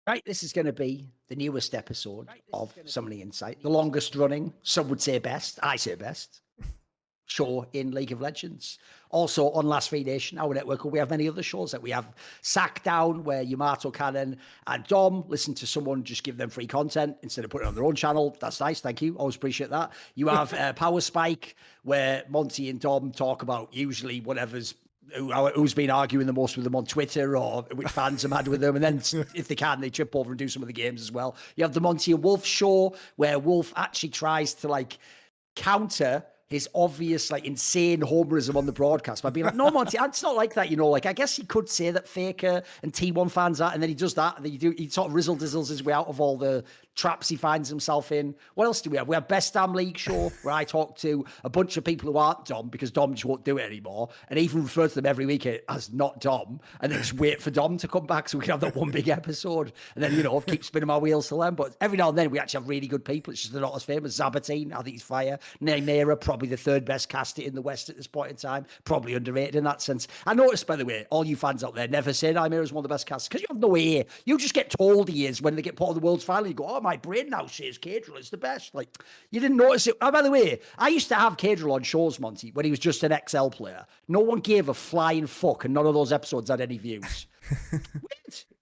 Right, this is going to be the newest episode of Summoning Insight, the longest running, some would say best, I say best, show in League of Legends. Also on Last Free Nation, our network, we have many other shows that we have Sack Down, where Yamato Cannon and Dom listen to someone just give them free content instead of putting it on their own channel. That's nice, thank you. Always appreciate that. You have Power Spike, where Monty and Dom talk about usually who's been arguing the most with them on Twitter or which fans are mad with them. And then if they can, they trip over and do some of the games as well. You have the Monty and Wolf show, where Wolf actually tries to counter his obvious insane homerism on the broadcast by being like, no, Monty, it's not like that, I guess he could say that Faker and T1 fans are, and then he does that, and then he sort of rizzle-dizzles his way out of all the traps he finds himself in. What else do we have? We have Best Damn League show, where I talk to a bunch of people who aren't Dom, because Dom just won't do it anymore, and even refer to them every week as not Dom, and then just wait for Dom to come back so we can have that one big episode, and then, keep spinning my wheels till then. But every now and then we actually have really good people. It's just they're not as famous. Zabatine, I think he's fire. Naymera, probably the third best caster in the West at this point in time. Probably underrated in that sense. I noticed, by the way, all you fans out there never say Naymera is one of the best casters, because you have no ear. You just get told he is when they get put on the World's final. You go, oh, my brain now says Cadril is the best. You didn't notice it. Oh, by the way, I used to have Cadril on shows, Monty, when he was just an XL player. No one gave a flying fuck, and none of those episodes had any views. Weird.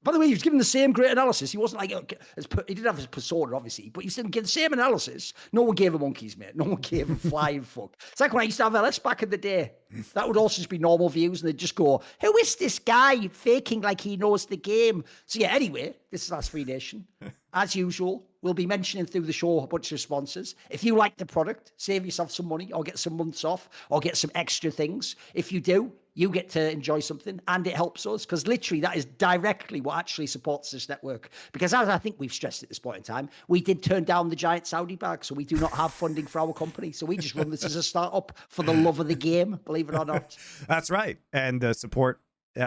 By the way, he was given the same great analysis. He wasn't he didn't have his persona, obviously, but he still gave the same analysis. No one gave a monkeys, mate. No one gave a flying fuck. It's like when I used to have LS back in the day. That would also just be normal views, and they'd just go, who is this guy faking like he knows the game? So yeah, anyway, this is Last Free Nation. As usual, we'll be mentioning through the show a bunch of sponsors. If you like the product, save yourself some money or get some months off or get some extra things. If you do, you get to enjoy something, and it helps us, because literally that is directly what actually supports this network. Because as I think we've stressed at this point in time, we did turn down the giant Saudi bag, so we do not have funding for our company. So we just run this as a startup for the love of the game, believe it or not. That's right. And support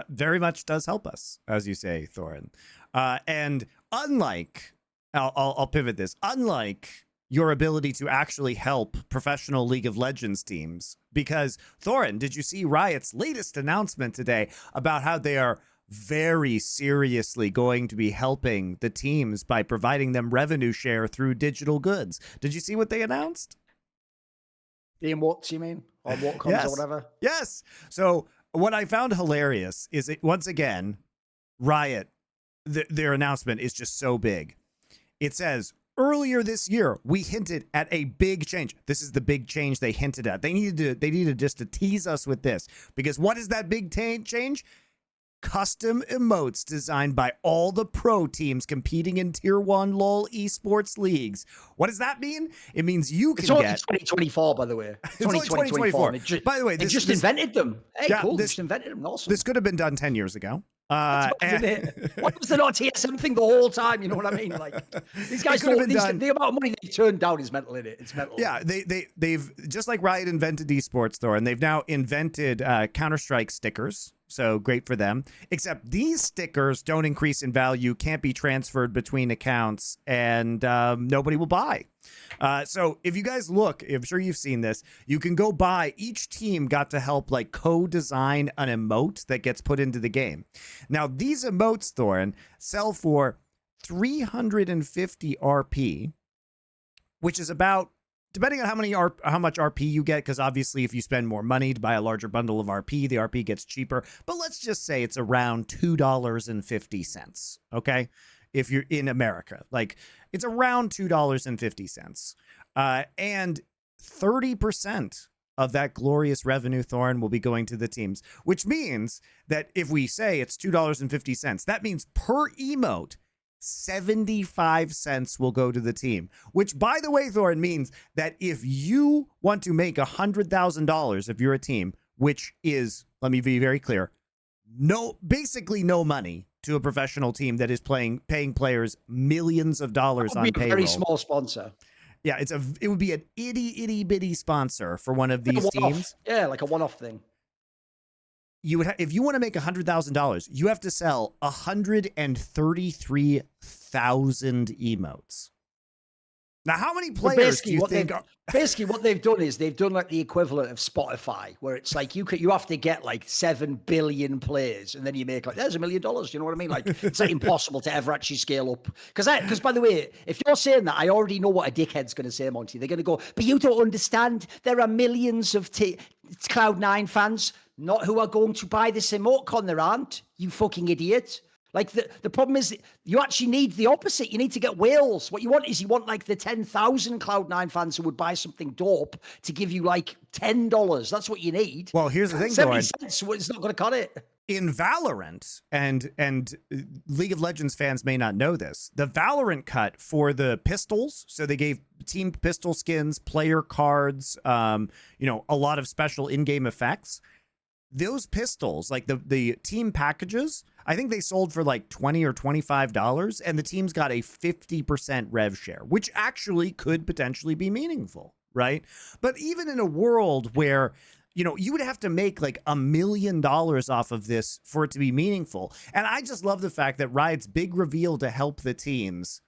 very much does help us, as you say, Thorin. And unlike, I'll pivot this, unlike your ability to actually help professional League of Legends teams, because Thorin, did you see Riot's latest announcement today about how they are very seriously going to be helping the teams by providing them revenue share through digital goods? Did you see what they announced? The emotes, you mean? Or what comes Yes. or whatever? Yes. So what I found hilarious is once again, Riot, their announcement is just so big. It says, earlier this year, we hinted at a big change. This is the big change they hinted at. They needed just to tease us with this, because what is that big change? Custom emotes designed by all the pro teams competing in Tier 1 LoL esports leagues. What does that mean? It means you can only get 2024, by the way. It's only 2024. By the way, they this just invented them. Hey, yeah, cool. They just invented them. Awesome. This could have been done 10 years ago. What was the not TSM thing the whole time? You know what I mean? These guys don't. The amount of money they've turned down is mental in it. It's mental. Yeah, they've just like Riot invented esports, Thor, and they've now invented Counter-Strike stickers. So great for them. Except these stickers don't increase in value, can't be transferred between accounts, and nobody will buy. So if you guys look, I'm sure you've seen this, you can go buy, each team got to help co-design an emote that gets put into the game. Now these emotes, Thorin, sell for 350 RP, which is about, depending on how much RP you get, because obviously if you spend more money to buy a larger bundle of RP, the RP gets cheaper. But let's just say it's around $2.50, okay? If you're in America, it's around $2.50. And 30% of that glorious revenue, Thorin, will be going to the teams, which means that if we say it's $2.50, that means per emote, 75 cents will go to the team, which, by the way, Thorin, means that if you want to make $100,000 if you're a team, which is, let me be very clear, basically no money to a professional team that is paying players millions of dollars on payroll. Very small sponsor. Yeah, it would be an itty bitty sponsor for one of these teams. Yeah, like a one-off thing. You would if you want to make $100,000, you have to sell 133,000 emotes. Now, how many But players do you think are... basically what they've done is they've done like the equivalent of Spotify, where it's like you have to get like 7 billion players, and then you make like there's $1 million. You know what I mean? Like it's like impossible to ever actually scale up. Because by the way, if you're saying that, I already know what a dickhead's going to say, Monty. They're going to go, but you don't understand. There are millions of Cloud9 fans not who are going to buy this emoticon. There aren't. You fucking idiot. Like the problem is you actually need the opposite. You need to get whales. What you want is you want like the 10,000 Cloud9 fans who would buy something dope to give you like $10. That's what you need. Well, here's the thing, 70 cents, it's not going to cut it. In Valorant, and League of Legends fans may not know this, the Valorant cut for the pistols, so they gave team pistol skins, player cards, a lot of special in-game effects. Those pistols, like the team packages, I think they sold for like $20 or $25, and the teams got a 50% rev share, which actually could potentially be meaningful, right? But even in a world where, you would have to make like $1 million off of this for it to be meaningful. And I just love the fact that Riot's big reveal to help the teams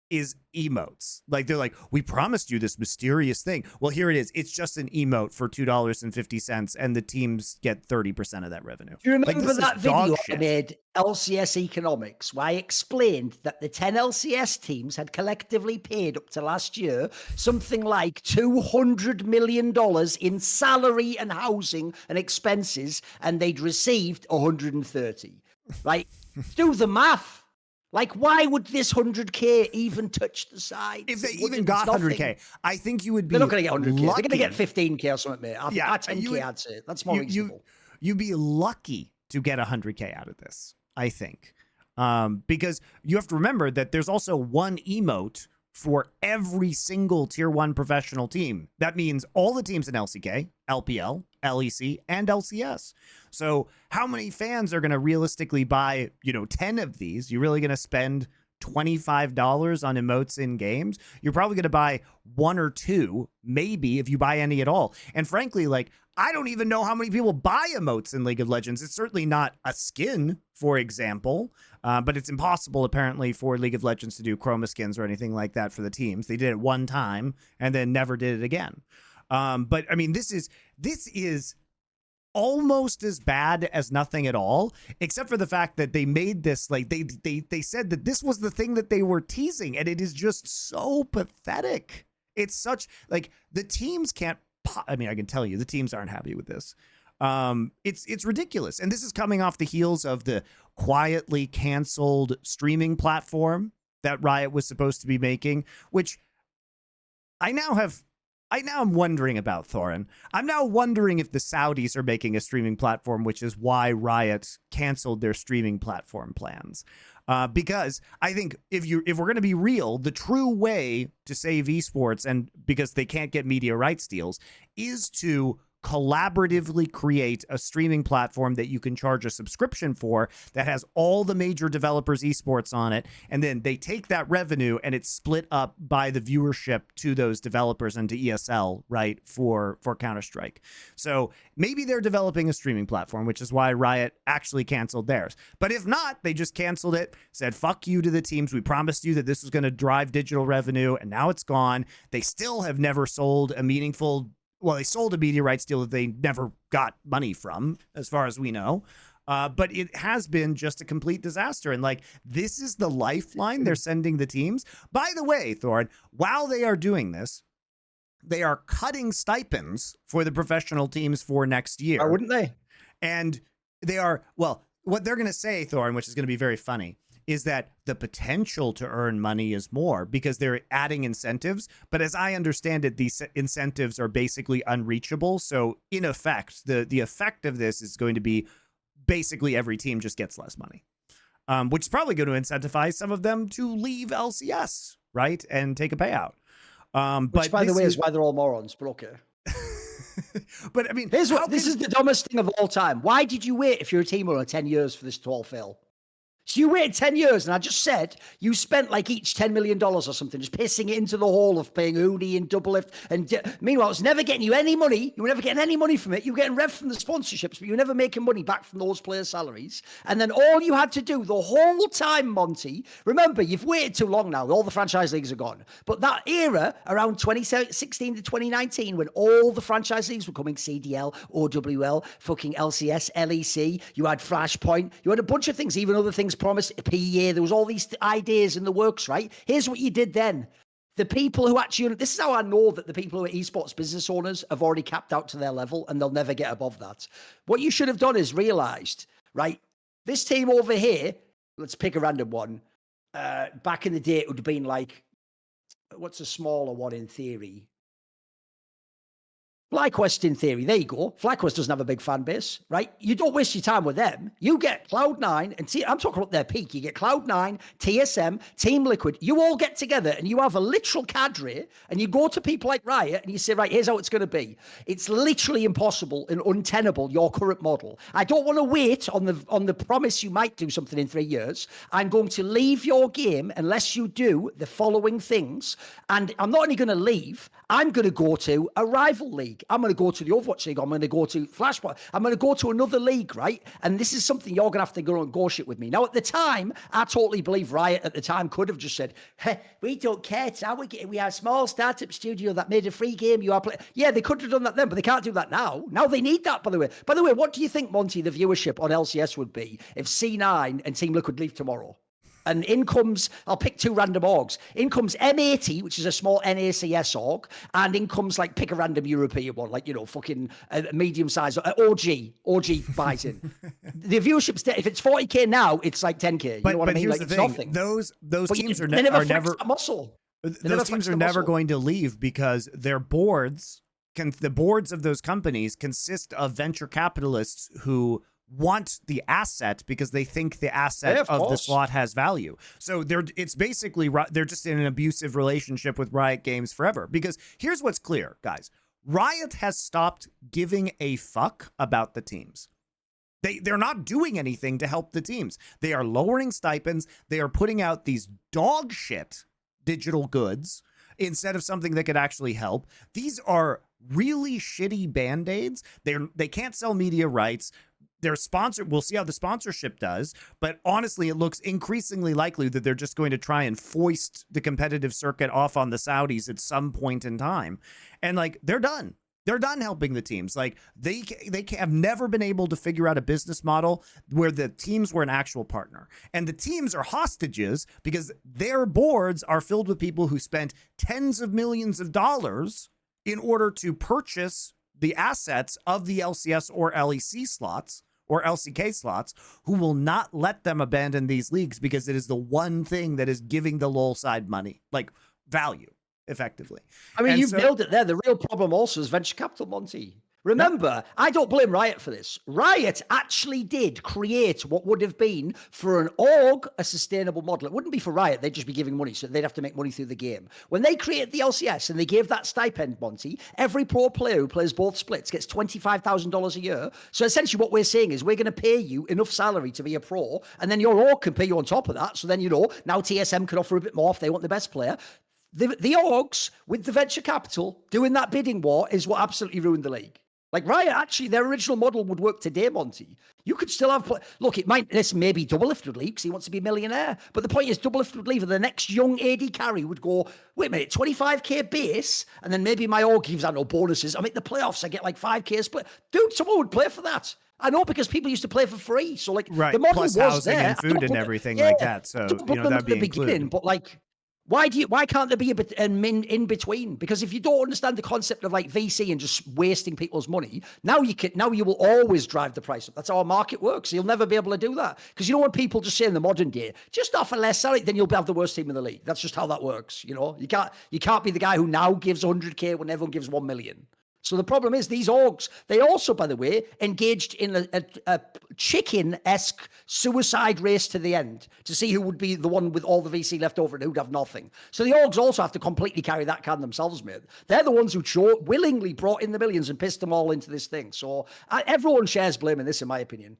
is emotes. Like they're like, we promised you this mysterious thing. Well, here it is. It's just an emote for $2.50, and the teams get 30% of that revenue. Do you remember that video I made, LCS Economics, where I explained that the 10 LCS teams had collectively paid up to last year something like $200 million in salary and housing and expenses, and they'd received 130. Right? Do the math. Like, why would this 100K even touch the side? If they even got 100K, I think you would be. They're not going to get 100K. Lucky. They're going to get 15K or something, mate. Yeah, 10K, I'd say. That's more reasonable. You'd be lucky to get 100K out of this, I think. Because you have to remember that there's also one emote for every single tier 1 professional team. That means all the teams in LCK, LPL, LEC, and LCS. So how many fans are going to realistically buy, 10 of these? You're really going to spend $25 on emotes in games? You're probably going to buy 1 or 2, maybe, if you buy any at all. And frankly, like, I don't even know how many people buy emotes in League of Legends. It's certainly not a skin, for example, but it's impossible, apparently, for League of Legends to do chroma skins or anything like that for the teams. They did it one time and then never did it again. But I mean, this is almost as bad as nothing at all, except for the fact that they made this, like, they said that this was the thing that they were teasing, and it is just so pathetic. It's such, like, the teams can't, I mean, I can tell you the teams aren't happy with this. It's ridiculous. And this is coming off the heels of the quietly canceled streaming platform that Riot was supposed to be making, which I now am wondering about, Thorin. I'm now wondering if the Saudis are making a streaming platform, which is why Riot canceled their streaming platform plans. Because I think if we're going to be real, the true way to save esports, and because they can't get media rights deals, is to collaboratively create a streaming platform that you can charge a subscription for that has all the major developers esports on it, and then they take that revenue and it's split up by the viewership to those developers and to ESL, right, for Counter-Strike. So maybe they're developing a streaming platform, which is why Riot actually canceled theirs. But if not, they just canceled it, said fuck you to the teams. We promised you that this was going to drive digital revenue, and now it's gone. They still have never sold a meaningful, well, they sold a media rights deal that they never got money from, as far as we know. But it has been just a complete disaster. And, like, this is the lifeline they're sending the teams. By the way, Thorin, while they are doing this, they are cutting stipends for the professional teams for next year. Why wouldn't they? And they are, well, what they're going to say, Thorin, which is going to be very funny, is that the potential to earn money is more because they're adding incentives. But as I understand it, these incentives are basically unreachable. So in effect, the effect of this is going to be basically every team just gets less money, which is probably going to incentivize some of them to leave LCS, right, and take a payout. Which, by the way, is why they're all morons, but okay. But I mean, this is the dumbest thing of all time. Why did you wait, if you're a team, over 10 years for this to all fail? So you waited 10 years, and I just said you spent like each $10 million or something, just pissing it into the hall of paying Uni and Doublelift. And meanwhile, it's never getting you any money. You were never getting any money from it. You were getting rev from the sponsorships, but you were never making money back from those players' salaries. And then all you had to do the whole time, Monty, remember, you've waited too long now. All the franchise leagues are gone. But that era around 2016 to 2019, when all the franchise leagues were coming, CDL, OWL, fucking LCS, LEC, you had Flashpoint, you had a bunch of things, even other things promised, PEA, there was all these ideas in the works, right? Here's what you did then. The people who actually, this is how I know that the people who are esports business owners have already capped out to their level and they'll never get above that. What you should have done is realized, right, this team over here, let's pick a random one. Back in the day, it would have been like, what's a smaller one in theory? FlyQuest in theory, there you go. FlyQuest doesn't have a big fan base, right? You don't waste your time with them. You get Cloud9 and I'm talking about their peak. You get Cloud9, TSM, Team Liquid. You all get together and you have a literal cadre and you go to people like Riot and you say, right, here's how it's going to be. It's literally impossible and untenable, your current model. I don't want to wait on the promise you might do something in 3 years. I'm going to leave your game unless you do the following things. And I'm not only going to leave, I'm going to go to a rival league. I'm going to go to the Overwatch League. I'm going to go to Flashpoint. I'm going to go to another league, right? And this is something you're going to have to go and negotiate with me. Now, at the time, I totally believe Riot at the time could have just said, hey, we don't care. It's how we are a small startup studio that made a free game. You are Yeah, they could have done that then, but they can't do that now. Now they need that, by the way. By the way, what do you think, Monty, the viewership on LCS would be if C9 and Team Liquid leave tomorrow? And in comes, I'll pick 2 random orgs. In comes M80, which is a small NACS org, and in comes like pick a random European one, like, you know, fucking medium size, OG buys in. The viewership's if it's 40K now, it's like 10K. You know what I mean? Here's Like, the it's thing. nothing. Those teams are never never that muscle. Those teams are never going to leave because their boards the boards of those companies consist of venture capitalists who want the asset because they think the asset of the slot has value. So it's basically they're just in an abusive relationship with Riot Games forever. Because here's what's clear, guys. Riot has stopped giving a fuck about the teams. They're not doing anything to help the teams. They are lowering stipends. They are putting out these dog shit digital goods instead of something that could actually help. These are really shitty band-aids. They can't sell media rights. They're sponsored. We'll see how the sponsorship does. But honestly, it looks increasingly likely that they're just going to try and foist the competitive circuit off on the Saudis at some point in time. And like, they're done. They're done helping the teams. Like they have never been able to figure out a business model where the teams were an actual partner. And the teams are hostages because their boards are filled with people who spent tens of millions of dollars in order to purchase the assets of the LCS or LEC slots or LCK slots, who will not let them abandon these leagues because it is the one thing that is giving the LoL side money, like value, effectively. I mean, you've nailed it there. The real problem also is venture capital, Monty. Remember, I don't blame Riot for this. Riot actually did create what would have been for an org a sustainable model. It wouldn't be for Riot. They'd just be giving money, so they'd have to make money through the game. When they created the LCS and they gave that stipend, Monty, every pro player who plays both splits gets $25,000 a year. So essentially what we're saying is we're going to pay you enough salary to be a pro, and then your org can pay you on top of that. So then, you know, now TSM can offer a bit more if they want the best player. The orgs with the venture capital doing that bidding war is what absolutely ruined the league. Like Riot, actually, their original model would work today, Monty. You could still have... Look, this may be Doublelift would leave because he wants to be a millionaire. But the point is, Doublelift would leave and the next young AD carry would go, wait a minute, 25K base, and then maybe my org gives out no bonuses. I make the playoffs, I get like 5K split. Dude, someone would play for that. I know, because people used to play for free. So, like, right, the model plus was housing there. and food and everything like that. So, you know, that'd be included. But, like... Why can't there be a bit in between? Because if you don't understand the concept of like VC and just wasting people's money, now you will always drive the price up. That's how our market works. You'll never be able to do that. Because you know when people just say in the modern day, just offer less salary, then you'll have the worst team in the league. That's just how that works. You know, you can't be the guy who now gives 100K when everyone gives 1 million. So the problem is these orgs, they also, by the way, engaged in a chicken-esque suicide race to the end to see who would be the one with all the VC left over and who'd have nothing. So the orgs also have to completely carry that can themselves, mate. They're the ones who willingly brought in the millions and pissed them all into this thing. So everyone shares blame in this, in my opinion.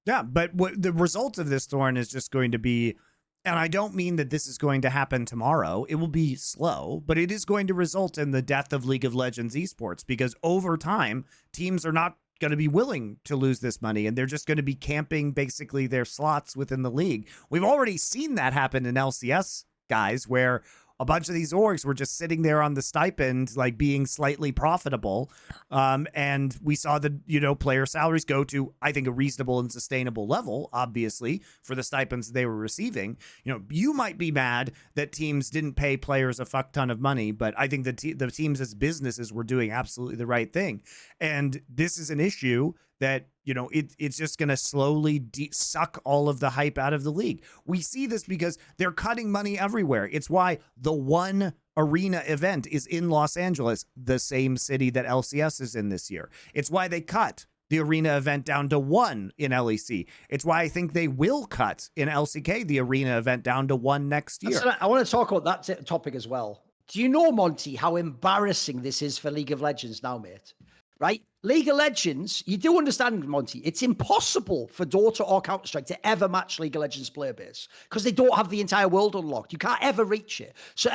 Yeah, but what the result of this, Thorn, is just going to be, and I don't mean that this is going to happen tomorrow. It will be slow, but it is going to result in the death of League of Legends esports, because over time, teams are not going to be willing to lose this money, and they're just going to be camping basically their slots within the league. We've already seen that happen in LCS, guys, where a bunch of these orgs were just sitting there on the stipend, like being slightly profitable. And we saw the, player salaries go to, I think, a reasonable and sustainable level, obviously, for the stipends they were receiving. You might be mad that teams didn't pay players a fuck ton of money, but I think the teams as businesses were doing absolutely the right thing. And this is an issue that, it's just going to slowly suck all of the hype out of the league. We see this because they're cutting money everywhere. It's why the one arena event is in Los Angeles, the same city that LCS is in this year. It's why they cut the arena event down to one in LEC. It's why I think they will cut in LCK the arena event down to one next year. I want to talk about that topic as well. Do you know, Monty, how embarrassing this is for League of Legends now, mate? Right? League of Legends, you do understand, Monty, it's impossible for Dota or Counter-Strike to ever match League of Legends player base because they don't have the entire world unlocked. You can't ever reach it. So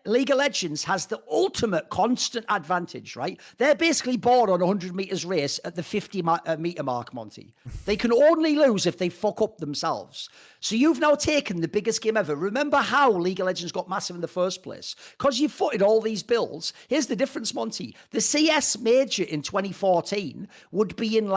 League of Legends has the ultimate constant advantage, right? They're basically born on a 100 meters race at the 50 meter mark, Monty. They can only lose if they fuck up themselves. So you've now taken the biggest game ever. Remember how League of Legends got massive in the first place? Because you footed all these builds. Here's the difference, Monty. The CS major in 2014 would be in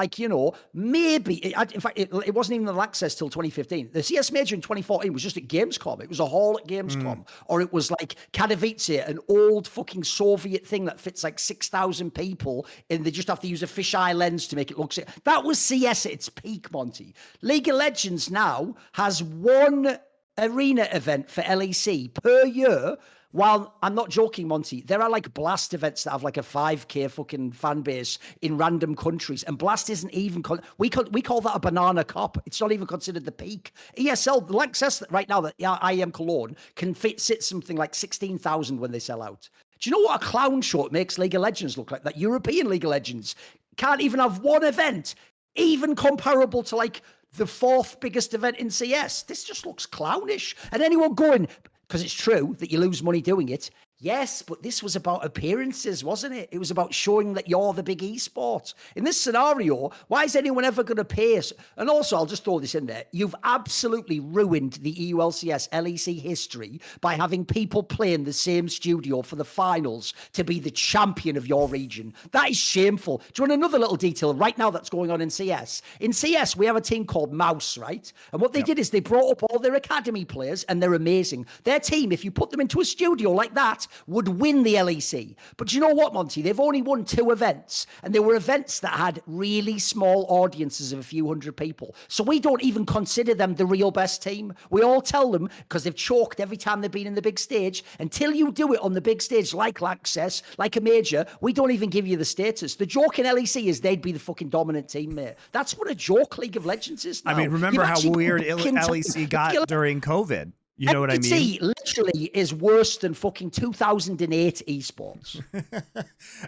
maybe, in fact, it wasn't even an access till 2015. The CS major in 2014 was just at Gamescom. It was a hall at Gamescom. Or it was like Katowice, an old fucking Soviet thing that fits like 6,000 people, and they just have to use a fisheye lens to make it look. That was CS at its peak, Monty. League of Legends now has one arena event for LEC per year. While I'm not joking, Monty, there are like Blast events that have like a 5K fucking fan base in random countries, and Blast isn't even we call that a banana cup. It's not even considered the peak. ESL, the like says right now that IEM Cologne can sit something like 16,000 when they sell out. Do you know what a clown show it makes League of Legends look like? That European League of Legends can't even have one event even comparable to like the fourth biggest event in CS. This just looks clownish. And anyone going, because it's true that you lose money doing it. Yes, but this was about appearances, wasn't it? It was about showing that you're the big esport. In this scenario, why is anyone ever going to pay us? And also, I'll just throw this in there. You've absolutely ruined the EULCS LEC history by having people play in the same studio for the finals to be the champion of your region. That is shameful. Do you want another little detail right now that's going on in CS? In CS, we have a team called Mouse, right? And what they did is they brought up all their academy players, and they're amazing. Their team, if you put them into a studio like that, would win the LEC. But you know what, Monty? They've only won 2 events, and they were events that had really small audiences of a few hundred people. So we don't even consider them the real best team. We all tell them, because they've choked every time they've been in the big stage, until you do it on the big stage, like Access, like a major, we don't even give you the status. The joke in LEC is they'd be the fucking dominant team, mate. That's what a joke League of Legends is now. I mean, remember how weird LEC got during COVID? You know what I mean? LEC literally is worse than fucking 2008 esports.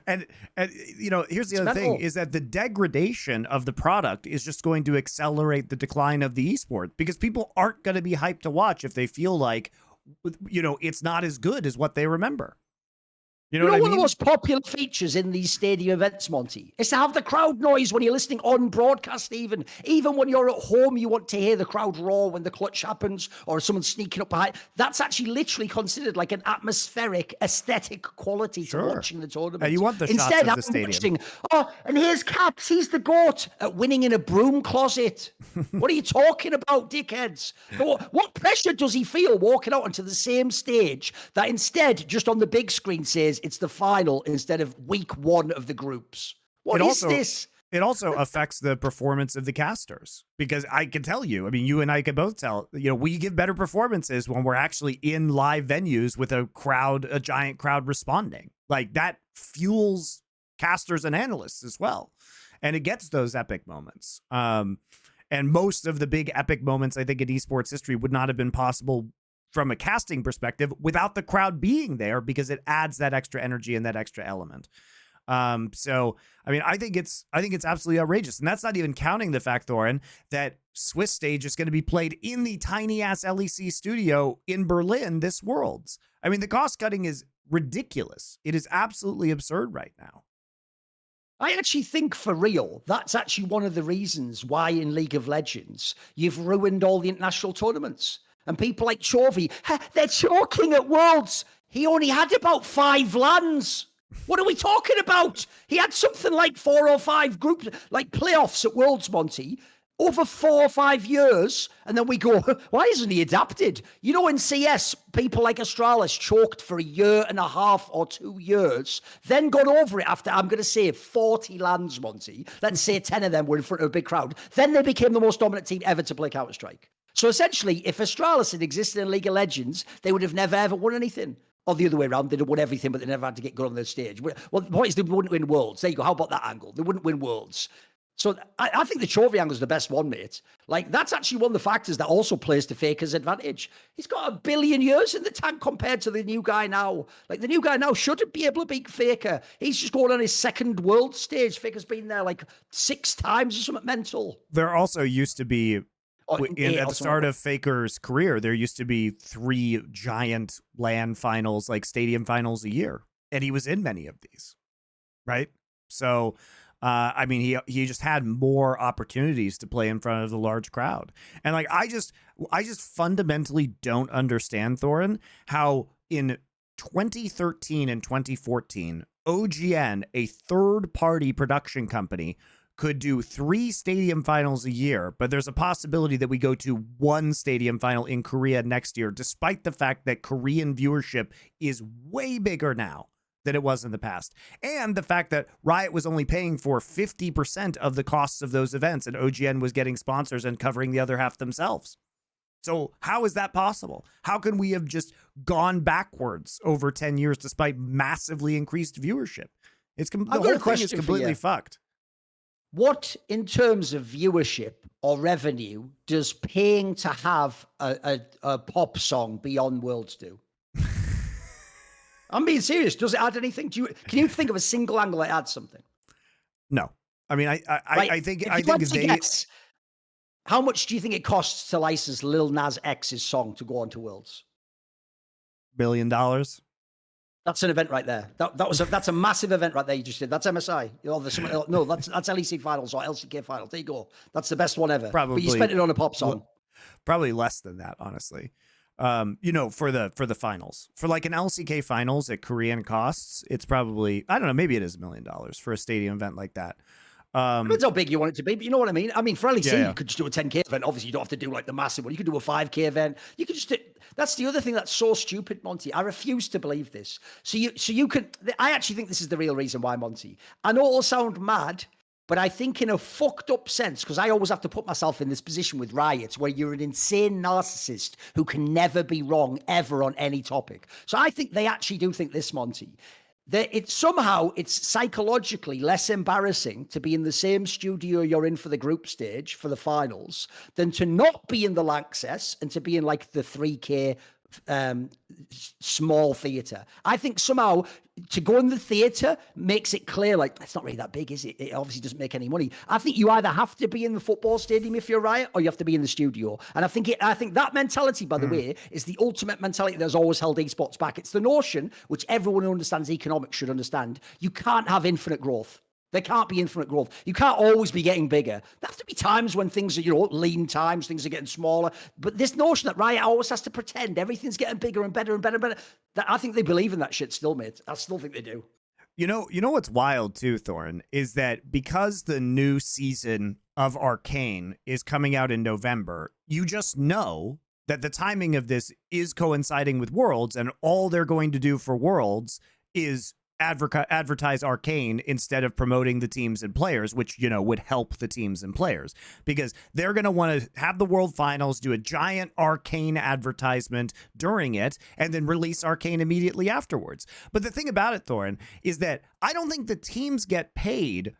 and here's the other thing is that the degradation of the product is just going to accelerate the decline of the esport, because people aren't going to be hyped to watch if they feel like, it's not as good as what they remember. You know what I mean? One of the most popular features in these stadium events, Monty, is to have the crowd noise when you're listening on broadcast even. Even when you're at home, you want to hear the crowd roar when the clutch happens or someone's sneaking up behind. That's actually literally considered like an atmospheric, aesthetic quality to watching the tournament. You want the shots of the stadium. And here's Caps. He's the GOAT at winning in a broom closet. What are you talking about, dickheads? What pressure does he feel walking out onto the same stage that instead, just on the big screen says, it's the final instead of week 1 of the groups? What is this? It also affects the performance of the casters, because I can tell you, I mean, you and I can both tell, we give better performances when we're actually in live venues with a giant crowd responding. Like, that fuels casters and analysts as well. And it gets those epic moments. And most of the big epic moments, I think, in esports history would not have been possible from a casting perspective without the crowd being there, because it adds that extra energy and that extra element. So I mean, I think it's absolutely outrageous, and that's not even counting the fact, Thorin, that Swiss stage is going to be played in the tiny ass LEC studio in Berlin this Worlds. I mean, the cost cutting is ridiculous. It is absolutely absurd right now. I actually think for real, that's actually one of the reasons why in League of Legends, you've ruined all the international tournaments. And people like Chovy, they're choking at Worlds. He only had about 5 lands. What are we talking about? He had something like 4 or 5 groups, like playoffs at Worlds, Monty, over 4 or 5 years. And then we go, why isn't he adapted? You know, in CS, people like Astralis choked for 1.5 years or 2 years, then got over it after, I'm going to say, 40 lands, Monty. Let's say 10 of them were in front of a big crowd. Then they became the most dominant team ever to play Counter-Strike. So essentially, if Astralis had existed in League of Legends, they would have never, ever won anything. Or the other way around, they'd have won everything, but they never had to get good on their stage. Well, the point is they wouldn't win Worlds. There you go. How about that angle? They wouldn't win Worlds. So I think the Chovy angle is the best one, mate. Like, that's actually one of the factors that also plays to Faker's advantage. He's got 1 billion years in the tank compared to the new guy now. Like, the new guy now shouldn't be able to beat Faker. He's just going on his 2nd world stage. Faker's been there like 6 times or something mental. There also used to be, at the start of Faker's career, there used to be 3 giant LAN finals, like stadium finals a year. And he was in many of these, right? So... I mean, he just had more opportunities to play in front of the large crowd. And like, I just fundamentally don't understand, Thorin, how in 2013 and 2014, OGN, a third-party production company, could do 3 stadium finals a year, but there's a possibility that we go to 1 stadium final in Korea next year, despite the fact that Korean viewership is way bigger now than it was in the past. And the fact that Riot was only paying for 50% of the costs of those events, and OGN was getting sponsors and covering the other half themselves. So how is that possible? How can we have just gone backwards over 10 years despite massively increased viewership? The whole thing is completely fucked. What, in terms of viewership or revenue, does paying to have a pop song beyond Worlds do? I'm being serious. Does it add anything? Can you think of a single angle that adds something? No. I mean, I think guess, how much do you think it costs to license Lil Nas X's song to go on to Worlds? $1 billion. That's an event right there. That's a massive event right there. You just did. That's MSI. No, that's LEC finals or LCK finals. There you go. That's the best one ever. Probably. But you spent it on a pop song. Probably less than that, honestly. You know, for the finals, for like an LCK finals at Korean costs, it's probably, I don't know, maybe it is $1 million for a stadium event like that. Depends how big you want it to be, but you know what I mean? I mean, for LEC, you could just do a 10K event. Obviously, you don't have to do like the massive one. You could do a 5K event. You could just do, that's the other thing that's so stupid, Monty. I refuse to believe this. So you can, I actually think this is the real reason why, Monty. I know it'll sound mad, but I think in a fucked up sense, because I always have to put myself in this position with Riot, where you're an insane narcissist who can never be wrong ever on any topic. So I think they actually do think this, Monty. That it's psychologically less embarrassing to be in the same studio you're in for the group stage for the finals than to not be in the Lanxess and to be in like the 3K small theater. I think somehow to go in the theater makes it clear, like, it's not really that big, is it? It obviously doesn't make any money. I think you either have to be in the football stadium if you're Riot, or you have to be in the studio. And I think that mentality, by the way, is the ultimate mentality that's always held esports back. It's the notion, which everyone who understands economics should understand, you can't have infinite growth. There can't be infinite growth. You can't always be getting bigger. There have to be times when things are, lean times, things are getting smaller. But this notion that Riot always has to pretend everything's getting bigger and better and better and better, I think they believe in that shit still, mate. I still think they do. You know what's wild too, Thorin, is that because the new season of Arcane is coming out in November, you just know that the timing of this is coinciding with Worlds, and all they're going to do for Worlds is advertise Arcane instead of promoting the teams and players, which, would help the teams and players, because they're going to want to have the World Finals, do a giant Arcane advertisement during it, and then release Arcane immediately afterwards. But the thing about it, Thorin, is that I don't think the teams get paid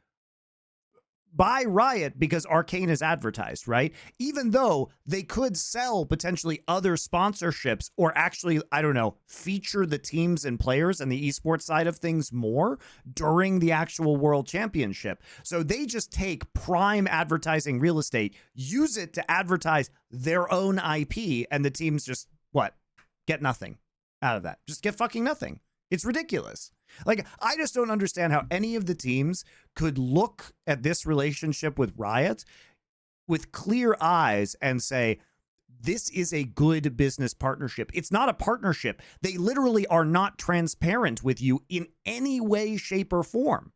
by Riot because Arcane is advertised, right? Even though they could sell potentially other sponsorships or actually, I don't know, feature the teams and players and the esports side of things more during the actual World Championship. So they just take prime advertising real estate, use it to advertise their own IP, and the teams just, what? Get nothing out of that. Just get fucking nothing. It's ridiculous. Like, I just don't understand how any of the teams could look at this relationship with Riot with clear eyes and say, this is a good business partnership. It's not a partnership. They literally are not transparent with you in any way, shape, or form.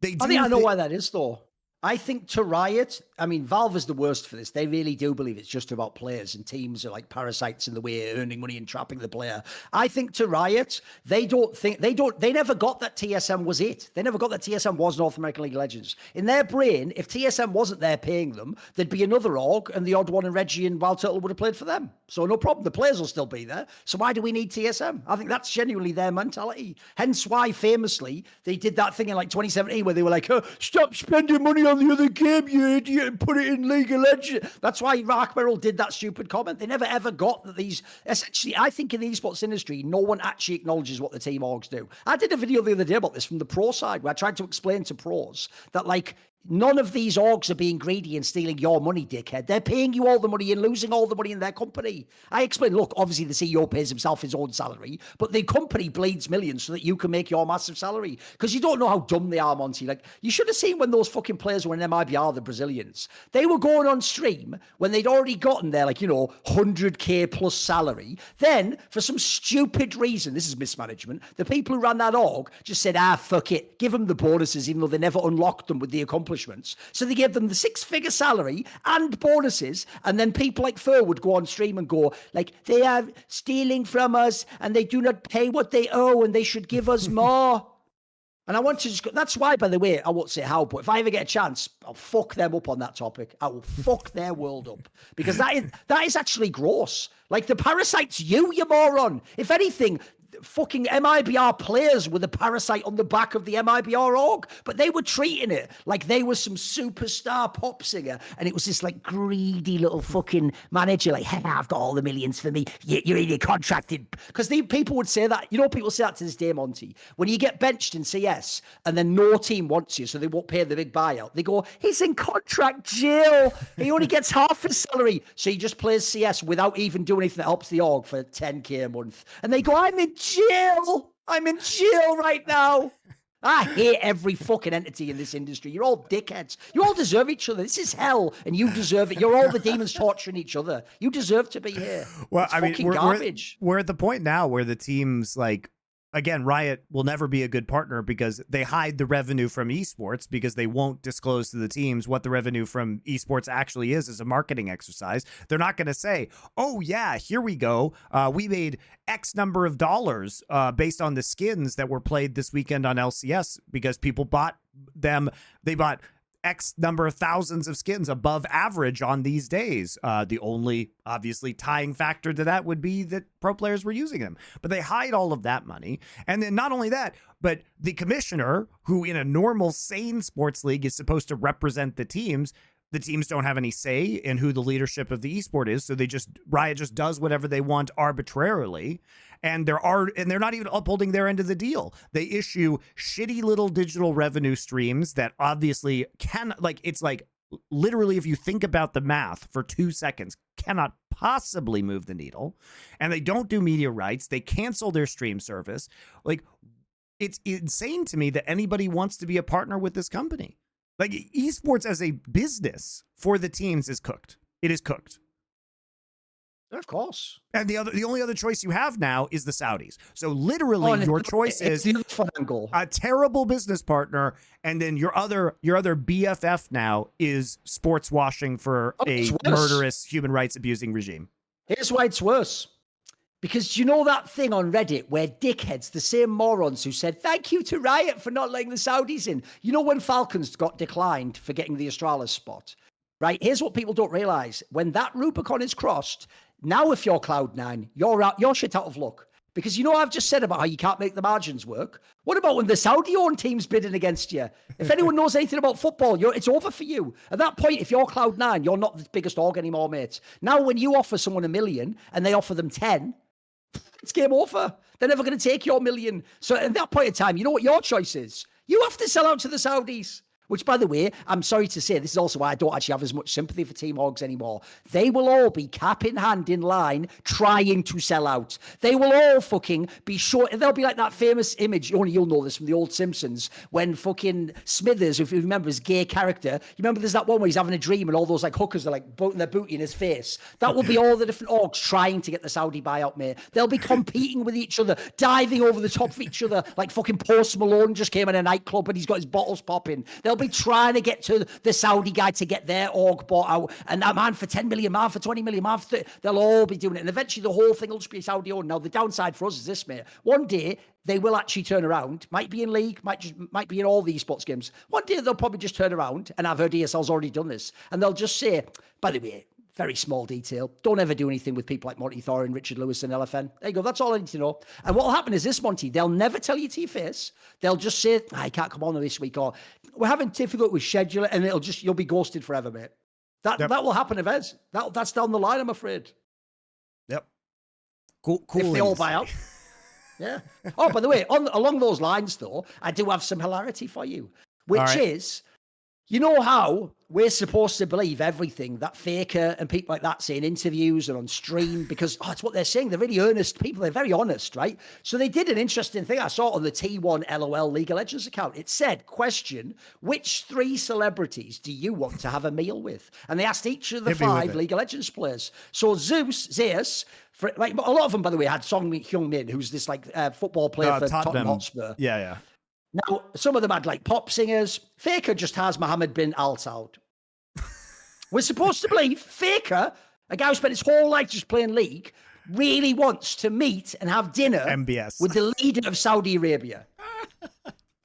I think I know why that is, though. I think to Riot, I mean, Valve is the worst for this. They really do believe it's just about players, and teams are like parasites in the way of earning money and trapping the player. I think to Riot, they never got that TSM was it. They never got that TSM was North American League of Legends. In their brain, if TSM wasn't there paying them, there'd be another org, and the odd one in Reggie and Wild Turtle would have played for them. So no problem. The players will still be there. So why do we need TSM? I think that's genuinely their mentality. Hence why, famously, they did that thing in like 2017 where they were like, oh, stop spending money on the other game, you idiot, and put it in League of Legends. That's why Mark Merrill did that stupid comment. They never ever got that these, essentially, I think in the esports industry, no one actually acknowledges what the team orgs do. I did a video the other day about this from the pro side where I tried to explain to pros that, like, none of these orgs are being greedy and stealing your money, dickhead. They're paying you all the money and losing all the money in their company. I explained, look, obviously the CEO pays himself his own salary, but the company bleeds millions so that you can make your massive salary. Because you don't know how dumb they are, Monty. Like, you should have seen when those fucking players were in MIBR, the Brazilians. They were going on stream when they'd already gotten their, like, 100K plus salary. Then, for some stupid reason, this is mismanagement, the people who ran that org just said, fuck it, give them the bonuses, even though they never unlocked them with the accomplishments. So they gave them the 6-figure salary and bonuses, and then people like Fur would go on stream and go, like, they are stealing from us and they do not pay what they owe and they should give us more. And I want to just go, that's why, by the way, I won't say how, but if I ever get a chance, I'll fuck them up on that topic. I will fuck their world up, because that is actually gross. Like, the parasite's you moron. If anything, fucking MIBR players were the parasite on the back of the MIBR org, but they were treating it like they were some superstar pop singer, and it was this like greedy little fucking manager, like, hey, I've got all the millions for me, you're really contracted. Because people would say that, people say that to this day, Monty. When you get benched in CS and then no team wants you, so they won't pay the big buyout, they go, he's in contract jail, he only gets half his salary, so he just plays CS without even doing anything that helps the org for 10K a month. And they go, I'm in jail right now. I hate every fucking entity in this industry. You're all dickheads. You all deserve each other. This is hell, and you deserve it. You're all the demons torturing each other. You deserve to be here. Well, it's fucking garbage. We're at the point now where the teams, like, again, Riot will never be a good partner because they hide the revenue from esports, because they won't disclose to the teams what the revenue from esports actually is as a marketing exercise. They're not going to say, oh, yeah, here we go. We made X number of dollars based on the skins that were played this weekend on LCS because people bought them. They bought X number of thousands of skins above average on these days. The only, obviously, tying factor to that would be that pro players were using them. But they hide all of that money. And then not only that, but the commissioner, who in a normal, sane sports league is supposed to represent the teams don't have any say in who the leadership of the esport is. So Riot just does whatever they want arbitrarily. And they're not even upholding their end of the deal. They issue shitty little digital revenue streams that obviously it's like literally, if you think about the math for 2 seconds, cannot possibly move the needle. And they don't do media rights. They cancel their stream service. Like, it's insane to me that anybody wants to be a partner with this company. Like, esports as a business for the teams is cooked. It is cooked. Of course. And the only other choice you have now is the Saudis. So literally your choice is a terrible business partner, and then your other BFF now is sports washing for a murderous, human rights abusing regime. Here's why it's worse. Because do you know that thing on Reddit where dickheads, the same morons who said, thank you to Riot for not letting the Saudis in. You know when Falcons got declined for getting the Astralis spot? Right? Here's what people don't realize. When that Rubicon is crossed, now if you're Cloud9, you're shit out of luck. Because you know I've just said about how you can't make the margins work. What about when the Saudi-owned team's bidding against you? If anyone knows anything about football, it's over for you. At that point, if you're Cloud9, you're not the biggest org anymore, mate. Now, when you offer someone $1 million and they offer them 10, it's game over. They're never going to take your $1 million. So at that point in time, you know what your choice is? You have to sell out to the Saudis. Which, by the way, I'm sorry to say, this is also why I don't actually have as much sympathy for Team Orgs anymore. They will all be cap in hand in line trying to sell out. They will all fucking be short. They'll be like that famous image, only you'll know this from the old Simpsons, when fucking Smithers, if you remember his gay character, you remember there's that one where he's having a dream and all those like hookers are like putting their booty in his face. That will be all the different orgs trying to get the Saudi buyout, mate. They'll be competing with each other, diving over the top of each other, like fucking Post Malone just came in a nightclub and he's got his bottles popping. They'll be trying to get to the Saudi guy to get their org bought out, and that man for 10 million, man for 20 million, man for 30, they'll all be doing it, and eventually the whole thing will just be Saudi owned. Now the downside for us is this, mate. One day they will actually turn around, might be in league, might be in all these sports games. One day they'll probably just turn around, and I've heard ESL's already done this, and they'll just say, by the way, very small detail, don't ever do anything with people like Monty Thorin, Richard Lewis, and LFN. There you go. That's all I need to know. And what will happen is this, Monty, they'll never tell you to your face. They'll just say, I can't come on this week, or we're having difficulty with scheduling, and you'll be ghosted forever, mate. That will happen, Evez. That's down the line, I'm afraid. Yep. Cool. If they all buy out. Yeah. Oh, by the way, along those lines, though, I do have some hilarity for you, which is, you know how we're supposed to believe everything that Faker and people like that say in interviews and on stream, because it's what they're saying. They're really earnest people. They're very honest, right? So they did an interesting thing. I saw it on the T1 LOL League of Legends account. It said, question, which 3 celebrities do you want to have a meal with? And they asked each of the 5 League of Legends players. So Zeus, like a lot of them, by the way, had Song Hyung-min, who's this like football player for Tottenham Hotspur. Yeah. Now, some of them had like pop singers. Faker just has Mohammed bin Al Saud. We're supposed to believe Faker, a guy who spent his whole life just playing League, really wants to meet and have dinner with the leader of Saudi Arabia.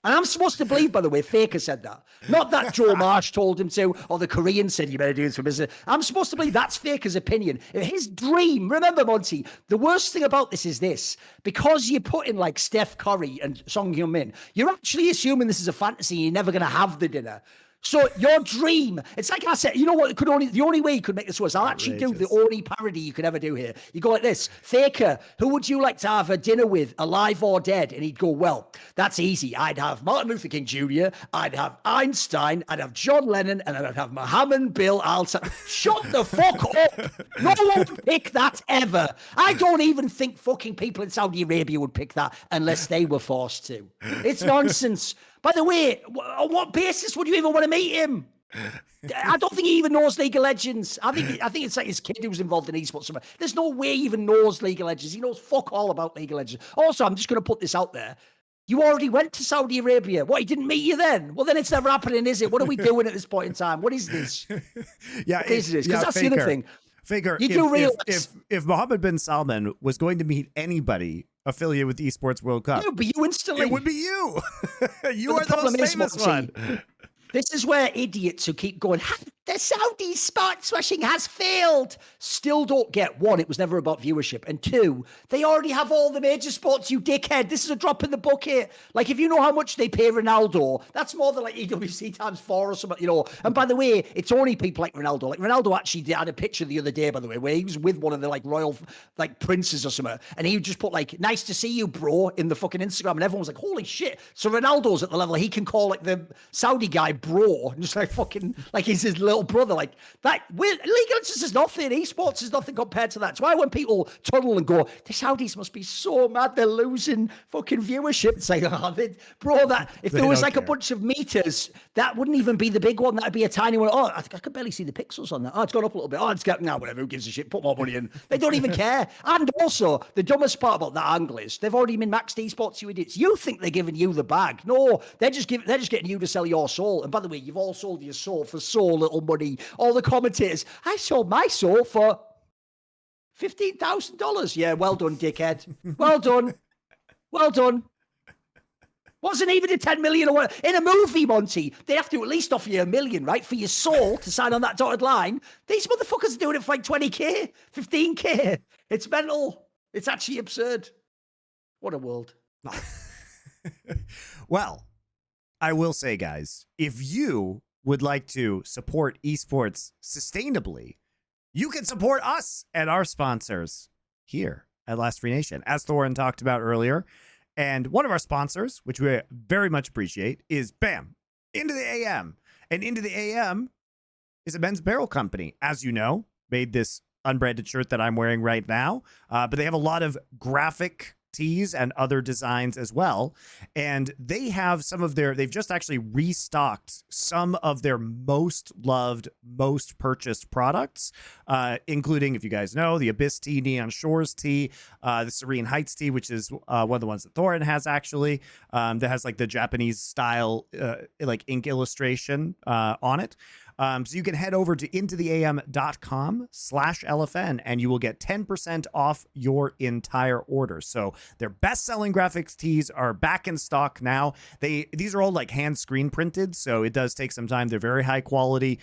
And I'm supposed to believe, by the way, Faker said that. Not that Joe Marsh told him to, or the Korean said, you better do this for business. I'm supposed to believe that's Faker's opinion. His dream, remember, Monty, the worst thing about this is this. Because you put in like Steph Curry and Song Hyun-min, you're actually assuming this is a fantasy and you're never going to have the dinner. So your dream, it's like I said, you know what, the only way you could make this worse, I'll actually do the only parody you could ever do here. You go like this, Faker, who would you like to have a dinner with, alive or dead? And he'd go, well, that's easy. I'd have Martin Luther King Jr., I'd have Einstein, I'd have John Lennon, and I'd have Mohammed bin Al Saud. Shut the fuck up. No one would pick that ever. I don't even think fucking people in Saudi Arabia would pick that unless they were forced to. It's nonsense. By the way, on what basis would you even want to meet him? I don't think he even knows League of Legends. I think it's like his kid who's involved in esports somewhere. There's no way he even knows League of Legends. He knows fuck all about League of Legends. Also, I'm just going to put this out there. You already went to Saudi Arabia. What, he didn't meet you then? Well, then it's never happening, is it? What are we doing at this point in time? What is this? Yeah, what is this? Because that's the other thing. Faker, you do realize if Mohammed bin Salman was going to meet anybody affiliated with Esports World Cup, it would be you instantly. It would be you. You are the most famous one. This is where idiots who keep going, the Saudi spot swashing has failed, still don't get, 1, it was never about viewership, and 2, they already have all the major sports, you dickhead. This is a drop in the bucket. Like, if you know how much they pay Ronaldo, that's more than like EWC times 4 or something, you know. And by the way, it's only people like Ronaldo. Like, Ronaldo actually had a picture the other day, by the way, where he was with one of the like royal like princes or something, and he would just put like, nice to see you, bro, in the fucking Instagram, and everyone was like, holy shit. So Ronaldo's at the level he can call like the Saudi guy bro, and just like fucking, like he's his little brother. Like that, League of Legends is nothing. Esports is nothing compared to that. That's why when people tunnel and go, the Saudis must be so mad they're losing fucking viewership. It's like, bro, that if there was like a bunch of meters, that wouldn't even be the big one. That'd be a tiny one. Oh, I could barely see the pixels on that. Oh, it's gone up a little bit. Oh, it's got now. Whatever. Who gives a shit? Put more money in. They don't even care. And also, the dumbest part about that angle is they've already been maxed esports. You idiots. You think they're giving you the bag? No, they're just getting you to sell your soul. And by the way, you've all sold your soul for so little money. All the commentators, I sold my soul for $15,000. Yeah, well done, dickhead. Well done. Well done. Wasn't even a 10 million or what? In a movie, Monty, they have to at least offer you $1 million, right? For your soul to sign on that dotted line. These motherfuckers are doing it for like 20K, 15K. It's mental. It's actually absurd. What a world. Well, I will say, guys, if you would like to support esports sustainably, you can support us and our sponsors here at Last Free Nation, as Thorin talked about earlier. And one of our sponsors, which we very much appreciate, is BAM! Into the AM. And Into the AM is a men's apparel company, as you know, made this unbranded shirt that I'm wearing right now. But they have a lot of graphic tees and other designs as well. And they have they've just actually restocked some of their most loved, most purchased products, including, if you guys know, the Abyss tee, Neon Shores tee, the Serene Heights tee, which is one of the ones that Thorin has actually, that has like the Japanese style, like ink illustration on it. So you can head over to intotheam.com/LFN and you will get 10% off your entire order. So their best-selling graphics tees are back in stock now. These are all like hand screen printed, so it does take some time. They're very high quality,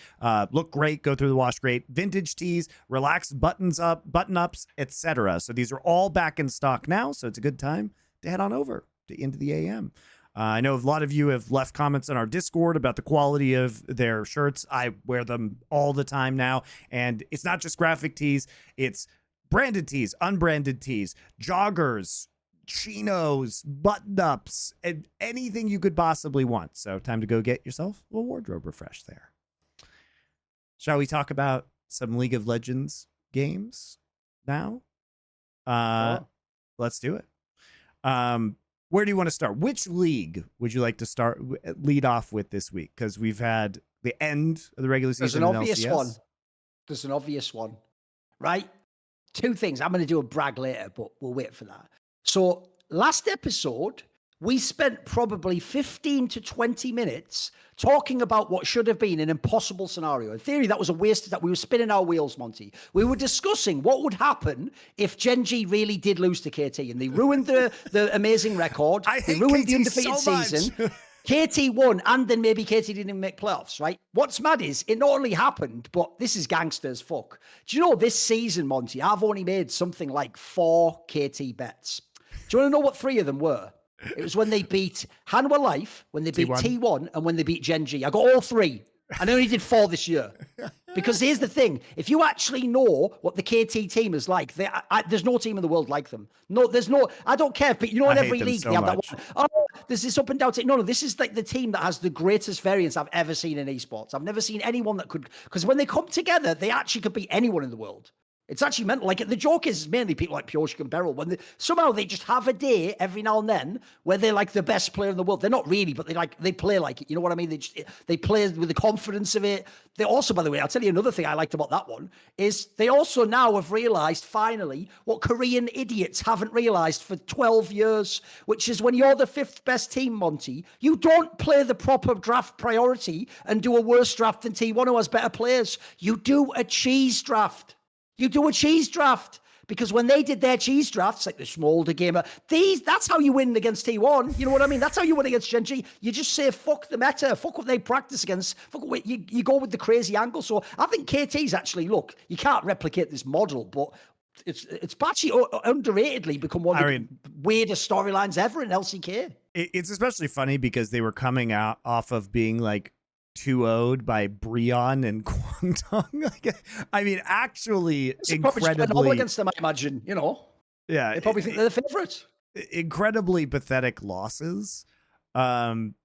look great, go through the wash great. Vintage tees, relaxed button-ups, etc. So these are all back in stock now, so it's a good time to head on over to Into the AM. I know a lot of you have left comments on our Discord about the quality of their shirts. I wear them all the time now. And it's not just graphic tees. It's branded tees, unbranded tees, joggers, chinos, button-ups, and anything you could possibly want. So time to go get yourself a wardrobe refresh there. Shall we talk about some League of Legends games now? Sure. Let's do it. Where do you want to start? Which league would you like to lead off with this week? Because we've had the end of the regular season. There's an obvious one. There's an obvious one, right? Two things. I'm going to do a brag later, but we'll wait for that. So last episode, we spent probably 15 to 20 minutes talking about what should have been an impossible scenario. In theory, that was a waste. That we were spinning our wheels, Monty. We were discussing what would happen if Gen.G really did lose to KT and they ruined the amazing record. They ruined the undefeated season. KT won, and then maybe KT didn't even make playoffs, right? What's mad is it not only happened, but this is gangster as fuck. Do you know this season, Monty, I've only made something like 4 KT bets. Do you want to know what 3 of them were? It was when they beat Hanwha Life, when they beat T1, and when they beat Gen.G. I got all 3. And I only did 4 this year. Because here's the thing. If you actually know what the KT team is like, there's no team in the world like them. No, there's no, I don't care. But you know, in every league, they have that one. Oh, there's this up and down team. No, this is like the team that has the greatest variance I've ever seen in esports. I've never seen anyone that could, because when they come together, they actually could beat anyone in the world. It's actually meant, like, the joke is mainly people like Pioshik and Beryl, when somehow they just have a day every now and then where they're like the best player in the world. They're not really, but they play like it. You know what I mean? They play with the confidence of it. They also, by the way, I'll tell you another thing I liked about that one is they also now have realized finally what Korean idiots haven't realized for 12 years, which is when you're the 5th best team, Monty, you don't play the proper draft priority and do a worse draft than T1 who has better players. You do a cheese draft. You do a cheese draft, because when they did their cheese drafts, like the Smolder gamer, that's how you win against T1. You know what I mean? That's how you win against Gen.G. You just say, fuck the meta, fuck what they practice against, fuck what you go with the crazy angle. So I think KT's actually, look, you can't replicate this model, but it's actually underratedly become one of the weirdest storylines ever in LCK. It's especially funny because they were coming out off of being like 2-0'd by Breon and Guangdong. I mean, actually, incredibly against them, I imagine. You know, yeah, they probably think they're the favorites. Incredibly pathetic losses, and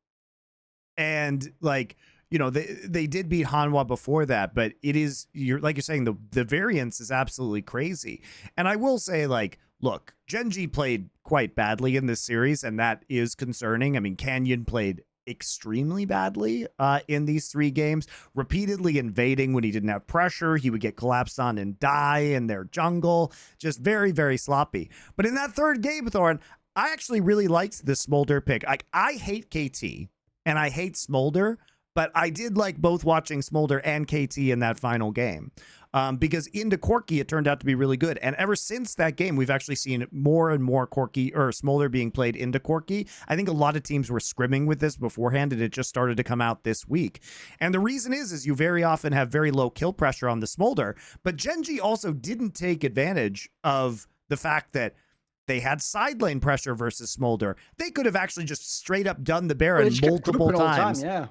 like, you know, they did beat Hanwha before that, but you're saying the variance is absolutely crazy. And I will say, like, look, Gen.G played quite badly in this series, and that is concerning. I mean, Canyon played extremely badly in these 3 games, repeatedly invading when he didn't have pressure. He would get collapsed on and die in their jungle. Just very, very sloppy. But in that 3rd game, Thorin, I actually really liked the Smolder pick. I hate KT and I hate Smolder, but I did like both watching Smolder and KT in that final game. Because into Corki, it turned out to be really good. And ever since that game, we've actually seen more and more Corki or Smolder being played into Corki. I think a lot of teams were scrimming with this beforehand, and it just started to come out this week. And the reason is you very often have very low kill pressure on the Smolder, but Gen.G also didn't take advantage of the fact that They had side lane pressure versus Smolder. They could have actually just straight up done the Well, Baron they just kept multiple grouping all the time, times. yeah.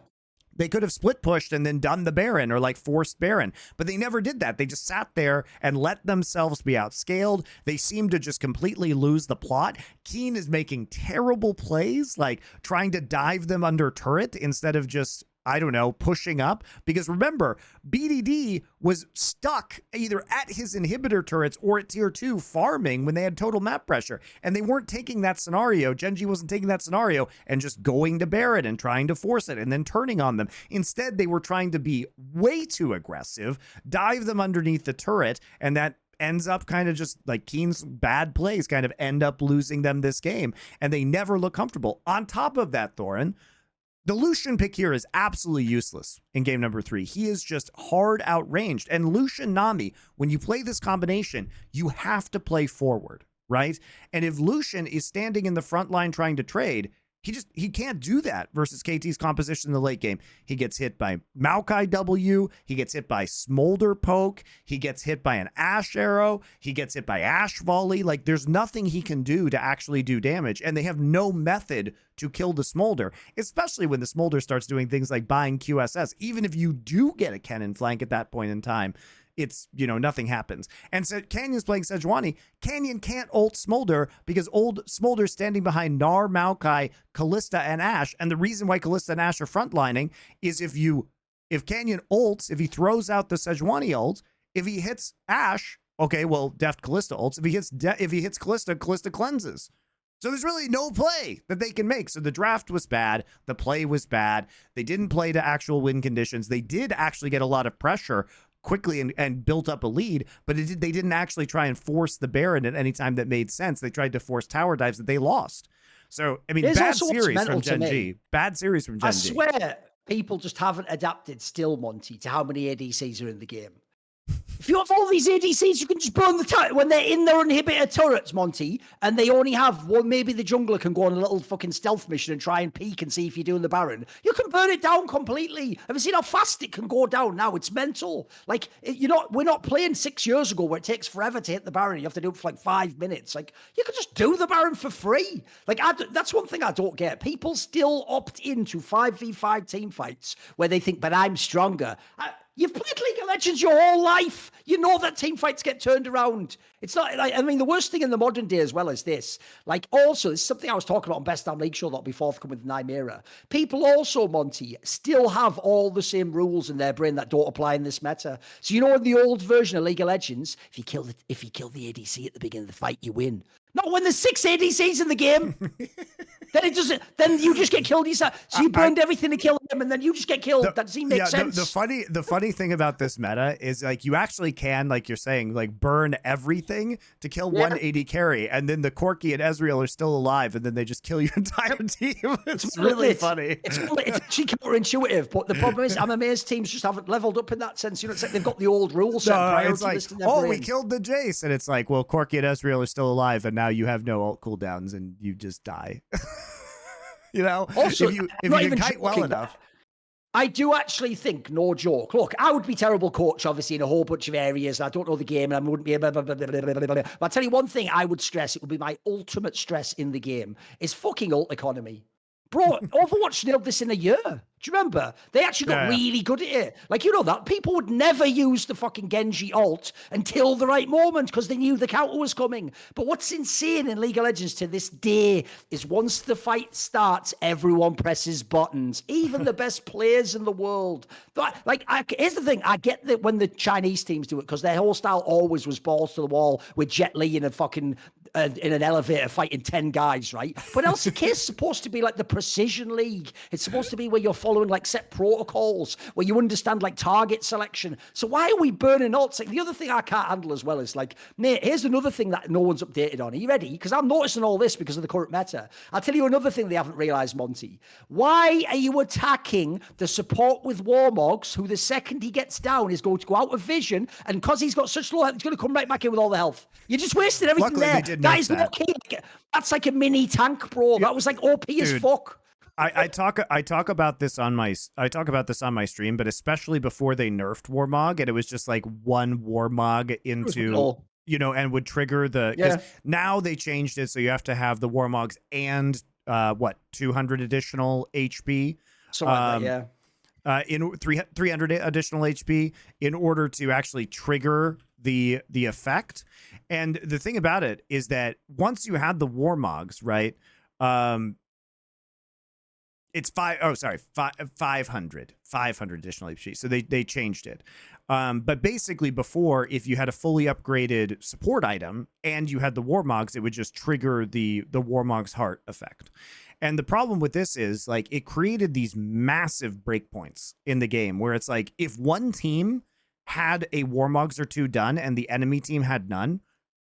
They could have split pushed and then done the Baron or like forced Baron, but they never did that. They just sat there and let themselves be outscaled. They seem to just completely lose the plot. Keen is making terrible plays, like trying to dive them under turret instead of just, I don't know, pushing up. Because remember, BDD was stuck either at his inhibitor turrets or at tier 2 farming when they had total map pressure. And they weren't taking that scenario. Gen.G wasn't taking that scenario and just going to Baron and trying to force it and then turning on them. Instead, they were trying to be way too aggressive, dive them underneath the turret, and that ends up kind of just like Keen's bad plays kind of end up losing them this game. And they never look comfortable. On top of that, Thorin, the Lucian pick here is absolutely useless in game number 3. He is just hard outranged. And Lucian Nami, when you play this combination, you have to play forward, right? And if Lucian is standing in the front line trying to trade, he can't do that versus KT's composition in the late game. He gets hit by Maokai W. He gets hit by Smolder Poke. He gets hit by an Ash Arrow. He gets hit by Ash Volley. Like, there's nothing he can do to actually do damage. And they have no method to kill the Smolder, especially when the Smolder starts doing things like buying QSS. Even if you do get a cannon flank at that point in time, it's, you know, nothing happens. And so Canyon's playing Sejuani. Canyon can't ult Smolder because old Smolder's standing behind Gnar, Maokai, Kalista, and Ashe. And the reason why Kalista and Ashe are frontlining is if Canyon ults, if he throws out the Sejuani ult, if he hits Ashe, okay, well, deft Kalista ults. If he hits Kalista, Kalista cleanses. So there's really no play that they can make. So the draft was bad. The play was bad. They didn't play to actual win conditions. They did actually get a lot of pressure quickly and built up a lead, but they didn't actually try and force the Baron at any time that made sense. They tried to force tower dives that they lost. So, I mean, bad series from Gen.G. Bad series from Gen.G. I swear people just haven't adapted still, Monty, to how many ADCs are in the game. If you have all these ADCs, you can just burn the turret when they're in their inhibitor turrets, Monty, and they only have one. Maybe the jungler can go on a little fucking stealth mission and try and peek and see if you're doing the Baron. You can burn it down completely. Have you seen how fast it can go down now? It's mental. Like, we're not playing 6 years ago where it takes forever to hit the Baron. You have to do it for like 5 minutes. Like, you can just do the Baron for free. Like, that's one thing I don't get. People still opt into 5v5 team fights where they think, but I'm stronger. You've played League of Legends your whole life. You know that team fights get turned around. It's not like, I mean, the worst thing in the modern day as well is this. Like, also, this is something I was talking about on Best Damn League Show that'll be forthcoming with Nymera. People also, Monty, still have all the same rules in their brain that don't apply in this meta. So, you know, in the old version of League of Legends, if you kill the ADC at the beginning of the fight, you win. Not when there's 6 ADCs in the game. Then it doesn't. Then you just get killed yourself. So you burned everything to kill him, and then you just get killed. That doesn't make sense. The funny thing about this meta is, like, you actually can, like you're saying, like, burn everything to kill one AD carry, and then the Corki and Ezreal are still alive, and then they just kill your entire team. It's really funny. It's actually counterintuitive, but the problem is MMA's teams just haven't leveled up in that sense. You know, it's like they've got the old rules set. It's like, oh, we killed the Jace, and it's like, well, Corki and Ezreal are still alive, and now you have no ult cooldowns, and you just die. You know, also, if you can kite well enough. I do actually think, no joke. Look, I would be terrible coach, obviously, in a whole bunch of areas. I don't know the game, and I wouldn't be. But I'll tell you one thing I would stress. It would be my ultimate stress in the game is fucking ult economy. Bro, Overwatch nailed this in a year. Do you remember? They actually got really good at it. Like, you know that. People would never use the fucking Gen.G ult until the right moment because they knew the counter was coming. But what's insane in League of Legends to this day is once the fight starts, everyone presses buttons. Even the best players in the world. Here's the thing. I get that when the Chinese teams do it because their whole style always was balls to the wall with Jet Li in a fucking... in an elevator fighting 10 guys, right? But LCK is supposed to be like the precision league. It's supposed to be where you're following like set protocols, where you understand like target selection. So why are we burning ults? Like, the other thing I can't handle as well is like, mate, here's another thing that no one's updated on. Are you ready? Because I'm noticing all this because of the current meta. I'll tell you another thing they haven't realized, Monty. Why are you attacking the support with Warmogs, who the second he gets down is going to go out of vision, and because he's got such low health, he's going to come right back in with all the health. You just wasted everything. Luckily, there. That is not okay. That's like a mini tank, bro. That was like OP as fuck. I talk about this on my stream, but especially before they nerfed Warmog, and it was just like one Warmog into you know, and would trigger the, because now they changed it so you have to have the Warmogs and 200 additional HP, something like that, in 300 additional HP in order to actually trigger the effect. And the thing about it is that once you had the Warmogs, right, it's 500 additional HP. So they changed it. But basically before, if you had a fully upgraded support item and you had the Warmogs, it would just trigger the Warmog's heart effect. And the problem with this is, like, it created these massive breakpoints in the game where it's like, if one team had a Warmogs or two done and the enemy team had none,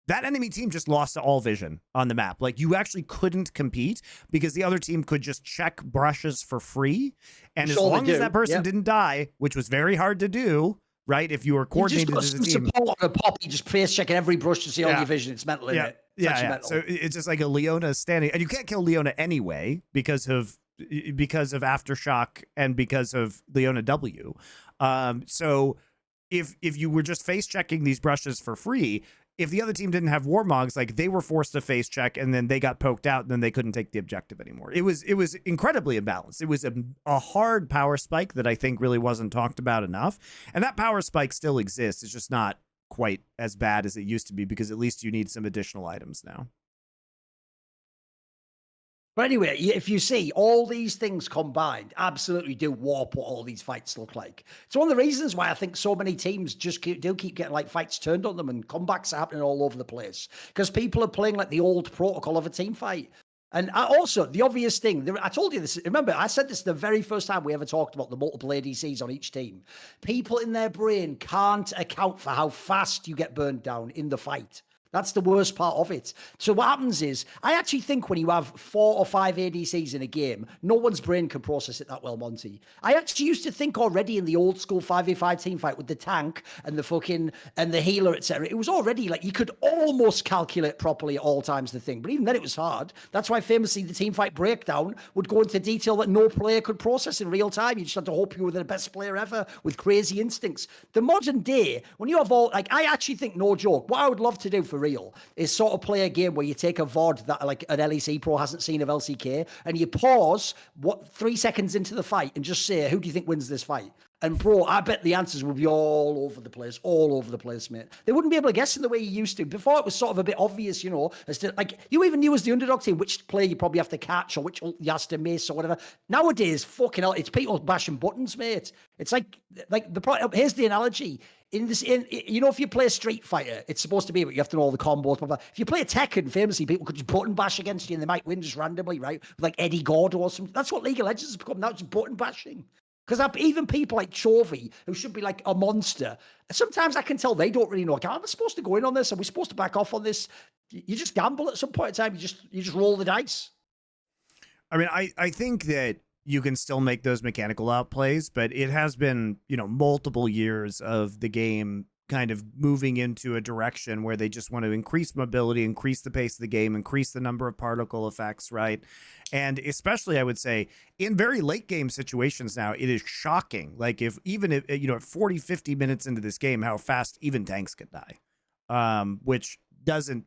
that enemy team just lost to all vision on the map. Like, you actually couldn't compete because the other team could just check brushes for free. And as long as that person didn't die, which was very hard to do, right? If you were coordinated as a team. Support on a Poppy, just face checking every brush to see all your vision. It's mental, isn't it? It's mental. So it's just like a Leona standing, and you can't kill Leona anyway because of Aftershock and because of Leona W. So if you were just face checking these brushes for free, if the other team didn't have Warmogs, like, they were forced to face check and then they got poked out and then they couldn't take the objective anymore. It was incredibly imbalanced. It was a hard power spike that I think really wasn't talked about enough. And that power spike still exists. It's just not quite as bad as it used to be because at least you need some additional items now. But anyway, if you see all these things combined, absolutely do warp what all these fights look like. It's one of the reasons why I think so many teams just keep getting like fights turned on them and comebacks are happening all over the place because people are playing like the old protocol of a team fight. And also, the obvious thing, I told you this, remember, I said this the very first time we ever talked about the multiple ADCs on each team. People in their brain can't account for how fast you get burned down in the fight. That's the worst part of it. So what happens is, I actually think when you have 4 or 5 ADCs in a game, no one's brain can process it that well, Monty. I actually used to think already in the old school 5v5 team fight with the tank and the healer, etc. It was already like you could almost calculate properly at all times the thing. But even then it was hard. That's why famously the team fight breakdown would go into detail that no player could process in real time. You just had to hope you were the best player ever with crazy instincts. The modern day, when you have all, like, I actually think, no joke, what I would love to do for real is sort of play a game where you take a VOD that like an LEC pro hasn't seen of LCK and you pause 3 seconds into the fight and just say, who do you think wins this fight? And bro, I bet the answers would be all over the place, mate. They wouldn't be able to guess in the way you used to. Before it was sort of a bit obvious, you know, as to, like, you even knew as the underdog team which player you probably have to catch or which you have to miss or whatever. Nowadays, fucking hell, it's people bashing buttons, mate. It's like here's the analogy. You know, if you play a Street Fighter, it's supposed to be, but you have to know all the combos. Blah, blah. If you play a Tekken, famously, people could just button bash against you and they might win just randomly, right? Like Eddie Gordo or something. That's what League of Legends has become now, just button bashing. Because even people like Chovy, who should be like a monster, sometimes I can tell they don't really know. Am I supposed to go in on this? Are we supposed to back off on this? You just gamble at some point in time. You just roll the dice. I mean, I think that you can still make those mechanical outplays, but it has been, you know, multiple years of the game kind of moving into a direction where they just want to increase mobility, increase the pace of the game, increase the number of particle effects, right? And especially, I would say, in very late game situations now, it is shocking. Like, if you know, at 40, 50 minutes into this game, how fast even tanks could die, which doesn't,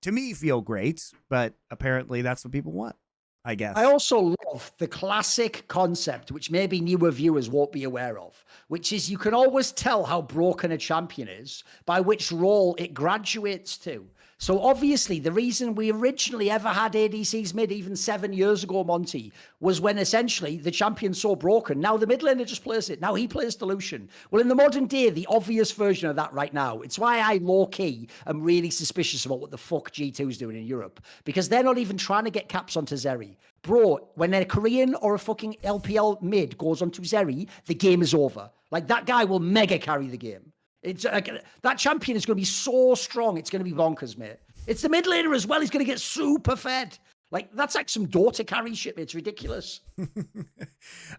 to me, feel great, but apparently that's what people want, I guess. I also love the classic concept, which maybe newer viewers won't be aware of, which is you can always tell how broken a champion is by which role it graduates to. So obviously, the reason we originally ever had ADCs mid, even 7 years ago, Monty, was when essentially the champion's so broken. Now the mid laner just plays it. Now he plays the Lucian. Well, in the modern day, the obvious version of that right now, it's why I low-key am really suspicious about what the fuck G2's doing in Europe. Because they're not even trying to get caps onto Zeri. Bro, when a Korean or a fucking LPL mid goes onto Zeri, the game is over. Like, that guy will mega carry the game. It's that champion is going to be so strong. It's going to be bonkers, mate. It's the mid laner as well. He's going to get super fed. Like, that's like some daughter carry shit. It's ridiculous.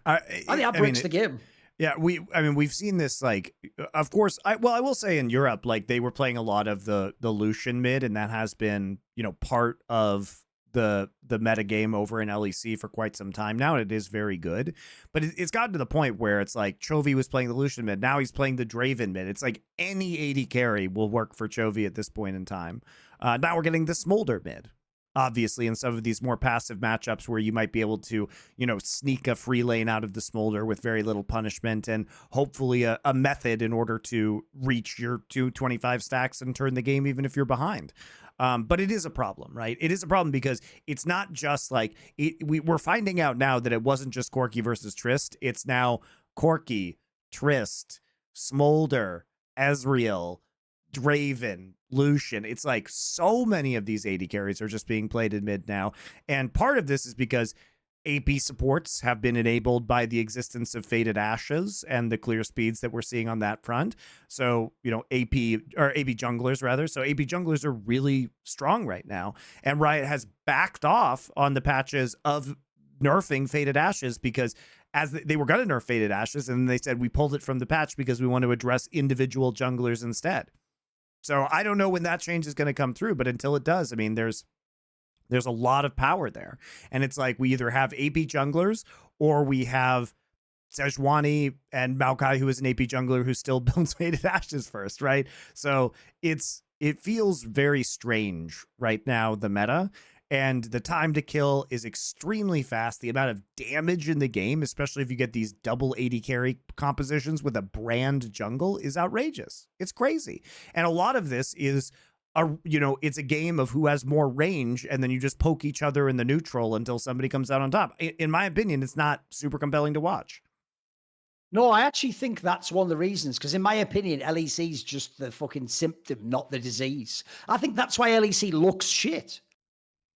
I think that breaks the game. Yeah, we've seen this, like, of course, I will say in Europe, like, they were playing a lot of the Lucian mid, and that has been, you know, part of the meta game over in LEC for quite some time now, and it is very good. But it's gotten to the point where it's like Chovy was playing the Lucian mid, now he's playing the Draven mid. It's like any AD carry will work for Chovy at this point in time. Now we're getting the Smolder mid, obviously, in some of these more passive matchups where you might be able to, sneak a free lane out of the Smolder with very little punishment and hopefully a method in order to reach your 225 stacks and turn the game even if you're behind. But it is a problem, right? It is a problem because it's not just like we're finding out now that it wasn't just Corki versus Trist. It's now Corki, Trist, Smolder, Ezreal, Draven, Lucian. It's like so many of these AD carries are just being played in mid now. And part of this is because AP supports have been enabled by the existence of Faded Ashes and the clear speeds that we're seeing on that front. So, AP junglers rather. So AP junglers are really strong right now. And Riot has backed off on the patches of nerfing Faded Ashes because as they were going to nerf Faded Ashes, and they said we pulled it from the patch because we want to address individual junglers instead. So I don't know when that change is going to come through, but until it does, I mean, there's a lot of power there. And it's like we either have AP junglers or we have Sejuani and Maokai, who is an AP jungler who still builds Faded Ashes first, right? So it feels very strange right now, the meta. And the time to kill is extremely fast. The amount of damage in the game, especially if you get these double AD carry compositions with a brand jungle, is outrageous. It's crazy. And a lot of this is it's a game of who has more range, and then you just poke each other in the neutral until somebody comes out on top. In my opinion, it's not super compelling to watch. No, I actually think that's one of the reasons, because in my opinion, LEC is just the fucking symptom, not the disease. I think that's why LEC looks shit.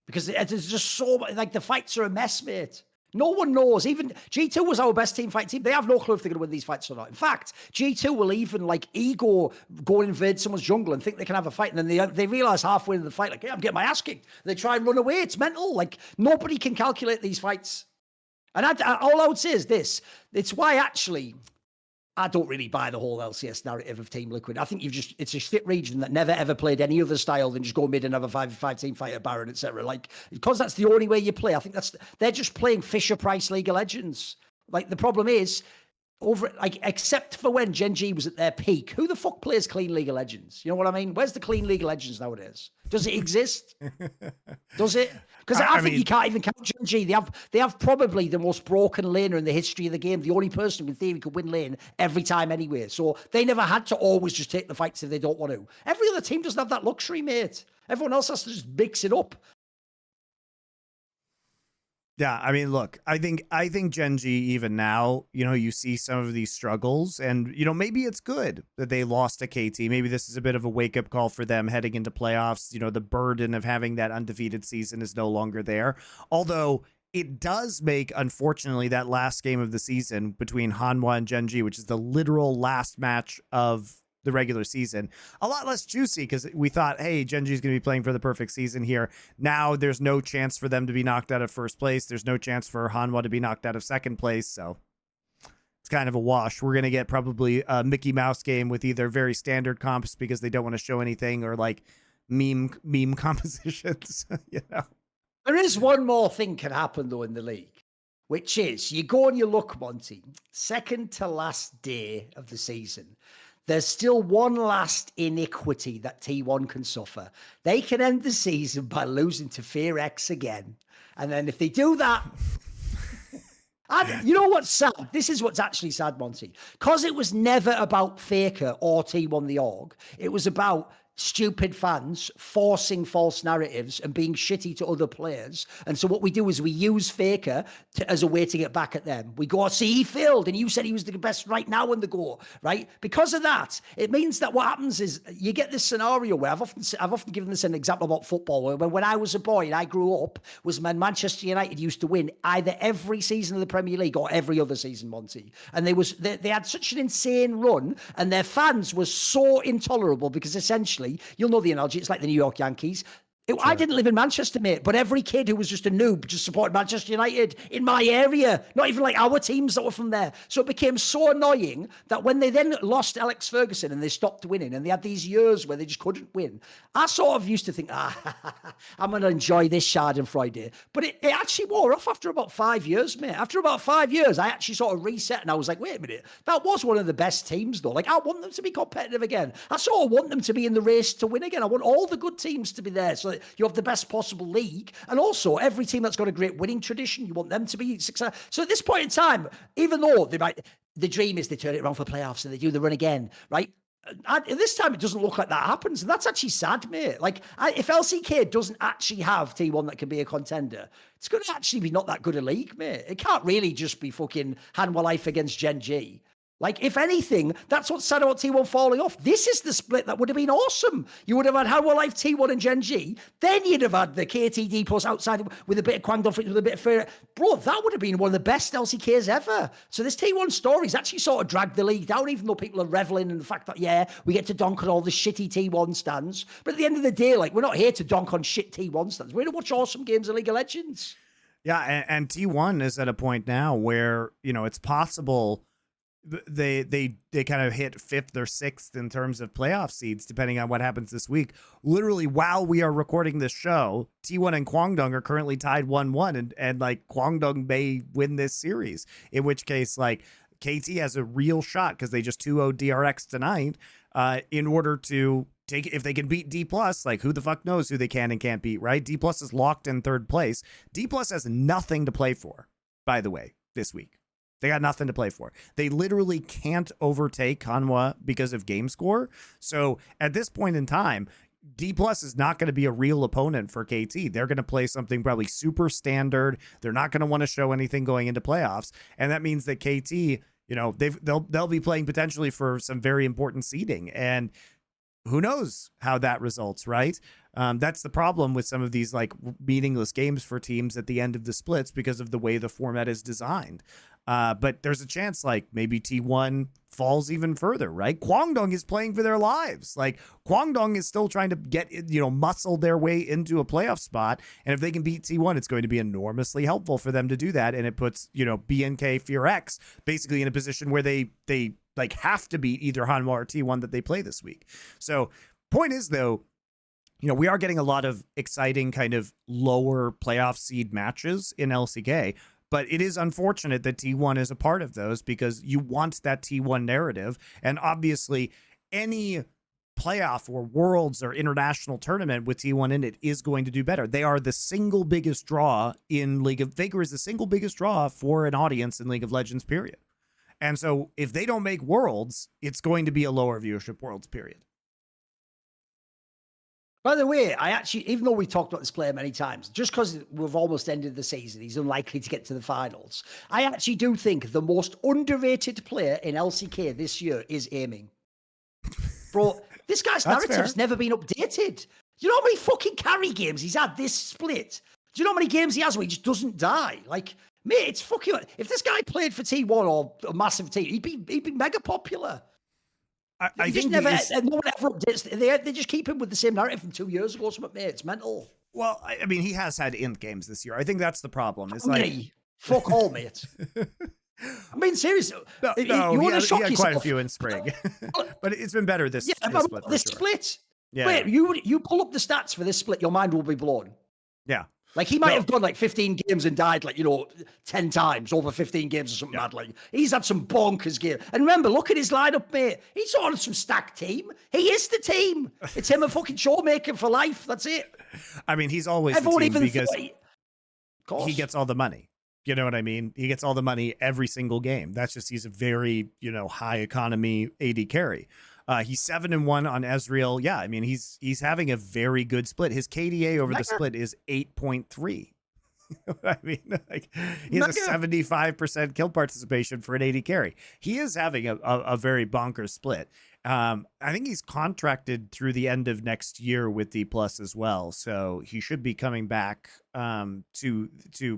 Because there's just so much, like the fights are a mess, mate. No one knows. Even G2 was our best team fight team. They have no clue if they're going to win these fights or not. In fact, G2 will even go and invade someone's jungle and think they can have a fight. And then they realize halfway into the fight, like, hey, I'm getting my ass kicked. They try and run away. It's mental. Like, nobody can calculate these fights. And all I would say is this. It's why actually I don't really buy the whole LCS narrative of Team Liquid. I think it's a shit region that never ever played any other style than just go mid and have a 5v5 team fight at Baron, etc. Like, because that's the only way you play. I think they're just playing Fisher Price League of Legends. Like, the problem is, except for when Gen.G was at their peak, who the fuck plays clean League of Legends? You know what I mean? Where's the clean League of Legends nowadays? Does it exist? Does it? Because I think you can't even count Gen.G. They have probably the most broken laner in the history of the game. The only person who in theory could win lane every time anyway. So they never had to always just take the fights if they don't want to. Every other team doesn't have that luxury, mate. Everyone else has to just mix it up. Yeah, I mean, look, I think Gen.G even now, you see some of these struggles, and maybe it's good that they lost to KT. Maybe this is a bit of a wake up call for them heading into playoffs. The burden of having that undefeated season is no longer there. Although it does make, unfortunately, that last game of the season between Hanwha and Gen.G, which is the literal last match of the regular season, a lot less juicy, because we thought, hey, Gen.G is going to be playing for the perfect season here. Now there's no chance for them to be knocked out of first place. There's no chance for Hanwha to be knocked out of second place. So it's kind of a wash. We're going to get probably a Mickey Mouse game with either very standard comps because they don't want to show anything, or like meme compositions. There is one more thing can happen though in the league, which is you go and you look, Monty, second to last day of the season. There's still one last iniquity that T1 can suffer. They can end the season by losing to Fear X again. And then if they do that, you know what's sad? This is what's actually sad, Monty. Because it was never about Faker or T1 the org. It was about stupid fans forcing false narratives and being shitty to other players. And so what we do is we use Faker as a way to get back at them. We go, see, he failed, and you said he was the best right now in the go, right? Because of that, it means that what happens is you get this scenario where I've often given this an example about football, where when I was a boy and I grew up, was when Manchester United used to win either every season of the Premier League or every other season, Monty. And they had such an insane run, and their fans were so intolerable because essentially, you'll know the analogy, it's like the New York Yankees. I didn't live in Manchester, mate, but every kid who was just a noob just supported Manchester United in my area, not even like our teams that were from there. So it became so annoying that when they then lost Alex Ferguson and they stopped winning and they had these years where they just couldn't win, I sort of used to think, I'm going to enjoy this Schadenfreude. But it actually wore off after about 5 years, mate. After about 5 years, I actually sort of reset and I was like, wait a minute, that was one of the best teams though. Like I want them to be competitive again. I sort of want them to be in the race to win again. I want all the good teams to be there so that you have the best possible league. And also every team that's got a great winning tradition, you want them to be successful. So at this point in time, even though the dream is they turn it around for playoffs and they do the run again, right? This time it doesn't look like that happens, and that's actually sad, mate. Like if LCK doesn't actually have T1 that can be a contender, it's going to actually be not that good a league, mate. It can't really just be fucking Hanwha Life against Gen.G. Like, if anything, that's what's sad about T1 falling off. This is the split that would have been awesome. You would have had Hanwha Life, T1 and Gen.G. Then you'd have had the KTD plus outside with a bit of Kwangdong, with a bit of fair. Bro, that would have been one of the best LCKs ever. So this T1 story's actually sort of dragged the league down, even though people are reveling in the fact that, yeah, we get to donk on all the shitty T1 stands. But at the end of the day, like, we're not here to donk on shit T1 stands. We're here to watch awesome games of League of Legends. Yeah, and T1 is at a point now where, it's possible they kind of hit 5th or 6th in terms of playoff seeds, depending on what happens this week. Literally, while we are recording this show, T1 and Kwangdong are currently tied 1-1, and like Kwangdong may win this series, in which case like KT has a real shot because they just 2-0'd DRX tonight in order to take, if they can beat Dplus, like who the fuck knows who they can and can't beat, right? Dplus is locked in 3rd place. Dplus has nothing to play for, by the way, this week. They got nothing to play for. They literally can't overtake Hanwha because of game score. So at this point in time, Dplus is not going to be a real opponent for KT. They're going to play something probably super standard. They're not going to want to show anything going into playoffs. And that means that KT, they'll be playing potentially for some very important seeding. And who knows how that results, right? That's the problem with some of these like meaningless games for teams at the end of the splits because of the way the format is designed. But there's a chance like maybe T1 falls even further, right? Kwangdong is playing for their lives. Like Kwangdong is still trying to get, muscle their way into a playoff spot. And if they can beat T1, it's going to be enormously helpful for them to do that. And it puts, BNK Fear X basically in a position where they like have to beat either Hanwha or T1 that they play this week. So point is though, we are getting a lot of exciting kind of lower playoff seed matches in LCK. But it is unfortunate that T1 is a part of those because you want that T1 narrative. And obviously, any playoff or Worlds or international tournament with T1 in it is going to do better. They are the single biggest draw in League of... Faker is the single biggest draw for an audience in League of Legends, period. And so if they don't make Worlds, it's going to be a lower viewership Worlds, period. By the way, I actually, even though we talked about this player many times, just because we've almost ended the season, he's unlikely to get to the finals. I actually do think the most underrated player in LCK this year is Aiming. Bro, this guy's narrative's never been updated. Do you know how many fucking carry games he's had this split? Do you know how many games he has where he just doesn't die? Like, mate, it's fucking... If this guy played for T1 or a massive team, he'd be mega popular. I think no one ever updates. They just keep him with the same narrative from 2 years ago. Something, mate, it's mental. Well, I mean, he has had int games this year. I think that's the problem. It's fuck all, mate. I mean, seriously. No, you want to shock yourself? Quite a few in spring, but it's been better this split. This split. Yeah. Wait, you pull up the stats for this split, your mind will be blown. Yeah. Like, he might have done, like, 15 games and died, like, 10 times over 15 games or something mad. Like, he's had some bonkers game. And remember, look at his lineup, mate. He's on some stacked team. He is the team. It's him a fucking showmaker for life. That's it. I mean, he's always the team because he gets all the money. You know what I mean? He gets all the money every single game. That's just, he's a very, high economy AD carry. He's 7-1 on Ezreal. Yeah, I mean, he's having a very good split. His KDA over the split is 8.3. I mean, like, he has a 75% kill participation for an AD carry. He is having a very bonkers split. I think he's contracted through the end of next year with Dplus as well, so he should be coming back to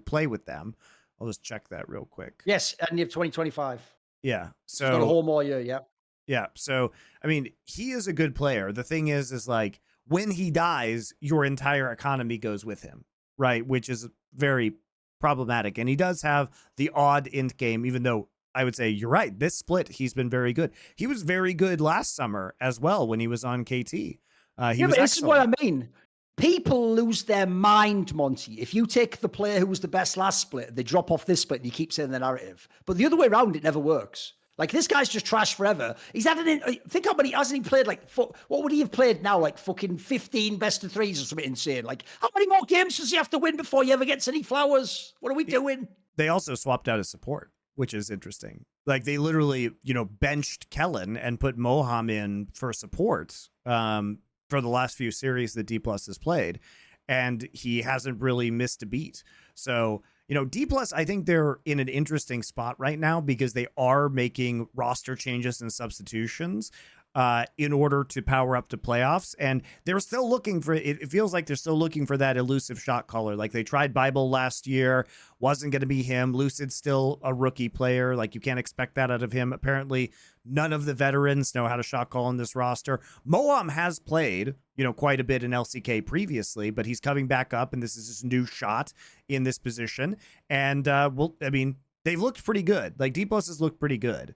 play with them. I'll just check that real quick. Yes, end of 2025. Yeah, so he's got a whole more year. Yeah. Yeah, so I mean, he is a good player. The thing is like when he dies, your entire economy goes with him, right? Which is very problematic. And he does have the odd end game, even though I would say you're right. This split, he's been very good. He was very good last summer as well when he was on KT. He yeah, was but this is what excellent. I mean. People lose their mind, Monty. If you take the player who was the best last split, they drop off this split and you keep saying the narrative. But the other way around, it never works. Like, this guy's just trash forever. He's had think how many, hasn't he played, like, what would he have played now? Like, fucking 15 best of threes or something insane. Like, how many more games does he have to win before he ever gets any flowers? What are we doing? They also swapped out his support, which is interesting. Like, they literally, benched Kellen and put Moham in for support for the last few series that Dplus has played. And he hasn't really missed a beat. So, Dplus, I think they're in an interesting spot right now because they are making roster changes and substitutions in order to power up to playoffs. And they're still looking for, it feels like they're still looking for that elusive shot caller. Like, they tried Bible last year, wasn't going to be him. Lucid's still a rookie player. Like, you can't expect that out of him. Apparently, none of the veterans know how to shot call in this roster. Moam has played, quite a bit in LCK previously, but he's coming back up, and this is his new shot in this position. And, they've looked pretty good. Like, Dplus has looked pretty good.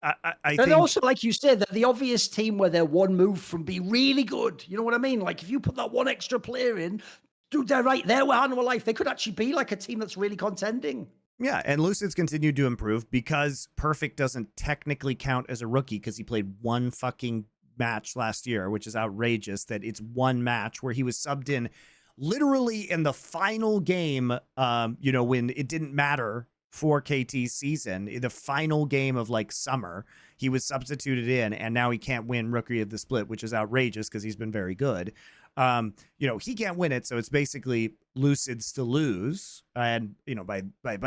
I and think also, like you said, they're the obvious team where they're one move from being really good. You know what I mean? Like, if you put that one extra player in, dude, they're right there with Hanwha Life. They could actually be like a team that's really contending. Yeah, and Lucid's continued to improve because Perfect doesn't technically count as a rookie because he played one fucking match last year, which is outrageous that it's one match where he was subbed in literally in the final game, when it didn't matter for KT's season, in the final game of like summer, he was substituted in, and now he can't win Rookie of the Split, which is outrageous because he's been very good. He can't win it, so it's basically Lucid's to lose, and by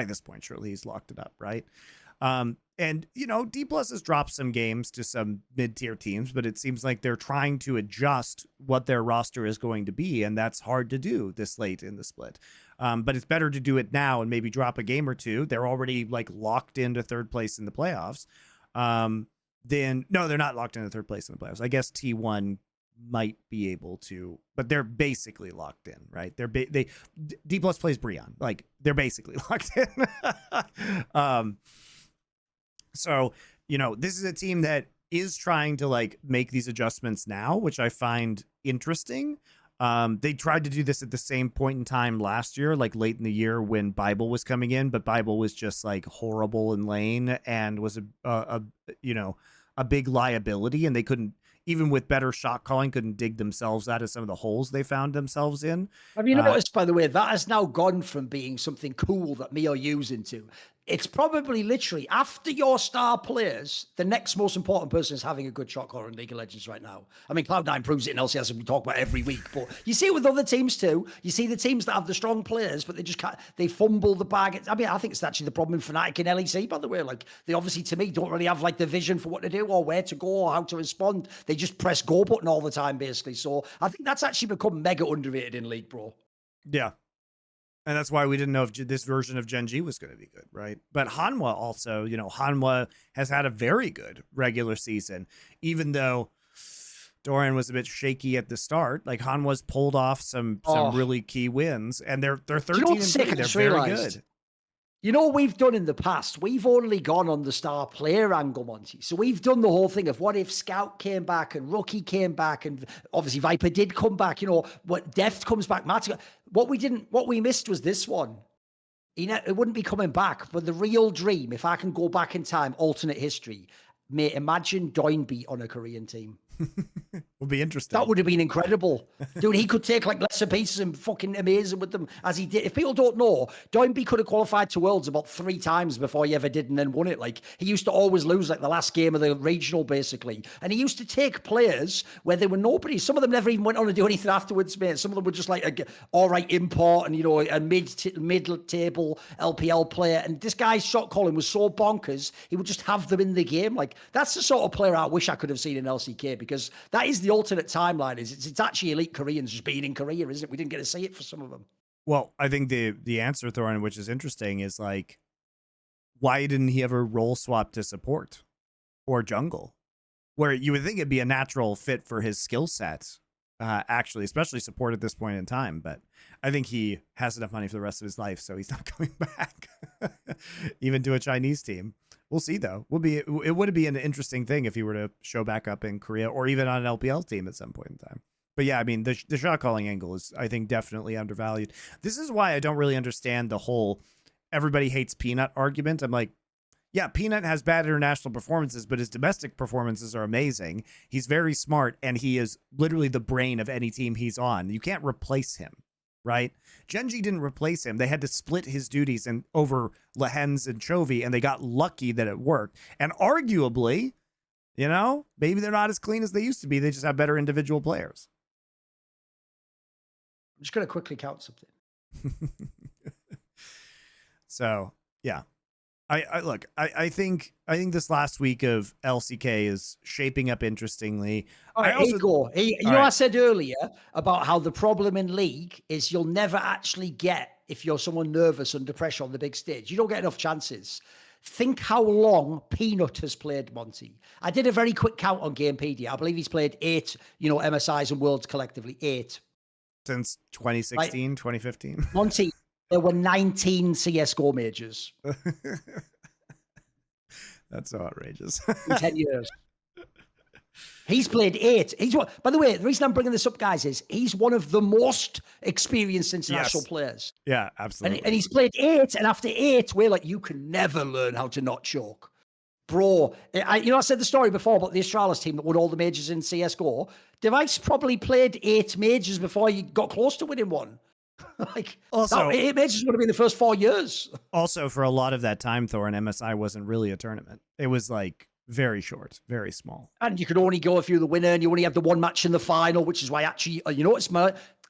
this point, surely he's locked it up, right? Dplus has dropped some games to some mid-tier teams, but it seems like they're trying to adjust what their roster is going to be, and that's hard to do this late in the split. But it's better to do it now and maybe drop a game or two. They're already like locked into third place in the playoffs. No, they're not locked into third place in the playoffs. I guess T1 might be able to, but they're basically locked in, right? Dplus plays Brion, like they're basically locked in. So, this is a team that is trying to like make these adjustments now, which I find interesting. They tried to do this at the same point in time last year, like late in the year when Bible was coming in, but Bible was just like horrible in lane and was a big liability, and they couldn't, even with better shot calling, couldn't dig themselves out of some of the holes they found themselves in. Have you noticed, by the way, that has now gone from being something cool that me are using to, it's probably literally after your star players, the next most important person is having a good shot caller in League of Legends right now. I mean, Cloud9 proves it in LCS, and we talk about it every week, but you see it with other teams too. You see the teams that have the strong players, but they just can't, they fumble the bag. I mean, I think it's actually the problem in Fnatic and LEC, by the way. Like, they obviously, to me, don't really have like the vision for what to do or where to go or how to respond. They just press go button all the time, basically. So I think that's actually become mega underrated in League, bro. Yeah. And that's why we didn't know if this version of Gen.G was going to be good, right? But Hanwha also, Hanwha has had a very good regular season, even though Thorin was a bit shaky at the start. Like, Hanwha's pulled off some really key wins, and they're 13 and 3. They're very good. You know what we've done in the past? We've only gone on the star player angle, Monty. So we've done the whole thing of what if Scout came back and Rookie came back, and obviously Viper did come back, what Deft comes back, Matt. What we missed was this one. It wouldn't be coming back, but the real dream, if I can go back in time, alternate history, mate, imagine Doinbeat on a Korean team. Would be interesting. That would have been incredible. Dude, he could take like lesser pieces and fucking amazing with them as he did. If people don't know, Doinbeat could have qualified to Worlds about 3 times before he ever did and then won it. Like, he used to always lose like the last game of the regional, basically. And he used to take players where there were nobody. Some of them never even went on to do anything afterwards, mate. Some of them were just like a all right import and, a mid-table LPL player. And this guy's shot calling was so bonkers, he would just have them in the game. Like, that's the sort of player I wish I could have seen in LCK, because that is the alternate timeline. It's actually elite Koreans just being in Korea, isn't it? We didn't get to see it for some of them. Well, I think the answer, Thorin, which is interesting, is like, why didn't he ever role swap to support or jungle? where you would think it'd be a natural fit for his skill set, actually, especially support at this point in time. But I think he has enough money for the rest of his life, so he's not going back, even to a Chinese team. We'll see, though. It would be an interesting thing if he were to show back up in Korea or even on an LPL team at some point in time. But yeah, I mean, the shot calling angle is, I think, definitely undervalued. This is why I don't really understand the whole everybody hates Peanut argument. I'm like, yeah, Peanut has bad international performances, but his domestic performances are amazing. He's very smart, and he is literally the brain of any team he's on. You can't replace him, right? Gen.G didn't replace him. They had to split his duties over Lehens and Chovy, and they got lucky that it worked. And arguably, you know, maybe they're not as clean as they used to be. They just have better individual players. I'm just going to quickly count something. So, yeah. I think this last week of LCK is shaping up interestingly. All right, Igor, you know, I said earlier about how the problem in League is you'll never actually get, if you're someone nervous under pressure on the big stage, you don't get enough chances. Think how long Peanut has played, Monty. I did a very quick count on Gamepedia. I believe he's played 8, you know, MSIs and Worlds collectively, 8. Since 2016, right. 2015. Monty, there were 19 CSGO majors. That's so outrageous. In 10 years. He's played 8. By the way, the reason I'm bringing this up, guys, is he's one of the most experienced international players. Yeah, absolutely. And he's played 8, and after 8, we're like, you can never learn how to not choke. Bro, I said the story before about the Astralis team that won all the majors in CSGO. Device probably played 8 majors before he got close to winning one. Like, also, 8 majors would have been the first 4 years. Also, for a lot of that time, Thorin, MSI wasn't really a tournament. It was like very short, very small. And you could only go if you're the winner, and you only have the one match in the final, which is why actually, you notice,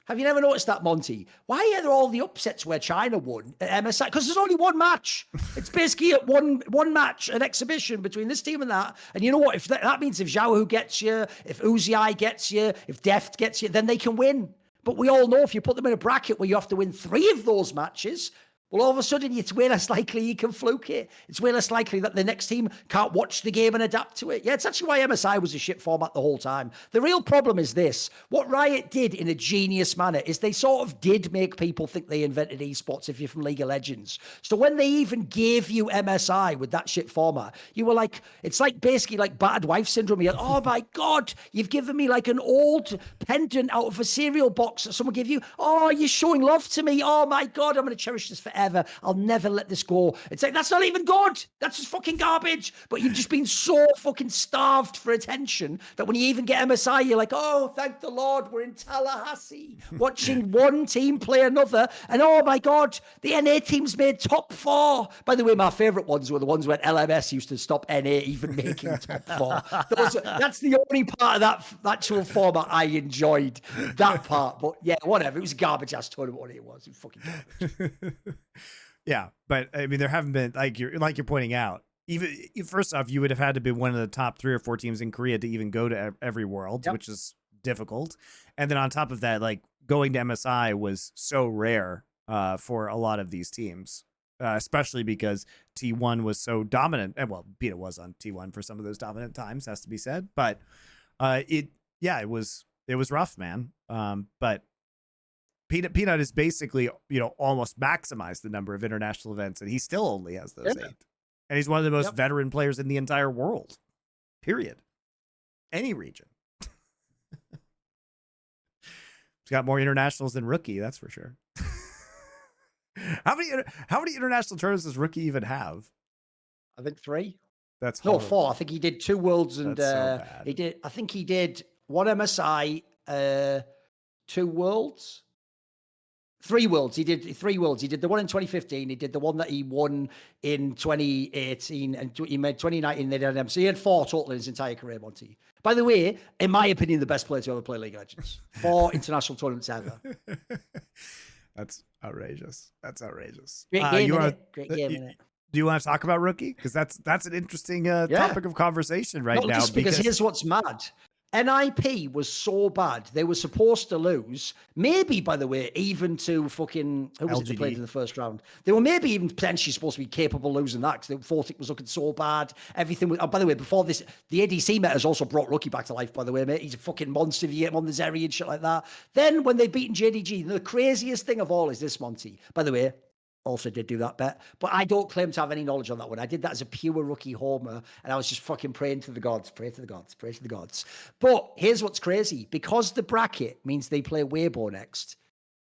have you never noticed that, Monty? Why are there all the upsets where China won at MSI? Because there's only one match. It's basically one match, an exhibition between this team and that. And you know what? If that means if Xiaohu gets you, if Uzi gets you, if Deft gets you, then they can win. But we all know if you put them in a bracket where you have to win 3 of those matches, well, all of a sudden, it's way less likely you can fluke it. It's way less likely that the next team can't watch the game and adapt to it. Yeah, it's actually why MSI was a shit format the whole time. The real problem is this. What Riot did in a genius manner is they sort of did make people think they invented esports if you're from League of Legends. So when they even gave you MSI with that shit format, you were like, it's like basically like battered wife syndrome. You're like, oh my God, you've given me like an old pendant out of a cereal box that someone gave you. Oh, you're showing love to me. Oh my God, I'm going to cherish this forever. I'll never let this go. It's like, that's not even good. That's just fucking garbage. But you've just been so fucking starved for attention that when you even get MSI, you're like, oh, thank the Lord, we're in Tallahassee watching one team play another. And oh my God, the NA team's made top 4. By the way, my favorite ones were the ones where LMS used to stop NA even making top 4. That's the only part of that actual format I enjoyed, that part. But yeah, whatever. It was a garbage ass tournament, what it was. It was fucking garbage. Yeah, but I mean, there haven't been, like you're pointing out, even first off, you would have had to be one of the top 3 or 4 teams in Korea to even go to every World, which is difficult. And then on top of that, like going to MSI was so rare for a lot of these teams, especially because T1 was so dominant. And well, Peanut was on T1 for some of those dominant times, has to be said. But it was rough, man. But Peanut is basically, almost maximized the number of international events, and he still only has those 8. And he's one of the most veteran players in the entire world, period. Any region. He's got more internationals than Rookie, that's for sure. How many international tournaments does Rookie even have? I think 3. That's horrible. No, 4. I think he did 2 Worlds, and so he did 1 MSI, 2 Worlds. 3 Worlds. He did 3 Worlds. He did the one in 2015. He did the one that he won in 2018, and he made 2019. They did him. So he had 4 total in his entire career, Monty. By the way, in my opinion, the best player to ever play League of Legends. 4 international tournaments ever. That's outrageous. That's outrageous. Great game, Great game, innit? Do you want to talk about Rookie? Because that's an interesting topic of conversation right now. Just because here's what's mad. NIP was so bad. They were supposed to lose. Maybe, by the way, even to fucking, who was it they played LGD. in the first round? They were maybe even potentially supposed to be capable of losing that because they thought it was looking so bad. Everything was, oh, by the way, before this, the ADC meta has also brought Rookie back to life, by the way, mate. He's a fucking monster if you get him on the Zeri and shit like that. Then when they've beaten JDG, the craziest thing of all is this, Monty. By the way, also did do that bet, but I don't claim to have any knowledge on that one. I did that as a pure rookie homer, and I was just fucking praying to the gods, pray to the gods, pray to the gods. But here's what's crazy. Because the bracket means they play Weibo next,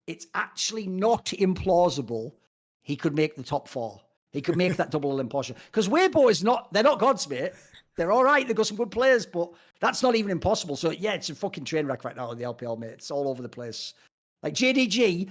it's actually not implausible he could make the top 4. He could make that double impossible. Because Weibo is not, they're not gods, mate. They're all right. They've got some good players, but that's not even impossible. So yeah, it's a fucking train wreck right now in the LPL, mate. It's all over the place. Like JDG,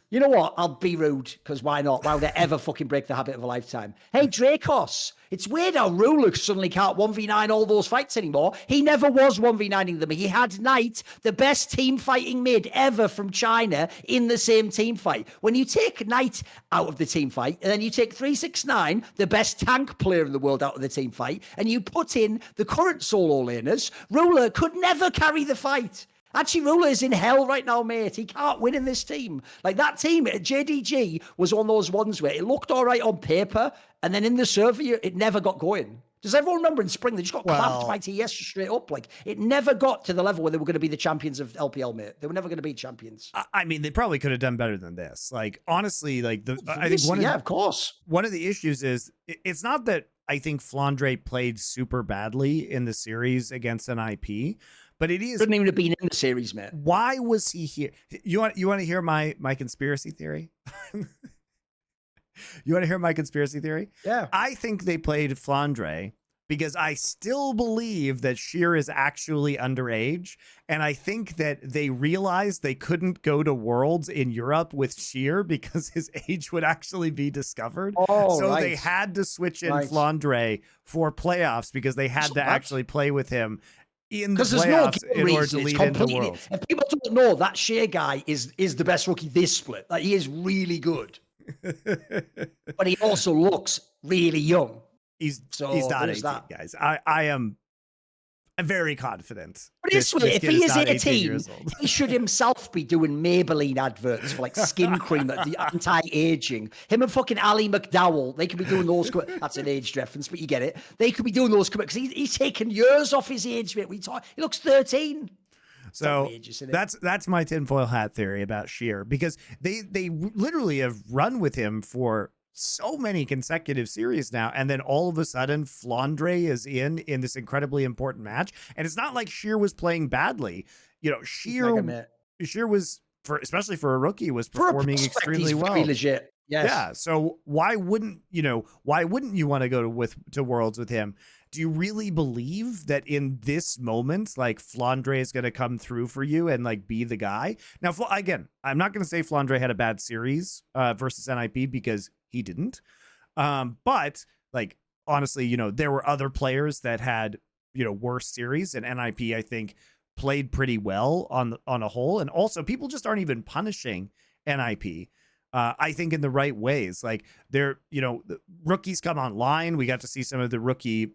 you know what? I'll be rude, because why not? Why would I ever fucking break the habit of a lifetime? Hey, Dracos, it's weird how Ruler suddenly can't 1v9 all those fights anymore. He never was 1v9ing them. He had Knight, the best team fighting mid ever from China, in the same team fight. When you take Knight out of the team fight, and then you take 369, the best tank player in the world, out of the team fight, and you put in the current solo laners, Ruler could never carry the fight. Actually, Ruler is in hell right now, mate. He can't win in this team. Like, that team, JDG, was one of those ones where it looked all right on paper, and then in the server, it never got going. Does everyone remember in spring, they just got clapped by TES straight up? Like, it never got to the level where they were going to be the champions of LPL, mate. They were never going to be champions. I mean, they probably could have done better than this. Like, honestly, like, I think of course. One of the issues is, it's not that I think Flandre played super badly in the series against an IP, but it is. Couldn't even have been in the series, man. Why was he here? You want to hear my conspiracy theory? You want to hear my conspiracy theory? Yeah. I think they played Flandre because I still believe that Sheer is actually underage. And I think that they realized they couldn't go to Worlds in Europe with Sheer because his age would actually be discovered. Oh, so right. they had to switch in Flandre for playoffs because they had to actually play with him in the playoffs in order to lead into Worlds. If people don't know, that Sheer guy is the best rookie this split. Like, he is really good. But he also looks really young. He's not 18, guys. I'm very confident. But if he is 18, he should himself be doing Maybelline adverts for like skin cream, the anti-aging. Him and fucking Ali McDowell, they could be doing those. That's an age reference, but you get it. They could be doing those because he's taken years off his age. Mate. He looks 13. So that's my tinfoil hat theory about Sheer, because they literally have run with him for so many consecutive series now, and then all of a sudden Flandre is in this incredibly important match, and it's not like Sheer was playing badly. You know, Sheer was, especially for a rookie, was performing extremely well. Very legit. Yes. Yeah. So why wouldn't you want to go to Worlds with him? Do you really believe that in this moment, like, Flandre is going to come through for you and like be the guy? Now, again, I'm not going to say Flandre had a bad series versus NIP, because he didn't. But like, honestly, there were other players that had, worse series, and NIP, I think, played pretty well on a whole. And also, people just aren't even punishing NIP. I think in the right ways. Like, the rookies come online. We got to see some of the rookie,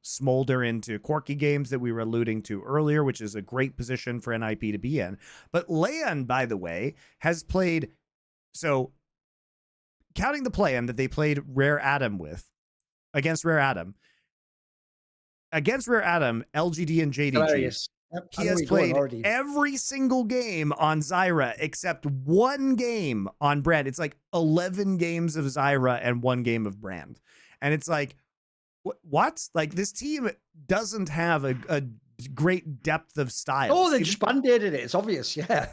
smolder into quirky games that we were alluding to earlier, which is a great position for NIP to be in. But Leon, by the way, has played, so counting the play-in that they played Rare Adam against Rare Adam, LGD and JDG. Hilarious. Yep, he has played every single game on Zyra except one game on Brand. It's like 11 games of Zyra and 1 game of Brand. And it's like, what? Like, this team doesn't have a great depth of style. Oh, they just band-aided it. It's obvious, yeah.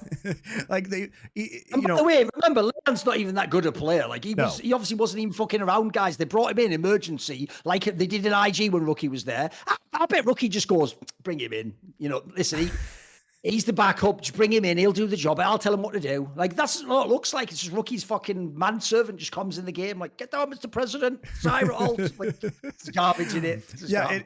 Like, by the way, remember, Leon's not even that good a player. Like, he obviously wasn't even fucking around, guys. They brought him in emergency, like they did in IG when Rookie was there. I bet Rookie just goes, bring him in. Listen, he's the backup. Just bring him in. He'll do the job. I'll tell him what to do. Like, that's what it looks like. It's just Rookie's fucking manservant just comes in the game. Like, get down, Mr. President. Zyra ult. Like, it's garbage in it.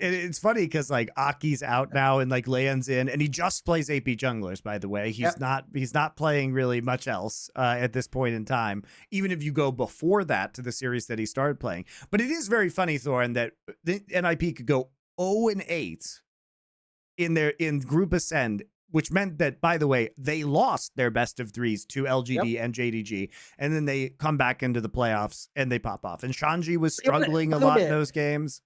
It's funny because, like, Aki's out now and like Leon's in, and he just plays AP junglers, by the way. He's not playing really much else at this point in time, even if you go before that to the series that he started playing. But it is very funny, Thorin, that the NIP could go 0-8 in Group Ascend, which meant that, by the way, they lost their best of threes to LGD and JDG, and then they come back into the playoffs and they pop off. And Gen.G was struggling a lot in those games.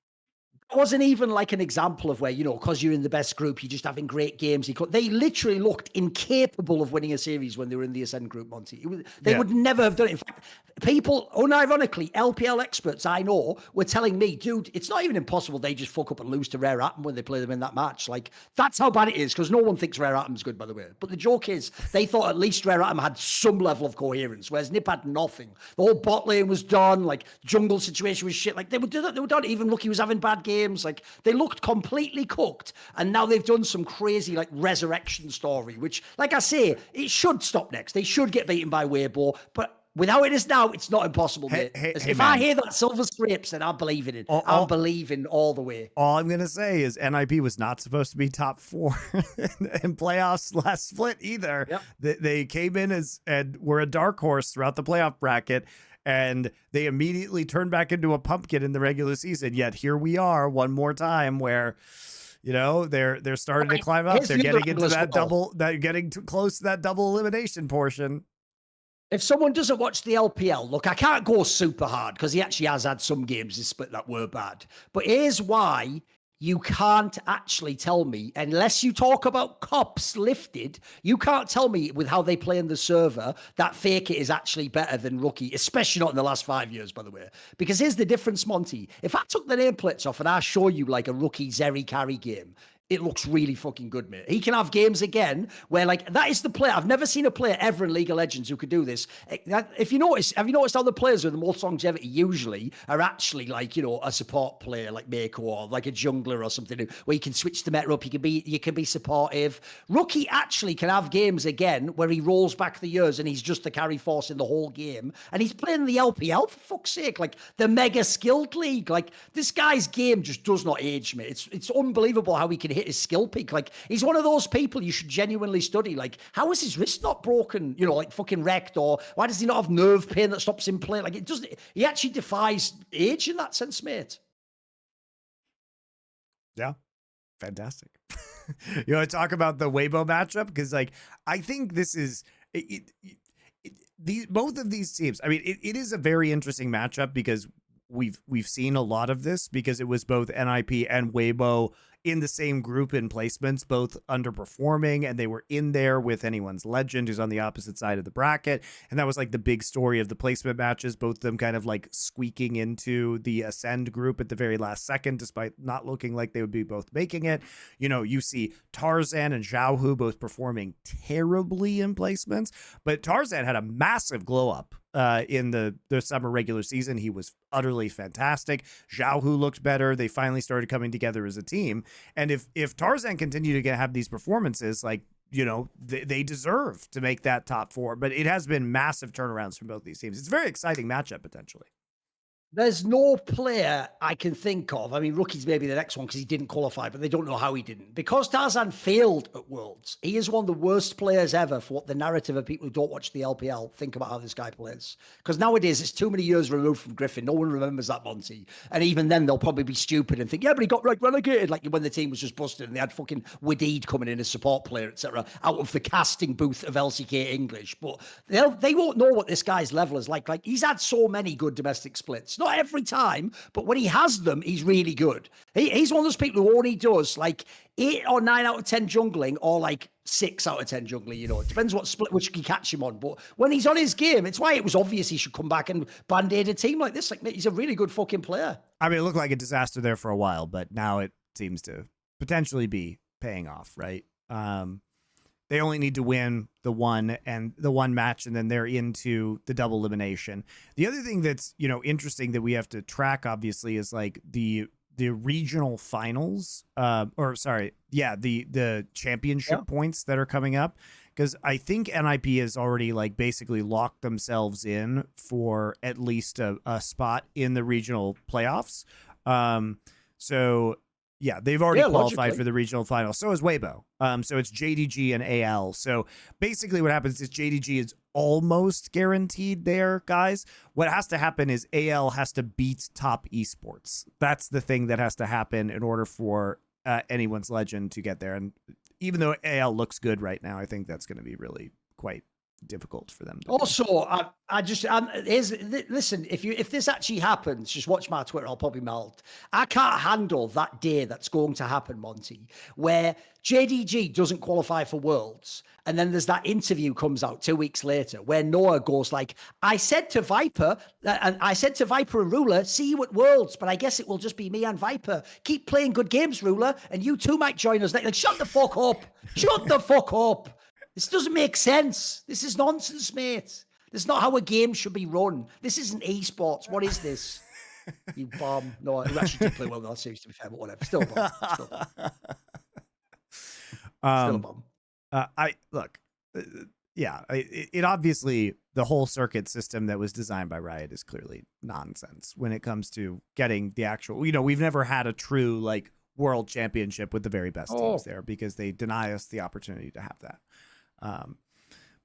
It wasn't even like an example of where, you know, because you're in the best group, you're just having great games. They literally looked incapable of winning a series when they were in the Ascend group, Monty. They would never have done it. In fact, people, unironically, LPL experts I know were telling me, dude, it's not even impossible they just fuck up and lose to Rare Atom when they play them in that match. Like, that's how bad it is, because no one thinks Rare Atom's good, by the way. But the joke is, they thought at least Rare Atom had some level of coherence, whereas Nip had nothing. The whole bot lane was done, like, jungle situation was shit. Like, they would do that. They were done. Even Rookie was having bad games. Like, they looked completely cooked, and now they've done some crazy like resurrection story, which, like I say, it should stop next. They should get beaten by Weibo, but with how it is now, it's not impossible. If I hear that Silver Scrapes, then I'm believing it. I'm believing all the way. All I'm gonna say is NIP was not supposed to be top 4 in playoffs last split either. Yep. They came in and were a dark horse throughout the playoff bracket, and they immediately turned back into a pumpkin in the regular season. Yet here we are one more time where, you know, they're starting to climb up. They're getting into that double, getting too close to that double elimination portion. If someone doesn't watch the LPL, look, I can't go super hard because he actually has had some games this split that were bad. But here's why you can't actually tell me, unless you talk about cops lifted, you can't tell me with how they play in the server that Fake It is actually better than Rookie, especially not in the last 5 years, by the way. Because here's the difference, Monty. If I took the nameplates off and I show you like a Rookie Zeri carry game, it looks really fucking good, mate. He can have games again where, like, that is the player. I've never seen a player ever in League of Legends who could do this. If you notice, have you noticed how the players with the most longevity usually are actually like, you know, a support player like Meiko or like a jungler or something where you can switch the meta up. You can be supportive. Rookie actually can have games again where he rolls back the years and he's just the carry force in the whole game. And he's playing the LPL, for fuck's sake, like the mega skilled league. Like, this guy's game just does not age, mate. It's unbelievable how he can hit his skill peak. Like, he's one of those people you should genuinely study. Like, how is his wrist not broken, you know, like fucking wrecked? Or why does he not have nerve pain that stops him playing? Like, it doesn't, he actually defies age in that sense, mate. Yeah, fantastic. You want to talk about the Weibo matchup? Because, like, I think this is both of these teams. I mean, it is a very interesting matchup because we've seen a lot of this because it was both NIP and Weibo in the same group in placements, both underperforming, and they were in there with anyone's legend who's on the opposite side of the bracket. And that was like the big story of the placement matches, both of them kind of like squeaking into the Ascend group at the very last second, despite not looking like they would be both making it. You know, you see Tarzan and Xiaohu both performing terribly in placements, but Tarzan had a massive glow up in the summer regular season. He was utterly fantastic. Xiaohu looked better. They finally started coming together as a team. And if Tarzan continue to have these performances, like, you know, they deserve to make that top 4. But it has been massive turnarounds from both these teams. It's a very exciting matchup potentially. There's no player I can think of. I mean, Rookie's maybe the next one because he didn't qualify, but they don't know how he didn't. Because Tarzan failed at Worlds, he is one of the worst players ever for what the narrative of people who don't watch the LPL think about how this guy plays. Because nowadays, it's too many years removed from Griffin. No one remembers that, Monty. And even then, they'll probably be stupid and think, yeah, but he got relegated. Like when the team was just busted and they had fucking Wadid coming in as support player, etc., out of the casting booth of LCK English. But they won't know what this guy's level is like. Like, he's had so many good domestic splits. Not every time, but when he has them, he's really good. He's one of those people who only does like 8 or 9 out of 10 jungling or like 6 out of 10 jungling, you know. It depends what split which you catch him on. But when he's on his game, it's why it was obvious he should come back and band-aid a team like this. Like, he's a really good fucking player. I mean, it looked like a disaster there for a while, but now it seems to potentially be paying off, right? They only need to win the one match, and then they're into the double elimination. The other thing that's, you know, interesting that we have to track, obviously, is like the regional finals, the championship points that are coming up. Because I think NIP has already like basically locked themselves in for at least a spot in the regional playoffs. So yeah, they've already qualified for the regional final. So is Weibo. So it's JDG and AL. So basically what happens is JDG is almost guaranteed there, guys. What has to happen is AL has to beat top esports. That's the thing that has to happen in order for anyone's legend to get there. And even though AL looks good right now, I think that's going to be really quite difficult for them to also listen, if this actually happens, just watch my Twitter, I'll probably melt. I can't handle that day that's going to happen, Monty, where Gen.G doesn't qualify for Worlds, and then there's that interview comes out 2 weeks later where Noah goes like, I said to Viper and Ruler, see you at Worlds, but I guess it will just be me and Viper. Keep playing good games, Ruler, and you too might join us. Like, shut the fuck up. Shut the fuck up. This doesn't make sense. This is nonsense, mate. This is not how a game should be run. This isn't esports. What is this? You bomb. No, it actually did play well in that series, to be fair, but whatever. Still a bomb. Still a bomb. Still a bomb. It obviously, the whole circuit system that was designed by Riot is clearly nonsense when it comes to getting the actual, we've never had a true like world championship with the very best teams there because they deny us the opportunity to have that.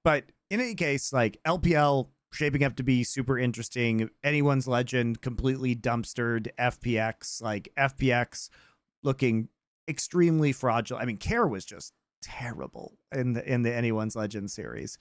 But in any case, like LPL shaping up to be super interesting. Anyone's legend completely dumpstered. FPX looking extremely fragile. I mean, Care was just terrible in the Anyone's Legend series.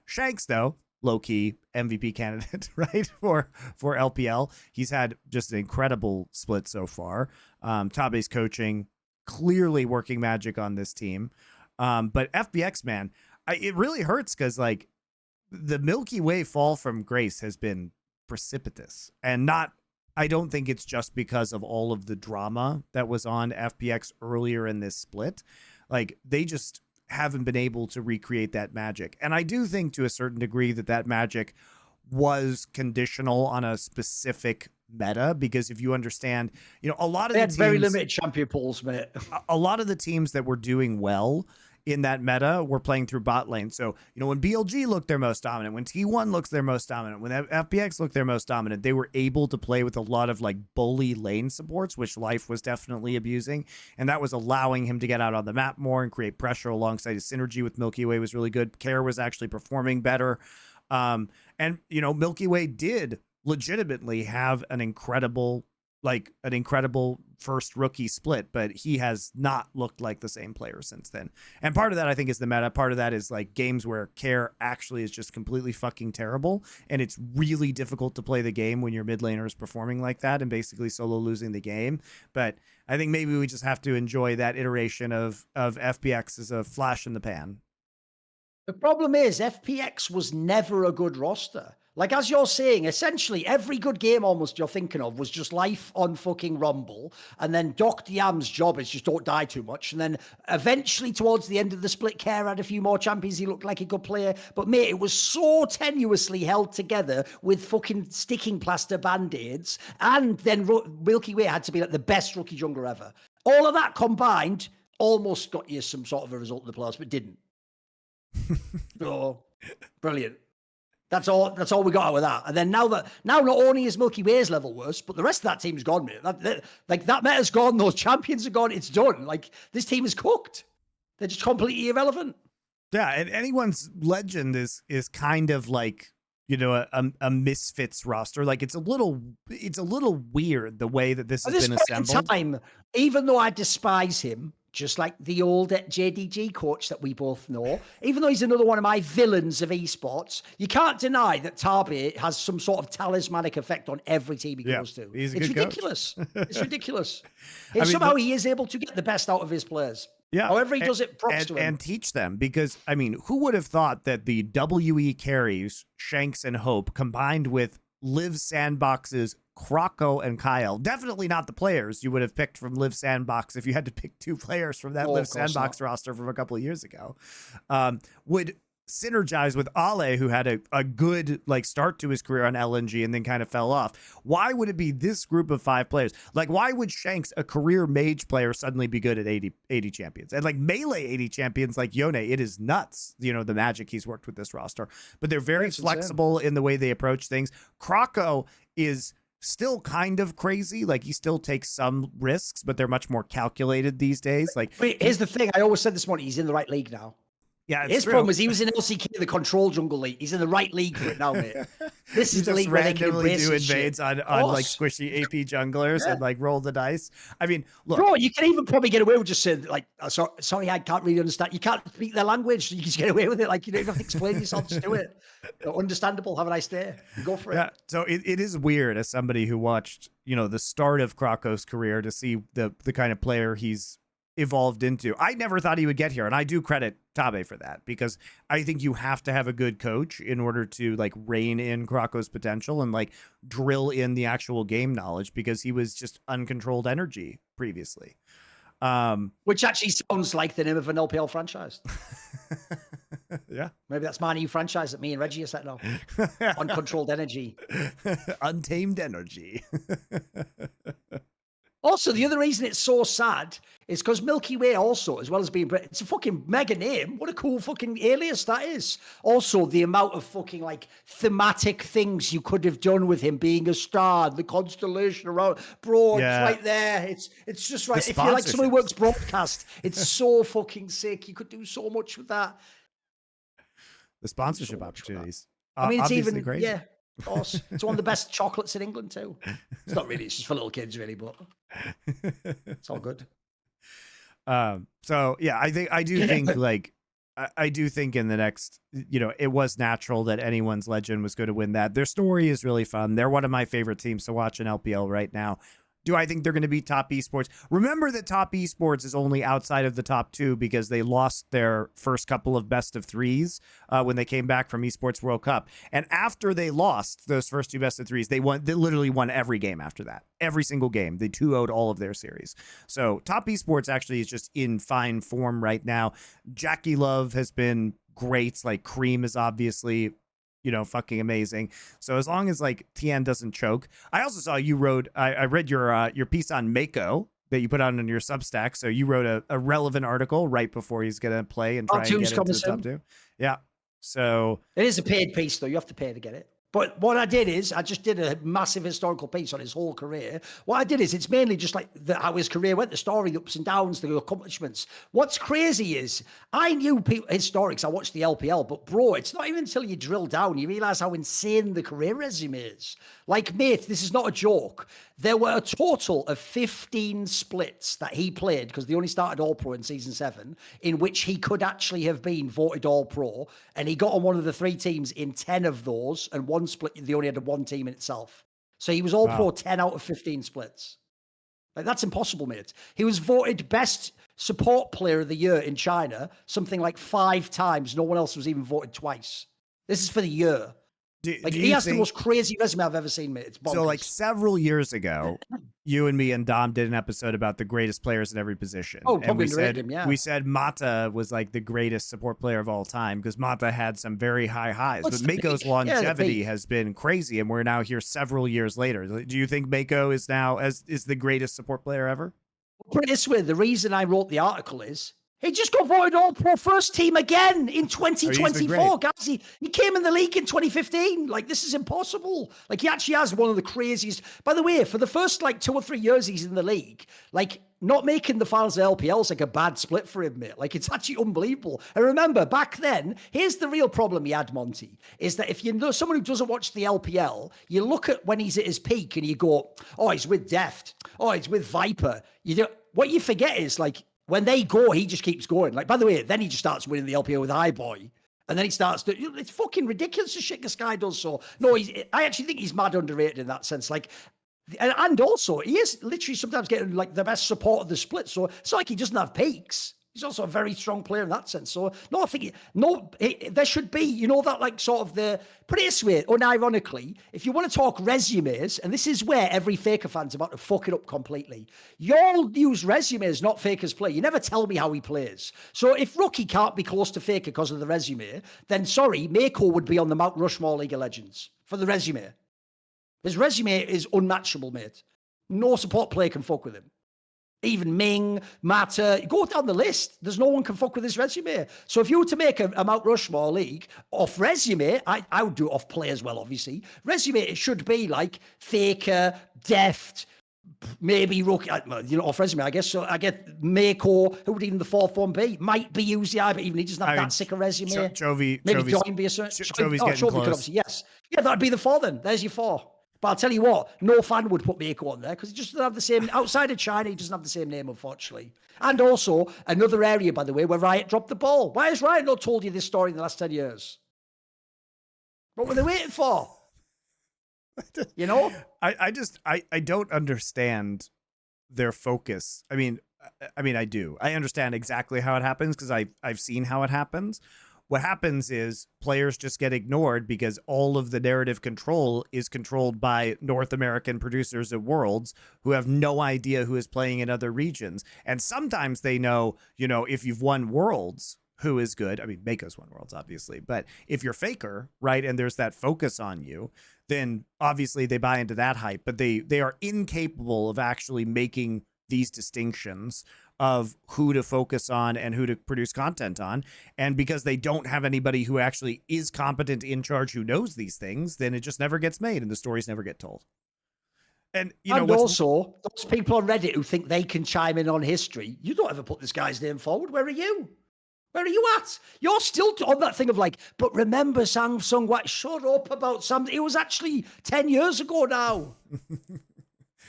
Shanks, though, low-key MVP candidate, right, for LPL. He's had just an incredible split so far. Tabe's coaching, clearly working magic on this team. But FPX, man, it really hurts because, like, the Milky Way fall from grace has been precipitous. And I don't think it's just because of all of the drama that was on FPX earlier in this split. Like, they just haven't been able to recreate that magic. And I do think to a certain degree that magic was conditional on a specific meta, because if you understand, a lot of they the had teams, very limited champion pools, mate. A lot of the teams that were doing well in that meta were playing through bot lane. So, when BLG looked their most dominant, when T1 looks their most dominant, when FPX looked their most dominant, they were able to play with a lot of like bully lane supports, which Life was definitely abusing. And that was allowing him to get out on the map more and create pressure alongside his synergy with Milky Way was really good. Care was actually performing better. And, Milky Way did legitimately have an incredible first rookie split, but he has not looked like the same player since then. And part of that, I think, is the meta. Part of that is like games where Care actually is just completely fucking terrible, and it's really difficult to play the game when your mid laner is performing like that and basically solo losing the game. But I think maybe we just have to enjoy that iteration of FPX as a flash in the pan. The problem is FPX was never a good roster. Like, as you're saying, essentially every good game almost you're thinking of was just Life on fucking Rumble, and then Dr. Yam's job is just don't die too much, and then eventually towards the end of the split, Care had a few more champions. He looked like a good player, but mate, it was so tenuously held together with fucking sticking plaster band-aids, and then Milky Way had to be like the best rookie jungler ever. All of that combined almost got you some sort of a result in the playoffs, but didn't. So, brilliant. That's all we got out of that. And then now not only is Milky Way's level worse, but the rest of that team's gone, mate. That meta's gone. Those champions are gone. It's done. Like, this team is cooked. They're just completely irrelevant. Yeah, and Anyone's Legend is kind of like, a misfits roster. Like, it's a little weird the way that this has been assembled. Time, even though I despise him, just like the old Gen.G coach that we both know, even though he's another one of my villains of esports, you can't deny that Tabe has some sort of talismanic effect on every team he goes to. It's ridiculous. It's ridiculous. Somehow he is able to get the best out of his players. Yeah. However he does it, props to him. And teach them, because, I mean, who would have thought that the WE carries, Shanks and Hope, combined with Live Sandbox's Croco and Kyle, definitely not the players you would have picked from Live Sandbox if you had to pick two players from that Live Sandbox roster from a couple of years ago, would synergize with Olleh, who had a good start to his career on LNG and then kind of fell off. Why would it be this group of 5 players? Like, why would Shanks, a career mage player, suddenly be good at 80 champions? And like melee 80 champions like Yone, it is nuts, the magic he's worked with this roster. But they're very flexible in the way they approach things. Croco is still kind of crazy. Like, he still takes some risks, but they're much more calculated these days. Like, wait, here's the thing. I always said this morning, he's in the right league now. Yeah, it's His true. problem was he was in LCK, the control jungle league. He's in the right league for it now, mate. This is the league where they can randomly embrace do his shit. invades on like squishy AP junglers Yeah. and like roll the dice. I mean, look, Bro, you can even probably get away with just saying like, sorry, I can't really understand. You can't speak their language. You can just get away with it. Like, you don't even have to explain yourself. Just do it. Understandable. Have a nice day. Go for it. yeah. So it is weird as somebody who watched, the start of Krako's career to see the kind of player he's evolved into. I never thought he would get here, and I do credit Tabe for that, because I think you have to have a good coach in order to like rein in Krako's potential and like drill in the actual game knowledge, because he was just uncontrolled energy previously. Which actually sounds like the name of an LPL franchise. Yeah. Maybe that's my new franchise that me and Reggie are setting up. Uncontrolled energy. Untamed energy. Also, the other reason it's so sad is because Milky Way also, as well as being Brit, it's a fucking mega name. What a cool fucking alias that is. Also, the amount of fucking like thematic things you could have done with him being a star, the constellation around, bro, Yeah. it's right there. It's just right. The If you're like somebody who sponsorships. works broadcast, it's so fucking sick. You could do so much with that. The sponsorship So much with that. opportunities. I mean, it's Obviously even crazy. yeah. Of course, it's one of the best chocolates in England too. It's not really; it's just for little kids, really, but it's all good. So yeah, I do think like I do think in the next, it was natural that anyone's legend was going to win that. Their story is really fun. They're one of my favorite teams to watch in LPL right now. Do I think they're going to be top esports? Remember that top esports is only outside of the top 2 because they lost their first couple of best of 3s when they came back from Esports World Cup. And after they lost those first 2 best of 3s, they literally won every game after that. Every single game. They 2-0'd all of their series. So top esports actually is just in fine form right now. Jackie Love has been great. Like Cream is obviously fucking amazing. So as long as like TN doesn't choke. I also saw you wrote, I read your piece on Meiko that you put out on your Substack. So you wrote a relevant article right before he's going to play and try and get into the top 2. Yeah. So it is a paid piece though. You have to pay to get it. But what I did is I just did a massive historical piece on his whole career. What I did is it's mainly just like how his career went, the story, the ups and downs, the accomplishments. What's crazy is I knew historics. I watched the LPL, but bro, it's not even until you drill down, you realize how insane the career resume is. Like, mate, this is not a joke. There were a total of 15 splits that he played because they only started All-Pro in Season 7, in which he could actually have been voted All-Pro, and he got on one of the 3 teams in 10 of those, and one split, they only had 1 team in itself. So he was All-Pro 10 out of 15 splits. Like, that's impossible, mate. He was voted Best Support Player of the Year in China, something like 5 times. No one else was even voted twice. This is for the year. He has the most crazy resume I've ever seen, mate. It's bonkers. So like several years ago, you and me and Dom did an episode about the greatest players at every position. Oh, and probably we said, him, yeah. We said Mata was like the greatest support player of all time because Mata had some very high highs. But Meiko's longevity has been crazy, and we're now here several years later. Do you think Meiko is now is the greatest support player ever? Put it this way, the reason I wrote the article is he just got voted All-Pro first team again in 2024, guys. He came in the league in 2015. Like, this is impossible. Like, he actually has one of the craziest. By the way, for the first, 2 or 3 years he's in the league, not making the finals of LPL is like a bad split for him, mate. Like, it's actually unbelievable. And remember, back then, here's the real problem he had, Monty, is that if you know someone who doesn't watch the LPL, you look at when he's at his peak and you go, oh, he's with Deft. Oh, he's with Viper. What you forget is, when they go, he just keeps going. By the way, then he just starts winning the LPL with Highboy. And then he starts to, it's fucking ridiculous the shit this guy does. So, no, I actually think he's mad underrated in that sense. And also, he is literally sometimes getting the best support of the split. So it's not like he doesn't have peaks. He's also a very strong player in that sense. So, no, I think, there should be, that sort of put it this way, unironically, if you want to talk resumes, and this is where every Faker fan's about to fuck it up completely, you'll use resumes, not Faker's play. You never tell me how he plays. So if Rookie can't be close to Faker because of the resume, then sorry, Meiko would be on the Mount Rushmore League of Legends for the resume. His resume is unmatchable, mate. No support player can fuck with him. Even Ming, Mata, go down the list. There's no one can fuck with his resume. So if you were to make a Mount Rushmore league off resume, I would do it off play as well, obviously. Resume, it should be like Faker, Deft, maybe rookie, you know, off resume, I guess. So I get Meiko, who would even the fourth one be? Might be UZI, but even he doesn't have that sick a resume. Maybe Join be a certain. Jovi's Chovy could obviously, yes. Yeah, that'd be the four then. There's your four. But I'll tell you what, no fan would put Meiko on there because he just doesn't have the same, outside of China, he doesn't have the same name, unfortunately. And also, another area, by the way, where Riot dropped the ball. Why has Riot not told you this story in the last 10 years? What were they waiting for? You know? I don't understand their focus. I mean, I do. I understand exactly how it happens because I've seen how it happens. What happens is players just get ignored because all of the narrative control is controlled by North American producers of Worlds who have no idea who is playing in other regions. And sometimes they know, you know, if you've won Worlds, who is good. I mean, Meiko's won Worlds, obviously. But if you're Faker, right, and there's that focus on you, then obviously they buy into that hype. But they are incapable of actually making these distinctions of who to focus on and who to produce content on. And because they don't have anybody who actually is competent in charge who knows these things, then it just never gets made and the stories never get told. And you know, also those people on Reddit who think they can chime in on history, you don't ever put this guy's name forward. Where are you? Where are you at? You're still on that thing of like, but remember Samsung, what? Shut up about something. It was actually 10 years ago now.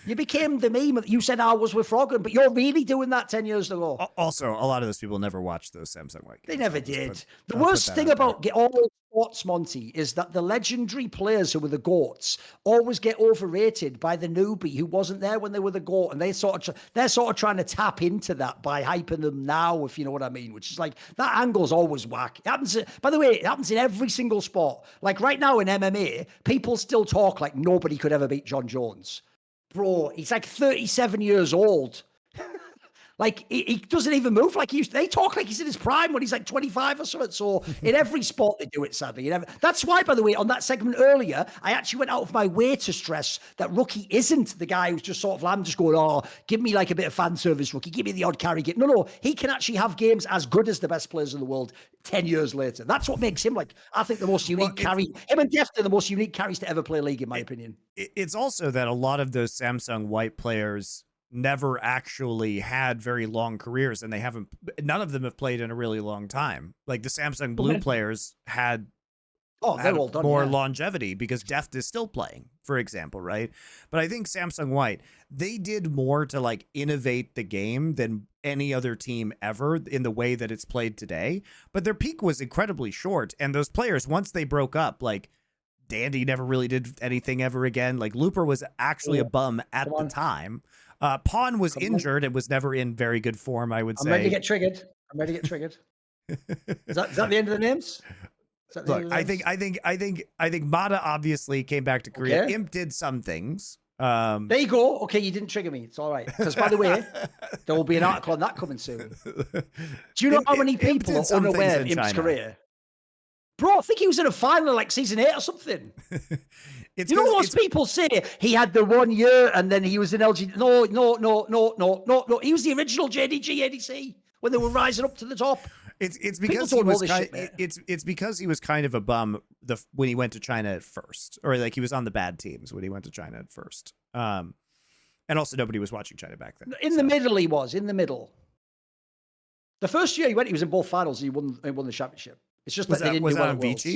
You became the meme that you said I was with Froggen, but you're really doing that 10 years ago. Also, a lot of those people never watched those Samsung White games. They never did. The worst thing about all sports, Monty, is that the legendary players who were the GOATs always get overrated by the newbie who wasn't there when they were the GOAT. And they're sort of trying to tap into that by hyping them now, if you know what I mean, which is like, that angle's always whack. It happens, by the way, it happens in every single sport. Like right now in MMA, people still talk like nobody could ever beat John Jones. Bro, he's like 37 years old. Like, he doesn't even move like he used to. They talk like he's in his prime when he's like 25 or something. So in every sport, they do it, sadly. That's why, by the way, on that segment earlier, I actually went out of my way to stress that Rookie isn't the guy who's just sort of, I'm just going, oh, give me like a bit of fan service, Rookie. Give me the odd carry. No, he can actually have games as good as the best players in the world 10 years later. That's what makes him, like, I think the most unique carry. Him and Jeff are the most unique carries to ever play League, in my opinion. It's also that a lot of those Samsung White players never actually had very long careers, and none of them have played in a really long time. Like the Samsung Blue players had more longevity because Deft is still playing, for example, right? But I think Samsung White, they did more to like innovate the game than any other team ever in the way that it's played today. But their peak was incredibly short, and those players, once they broke up, like Dandy never really did anything ever again. Like Looper was actually a bum at the time. Pawn was injured and was never in very good form, I would say. I'm ready to get triggered. Is that the end of the names? Look, I think Mata obviously came back to Korea. Okay. Imp did some things. There you go. Okay, you didn't trigger me. It's all right. Because by the way, there will be an article on that coming soon. Do you know how many people are unaware of Imp's career? Bro, I think he was in a final like season 8 or something. You know, most people say he had the 1 year and then he was in LG. No. He was the original Gen.G ADC when they were rising up to the top. It's because he was it's because he was kind of a bum when he went to China at first, or like he was on the bad teams when he went to China at first. And also nobody was watching China back then. The middle, he was in the middle. The first year he went, he was in both finals. And he won the championship. It's just that they didn't do well at Worlds.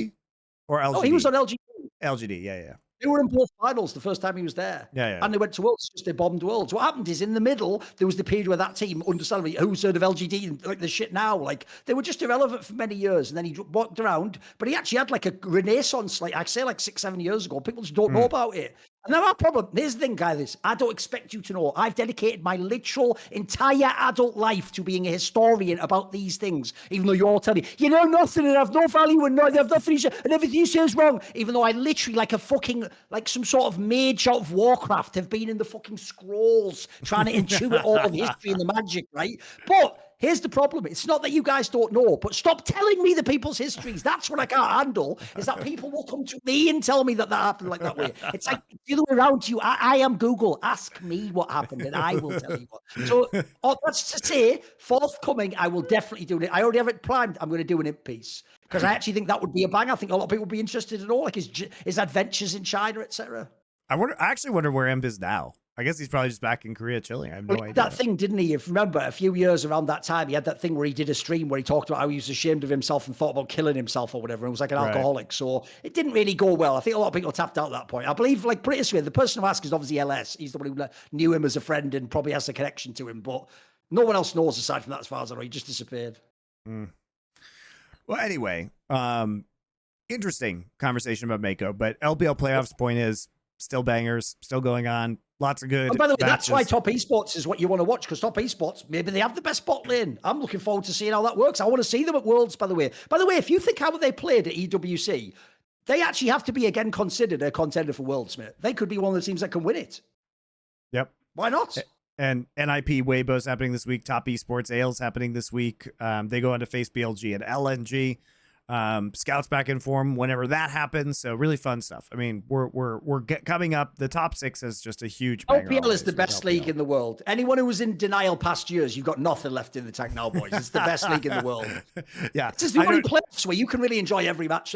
Or LGD? Oh, he was on LGD. LGD, yeah. They were in both finals the first time he was there. Yeah. And they went to Worlds, just they bombed Worlds. What happened is in the middle, there was the period where that team, understandably, who's heard of LGD and like the shit now, like they were just irrelevant for many years. And then he walked around, but he actually had like a renaissance, like I'd say like 6-7 years ago. People just don't know about it. And now our problem, here's the thing, guys, I don't expect you to know. I've dedicated my literal entire adult life to being a historian about these things, even though you all tell me, you know nothing and have no value and they have nothing and everything you say is wrong. Even though I literally, like a fucking, like some sort of mage out of Warcraft, have been in the fucking scrolls trying to intuit all of history and the magic, right? But here's the problem. It's not that you guys don't know, but stop telling me the people's histories. That's what I can't handle, is that people will come to me and tell me that happened like that way. It's like the other way around to you. I am Google. Ask me what happened and I will tell you what. So that's to say, forthcoming, I will definitely do it. I already have it primed. I'm going to do an imp piece because I actually think that would be a bang. I think a lot of people would be interested in all, like his adventures in China, etc. I actually wonder where Imp is now. I guess he's probably just back in Korea chilling. I have no Well, idea. that thing, didn't he? If you remember, a few years around that time, he had that thing where he did a stream where he talked about how he was ashamed of himself and thought about killing himself or whatever. And was like an alcoholic. So it didn't really go well. I think a lot of people tapped out at that point. I believe, like, pretty sweet. The person who asked is obviously LS. He's the one who knew him as a friend and probably has a connection to him. But no one else knows aside from that, as far as I know. He just disappeared. Well, anyway, interesting conversation about Meiko, but LPL playoffs point is still bangers, still going on. Lots of good. And by the way, matches. that's why top esports is what you want to watch, because top esports, maybe they have the best bot lane. I'm looking forward to seeing how that works. I want to see them at Worlds, by the way. By the way, if you think how they played at EWC, they actually have to be again considered a contender for Worlds, mate. They could be one of the teams that can win it. Yep. Why not? And NIP Weibo's happening this week. Top esports Ale's happening this week. They go on to face BLG and LNG. Scouts back in form whenever that happens. So really fun stuff. I mean, we're coming up. The top 6 is just a huge banger. LPL is the best league in the world. Anyone who was in denial past years, you've got nothing left in the tank now, boys. It's the best league in the world. Yeah, it's the only playoffs where you can really enjoy every match.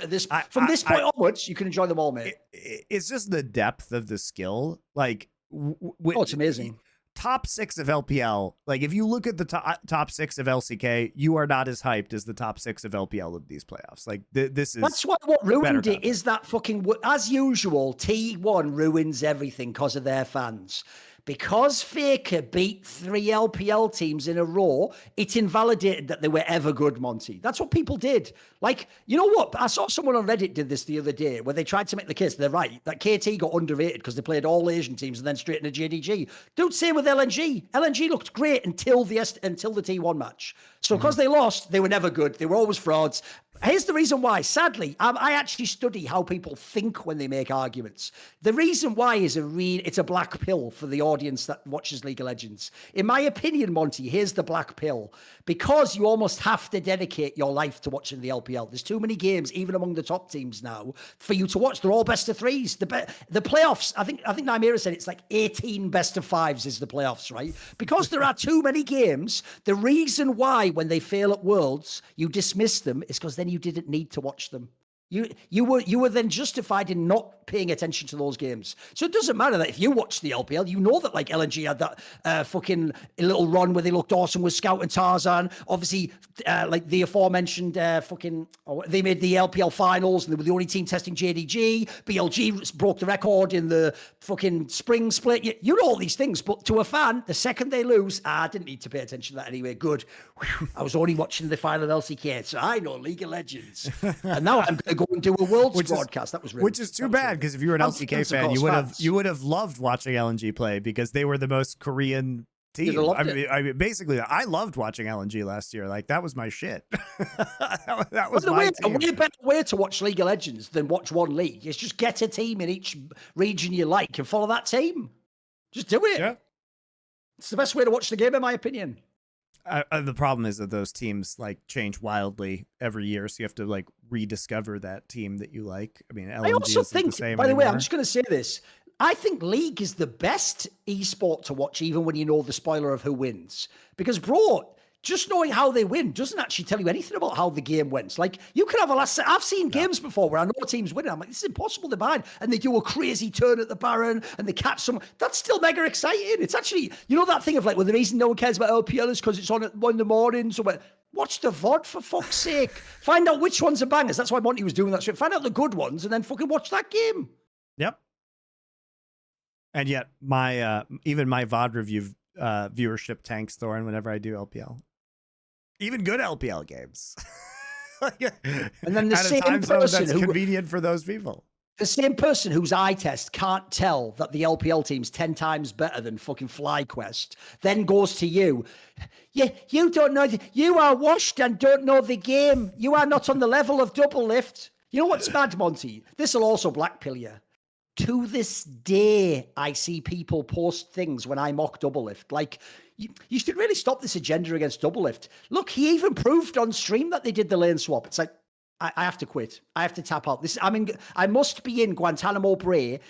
From this point onwards, you can enjoy them all, mate. It's just the depth of the skill. Like, it's amazing. Top 6 of LPL, like if you look at the top 6 of LCK, you are not as hyped as the top 6 of LPL of these playoffs. Like this is. That's what ruined it is that fucking, as usual, T1 ruins everything because of their fans. Because Faker beat 3 LPL teams in a row, it invalidated that they were ever good, Monty. That's what people did. Like, you know what? I saw someone on Reddit did this the other day where they tried to make the case, they're right, that KT got underrated because they played all Asian teams and then straight into JDG. Dude, same with LNG. LNG looked great until the T1 match. So because they lost, they were never good. They were always frauds. Here's the reason why. Sadly, I actually study how people think when they make arguments. The reason why is it's a black pill for the audience that watches League of Legends. In my opinion, Monty, here's the black pill. Because you almost have to dedicate your life to watching the LPL. There's too many games, even among the top teams now, for you to watch. They're all best of 3s. The playoffs, I think Nymera said it's like 18 best of 5s is the playoffs, right? Because there are too many games. The reason why when they fail at Worlds, you dismiss them is because then you didn't need to watch them. You were then justified in not paying attention to those games. So it doesn't matter that if you watch the LPL, you know that like LNG had that fucking little run where they looked awesome with Scout and Tarzan. Obviously, like the aforementioned they made the LPL finals and they were the only team testing JDG. BLG broke the record in the fucking spring split. You know all these things, but to a fan, the second they lose, I didn't need to pay attention to that anyway. Good. Whew. I was only watching the final of LCK, so I know League of Legends. And now I'm going to go and do a Worlds broadcast. That was really, which is too bad because if you were an LCK fan, you would have loved watching LNG play because they were the most Korean team. I mean, basically, I loved watching LNG last year. Like that was my shit. that was my team. A way better way to watch League of Legends than watch one league is just get a team in each region you like and follow that team. Just do it. Yeah. It's the best way to watch the game, in my opinion. The problem is that those teams like change wildly every year, so you have to like rediscover that team that you like. I mean, LNG I also think, the same by the way, anymore. I'm just going to say this. I think League is the best esport to watch, even when you know the spoiler of who wins. Because, bro, just knowing how they win doesn't actually tell you anything about how the game went. Like, you can have I've seen games before where I know a team's winning. I'm like, this is impossible to bind. And they do a crazy turn at the Baron and they catch some. That's still mega exciting. It's actually, you know, that thing of like, well, the reason no one cares about LPL is because it's on at 1 in the morning. So watch the VOD for fuck's sake. Find out which ones are bangers. That's why Monty was doing that shit. Find out the good ones and then fucking watch that game. Yep. And yet, my even my VOD review viewership tanks Thorin whenever I do LPL. Even good LPL games. And then the same person that's convenient for those people. The same person whose eye test can't tell that the LPL team's 10 times better than fucking FlyQuest, then goes to you. Yeah, you don't know. You are washed and don't know the game. You are not on the level of double lift. You know what's mad, Monty? This will also blackpill you. To this day, I see people post things when I mock double lift. Like, you should really stop this agenda against double lift. Look, he even proved on stream that they did the lane swap. It's like, I have to quit. I have to tap out. I must be in Guantanamo Bay,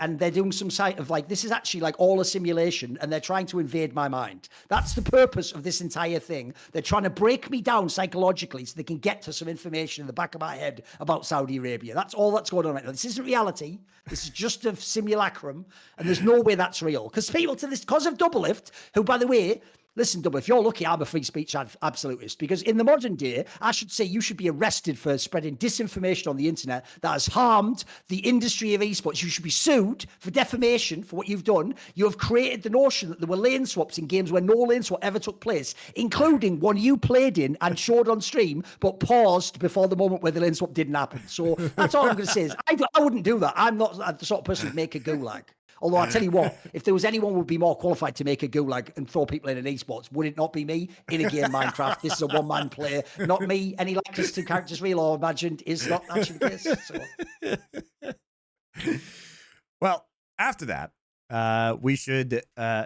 and they're doing some site of like, this is actually like all a simulation, and they're trying to invade my mind. That's the purpose of this entire thing. They're trying to break me down psychologically so they can get to some information in the back of my head about Saudi Arabia. That's all that's going on right now. This isn't reality. This is just a simulacrum, and there's no way that's real. Because people because of Doublelift, who, by the way, listen, Double, if you're lucky, I'm a free speech absolutist, because in the modern day, I should say you should be arrested for spreading disinformation on the internet that has harmed the industry of esports. You should be sued for defamation for what you've done. You have created the notion that there were lane swaps in games where no lane swap ever took place, including one you played in and showed on stream, but paused before the moment where the lane swap didn't happen. So that's all I'm going to say is I wouldn't do that. I'm not the sort of person who'd make a gulag. Although I tell you what, if there was anyone who would be more qualified to make a gulag and throw people in an esports, would it not be me in a game Minecraft? This is a one-man player, not me. Any likeness to characters real or imagined is not actually the case. So. Well, after that, we should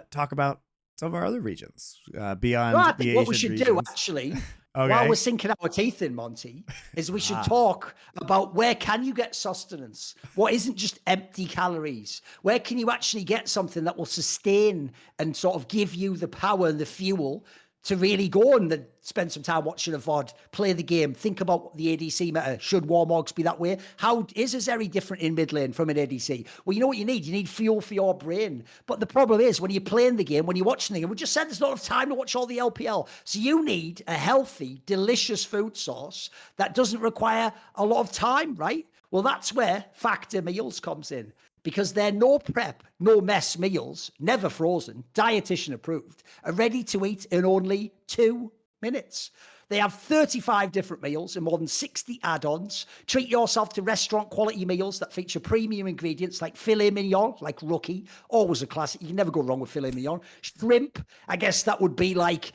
talk about some of our other regions beyond I think the what Asian we should regions. do, actually, Okay. while we're sinking our teeth in, Monty, is we should talk about where can you get sustenance? What isn't just empty calories? Where can you actually get something that will sustain and sort of give you the power and the fuel to really go and spend some time watching a VOD, play the game, think about the ADC meta. Should Warmogs be that way? How is Azeri different in mid lane from an ADC? Well, you know what you need? You need fuel for your brain. But the problem is when you're playing the game, when you're watching the game, we just said there's not enough time to watch all the LPL. So you need a healthy, delicious food source that doesn't require a lot of time, right? Well, that's where Factor Meals comes in. Because they're no prep, no mess meals, never frozen, dietitian approved, are ready to eat in only 2 minutes. They have 35 different meals and more than 60 add-ons. Treat yourself to restaurant quality meals that feature premium ingredients like filet mignon, like Rookie, always a classic. You can never go wrong with filet mignon. Shrimp, I guess that would be like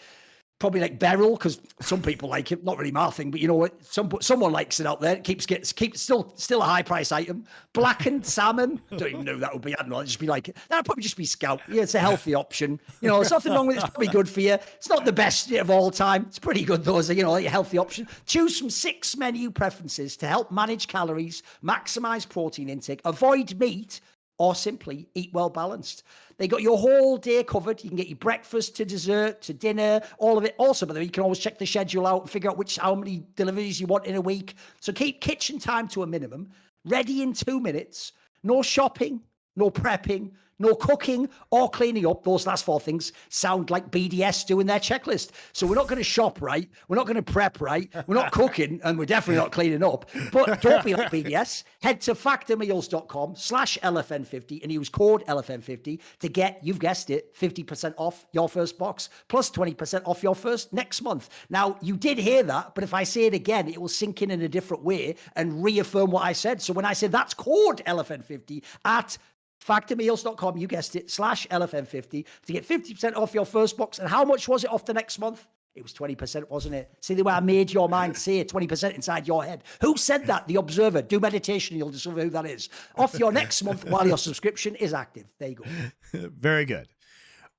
probably like beryl, because some people like it. Not really my thing, but you know what? Someone likes it out there. It keeps still a high price item. Blackened salmon. Don't even know that would be. I don't know. It'd just be like that'd probably just be scout. Yeah, it's a healthy option. You know, there's nothing wrong with it. It's probably good for you. It's not the best of all time. It's pretty good though. As a, a healthy option. Choose from 6 menu preferences to help manage calories, maximize protein intake, avoid meat, or simply eat well balanced. They got your whole day covered. You can get your breakfast to dessert to dinner, all of it. Also, by the way, you can always check the schedule out and figure out how many deliveries you want in a week. So keep kitchen time to a minimum. Ready in 2 minutes. No shopping, no prepping, no cooking or cleaning up. Those last 4 things sound like BDS doing their checklist. So we're not going to shop right. We're not going to prep right. We're not cooking, and we're definitely not cleaning up. But don't be like BDS. Head to factormeals.com/LFN50 and use code LFN50 to get, you've guessed it, 50% off your first box, plus 20% off your first next month. Now, you did hear that, but if I say it again, it will sink in a different way and reaffirm what I said. So when I said that's code LFN50 at factormeals.com, you guessed it, /LFN50 to get 50% off your first box. And how much was it off the next month? It was 20%, wasn't it? See the way I made your mind say 20% inside your head. Who said that? The Observer. Do meditation, you'll discover who that is. Off your next month while your subscription is active. There you go. Very good.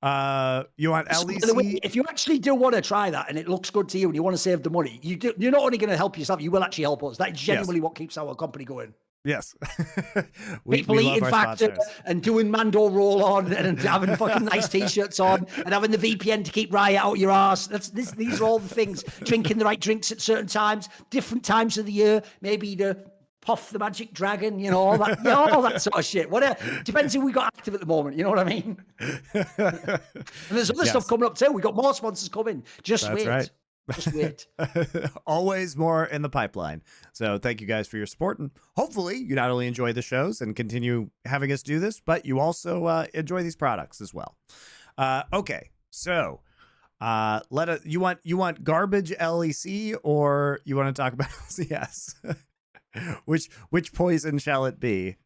You want LEC? By the way, if you actually do want to try that and it looks good to you and you want to save the money, you're not only going to help yourself, you will actually help us. That's genuinely what keeps our company going. Yes. People eating Factor and doing Mando roll on and having fucking nice t-shirts on and having the VPN to keep Riot out your arse. These are all the things. Drinking the right drinks at certain times, different times of the year, maybe to puff the magic dragon, all that, all that sort of shit. Whatever. Depends who we got active at the moment. You know what I mean? And there's other stuff coming up too. We got more sponsors coming. Just wait. Right. Just wait. Always more in the pipeline. So thank you guys for your support. And hopefully you not only enjoy the shows and continue having us do this, but you also enjoy these products as well. Okay. So you want garbage LEC or you want to talk about LCS? Which poison shall it be?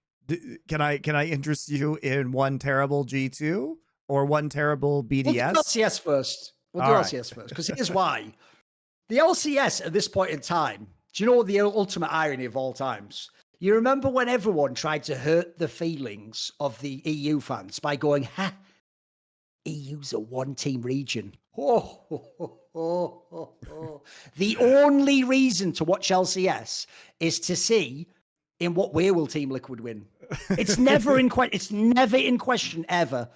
Can I interest you in one terrible G2 or one terrible BDS? We'll do LCS first. We'll do LCS first, because here's why. The LCS at this point in time, do you know the ultimate irony of all times? You remember when everyone tried to hurt the feelings of the EU fans by going, EU's a one-team region. The only reason to watch LCS is to see in what way will Team Liquid win. It's never in question. It's never in question ever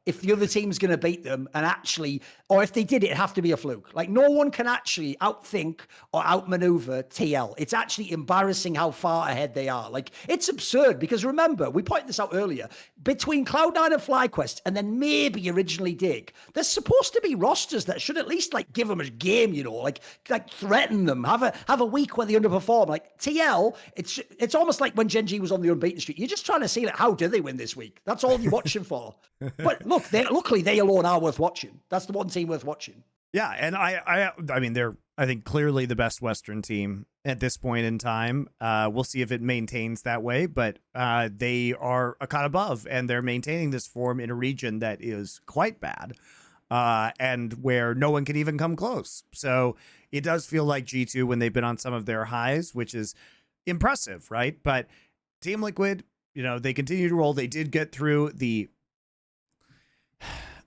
if the other team's going to beat them, and actually, or if they did, it'd have to be a fluke. Like, no one can actually outthink or outmaneuver TL. It's actually embarrassing how far ahead they are. Like, it's absurd because remember, we pointed this out earlier, between Cloud9 and FlyQuest, and then maybe originally Dig, there's supposed to be rosters that should at least like give them a game, you know, like threaten them, have a week where they underperform. Like TL, it's almost like when Gen.G was on the unbeaten streak. You're just trying to see like, how do they win this week? That's all you're watching for. But look, luckily they alone are worth watching. That's the one team worth watching. Yeah, and I mean they're I think clearly the best Western team at this point in time. We'll see if it maintains that way, but they are a cut above, and they're maintaining this form in a region that is quite bad, and where no one can even come close. So it does feel like G2 when they've been on some of their highs, which is impressive, right? But Team Liquid, you know, they continue to roll. They did get through the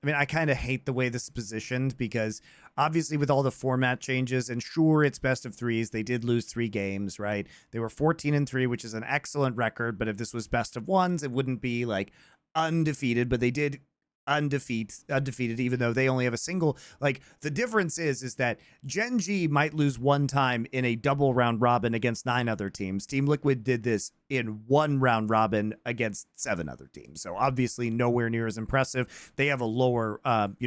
I mean, I kind of hate the way this is positioned because obviously with all the format changes, and sure, it's best of threes. They did lose 3 games, right? They were 14-3, which is an excellent record. But if this was best of ones, it wouldn't be like undefeated, but they did undefeated, even though they only have a single. Like, the difference is that Gen.G might lose one time in a double round robin against 9 other teams. Team Liquid did this in 1 round robin against 7 other teams. So obviously nowhere near as impressive. They have a lower,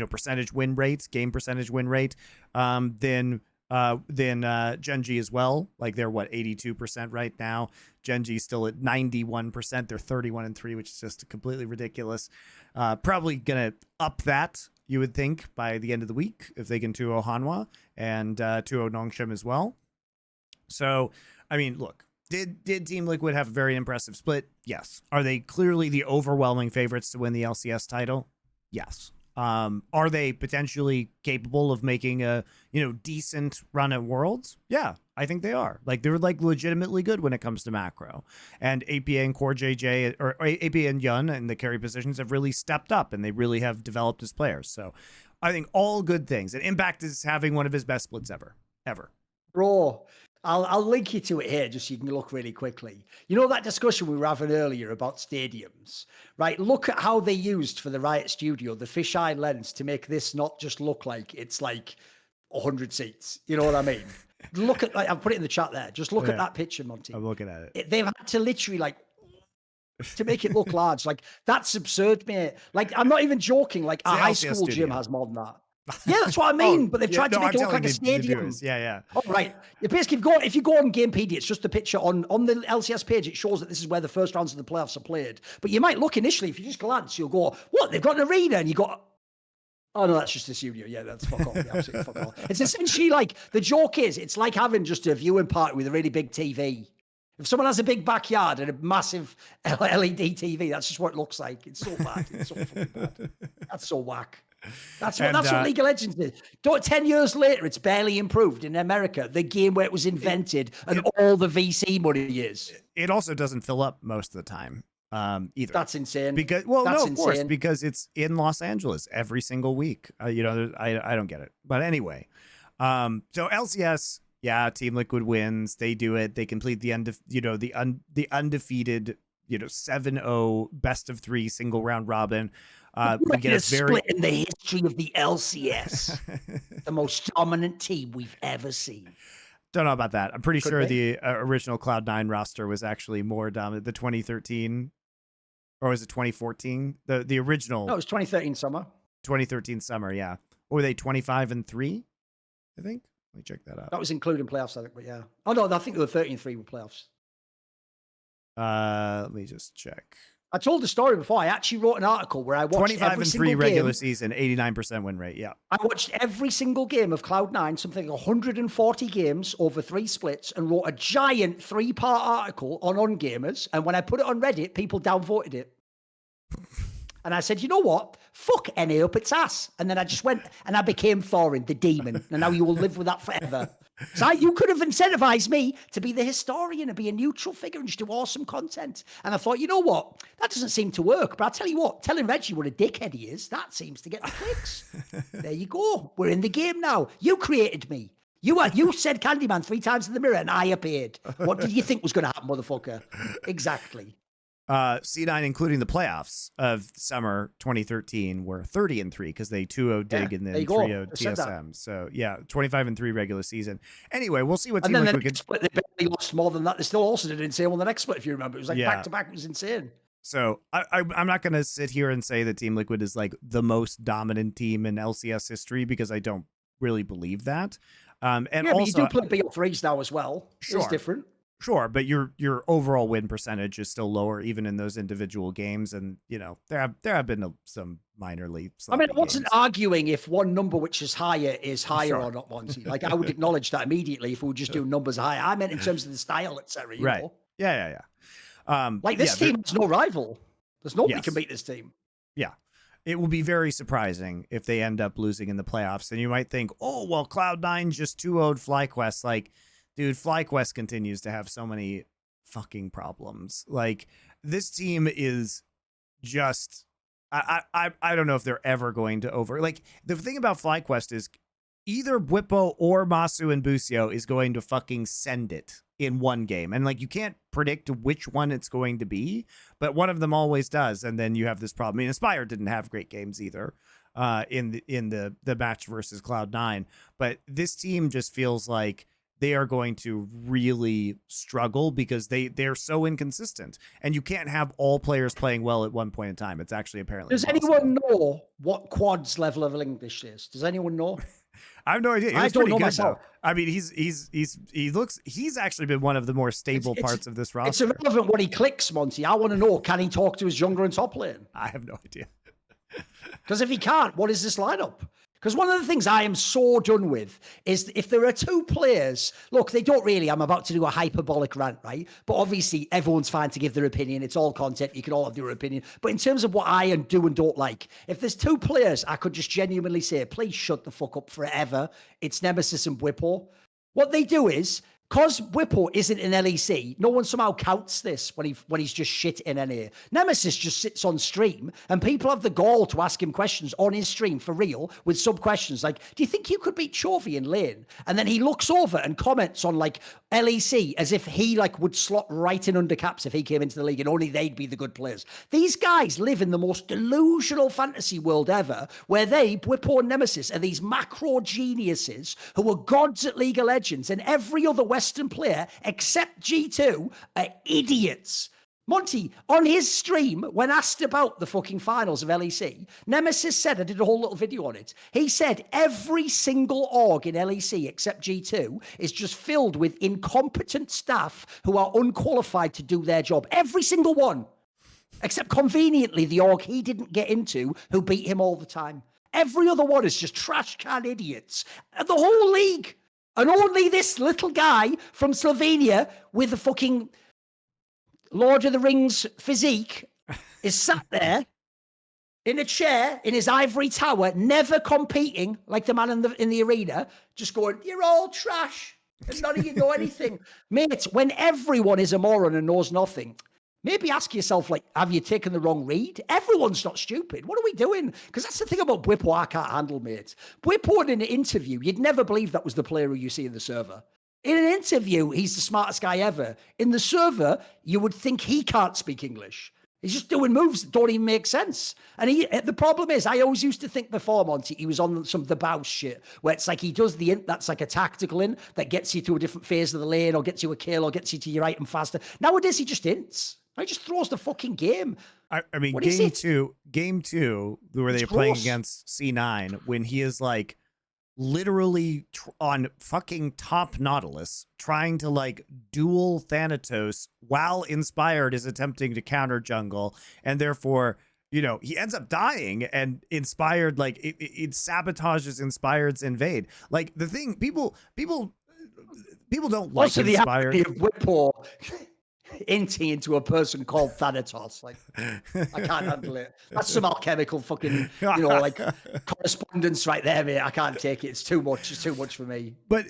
percentage win rate, game percentage win rate, than Gen.G as well. Like, they're 82% right now. Gen.G still at 91%. They're 31-3, which is just completely ridiculous. Probably gonna up that, you would think, by the end of the week if they can 2-0 Hanwha and 2-0 Nongshim as well. So, I mean, look, did Team Liquid have a very impressive split? Yes. Are they clearly the overwhelming favorites to win the LCS title? Yes. Are they potentially capable of making a, decent run at Worlds? Yeah, I think they are. Like, they're like legitimately good when it comes to macro. And APA and Core JJ, or APA and Yun in the carry positions have really stepped up, and they really have developed as players. So I think all good things. And Impact is having one of his best splits ever. Bro, I'll link you to it here just so you can look really quickly. You know that discussion we were having earlier about stadiums, right? Look at how they used for the Riot studio, the fisheye lens, to make this not just look like it's like 100 seats. You know what I mean? Look at, I'll put it in the chat there. Just look at that picture, Monty. I'm looking at it. They've had to literally to make it look large. Like, that's absurd, mate. Like, I'm not even joking. Like, a high school gym has more than that. Yeah, that's what I mean. But they've tried to make it look like a stadium. Yeah. Oh, right. Basically, if you go on Gamepedia, it's just a picture on the LCS page. It shows that this is where the first rounds of the playoffs are played. But you might look initially, if you just glance, you'll go, what? They've got an arena, and you got. Oh no, that's just a studio. Yeah, that's fuck off. Absolutely fuck off. It's essentially like, the joke is, it's like having just a viewing party with a really big TV. If someone has a big backyard and a massive LED TV, that's just what it looks like. It's so bad. It's so fucking bad. That's so whack. That's what League of Legends is. 10 years later, it's barely improved in America, the game where it was invented and all the VC money is. It also doesn't fill up most of the time either. That's insane. Because, of course, because it's in Los Angeles every single week. I don't get it. But anyway, so LCS, yeah, Team Liquid wins. They do it. They complete the undefeated, 7-0 best of 3 single round robin. We get a split in the history of the LCS. The most dominant team we've ever seen. Don't know about that. I'm pretty sure the original Cloud9 roster was actually more dominant. The 2013, or was it 2014? The original. No, it was 2013 summer. 2013 summer, yeah. Or were they 25-3? I think. Let me check that out. That was including playoffs, I think. But yeah. Oh no, I think they were 13-3 with playoffs. Let me just check. I told the story before. I actually wrote an article where I watched 25-3 regular season, 89% win rate. Yeah. I watched every single game of Cloud9, something like 140 games over 3 splits, and wrote a giant 3-part article on Ungamers. And when I put it on Reddit, people downvoted it. And I said, you know what? Fuck NA up its ass. And then I just went and I became Thorin, the demon. And now you will live with that forever. So you could have incentivized me to be the historian and be a neutral figure and just do awesome content. And I thought, you know what? That doesn't seem to work. But I'll tell you what, telling Reggie what a dickhead he is, that seems to get the clicks. There you go. We're in the game now. You created me. You said Candyman 3 times in the mirror and I appeared. What did you think was going to happen, motherfucker? Exactly. C9, including the playoffs of summer 2013, were 30-3 because they 2-0 Dig and then 3-0 TSM. So yeah, 25-3 regular season. Anyway, we'll see what and Team then Liquid split, they barely lost more than that. They still also did insane on the next split, if you remember. It was like back to back. It was insane. So I'm not going to sit here and say that Team Liquid is like the most dominant team in LCS history because I don't really believe that. And yeah, also, but you do play BO3s now as well. Sure. It's different. Sure, but your overall win percentage is still lower even in those individual games, and you know there have been some minorly. I mean, I wasn't arguing if one number which is higher or not, Monty. Like I would acknowledge that immediately if we would just do numbers higher. I meant in terms of the style, etc. Right? Know? Yeah. Like this team has no rival. There's nobody can beat this team. Yeah. It will be very surprising if they end up losing in the playoffs. And you might think, oh, well, Cloud9 just 2-0'd FlyQuest. Like, dude, FlyQuest continues to have so many fucking problems. Like, this team is just, I don't know if they're ever going to like, the thing about FlyQuest is either Bwipo or Masu and Busio is going to fucking send it in one game. And like, you can't predict which one it's going to be, but one of them always does. And then you have this problem. I mean, Inspired didn't have great games either in the match versus Cloud9, but this team just feels like they are going to really struggle because they're so inconsistent, and you can't have all players playing well at one point in time. It's actually apparently Does impossible. anyone know what Quad's level of English is? Does anyone know? I have no idea. I don't know myself. Though. I mean, he's actually been one of the more stable parts of this roster. It's irrelevant what he clicks, Monty. I want to know, can he talk to his younger and top lane? I have no idea. Because if he can't, what is this lineup? Because one of the things I am so done with is if there are two players, look, they don't really, I'm about to do a hyperbolic rant, right? But obviously everyone's fine to give their opinion. It's all content. You can all have your opinion. But in terms of what I do and don't like, if there's two players, I could just genuinely say, please shut the fuck up forever. It's Nemesis and Bwipo. What they do is, because Bwipo isn't in LEC, no one somehow counts this when he's just shit in NA. Nemesis just sits on stream and people have the gall to ask him questions on his stream for real with sub questions like, do you think you could beat Chovy in lane? And then he looks over and comments on like LEC as if he like would slot right in under caps if he came into the league and only they'd be the good players. These guys live in the most delusional fantasy world ever where Bwipo and Nemesis are these macro geniuses who are gods at League of Legends, and every other Western player except G2 are idiots. Monty, on his stream, when asked about the fucking finals of LEC, Nemesis said, I did a whole little video on it, he said every single org in LEC except G2 is just filled with incompetent staff who are unqualified to do their job. Every single one. Except conveniently the org he didn't get into who beat him all the time. Every other one is just trash can idiots. And the whole league. And only this little guy from Slovenia with a fucking Lord of the Rings physique is sat there in a chair in his ivory tower, never competing like the man in the arena, just going, you're all trash. And none of you know anything. Mate, when everyone is a moron and knows nothing, maybe ask yourself, like, have you taken the wrong read? Everyone's not stupid. What are we doing? Because that's the thing about Bwipo I can't handle, mate. Bwipo in an interview, you'd never believe that was the player who you see in the server. In an interview, he's the smartest guy ever. In the server, you would think he can't speak English. He's just doing moves that don't even make sense. And the problem is, I always used to think before, Monty, he was on some of the Baus shit, where it's like he does the int that's like a tactical int that gets you to a different phase of the lane or gets you a kill or gets you to your item faster. Nowadays, he just ints. He just throws the fucking game. I mean, game two, where they're playing against C9, when he is like literally on fucking top Nautilus, trying to like duel Thanatos while Inspired is attempting to counter jungle, and therefore, you know, he ends up dying, and Inspired, like, it sabotages Inspired's invade. Like, the thing, people don't like also Inspired. The Bwipo hinting into a person called Thanatos. Like, I can't handle it. That's some alchemical fucking, like correspondence right there, mate. I can't take it. It's too much. It's too much for me. But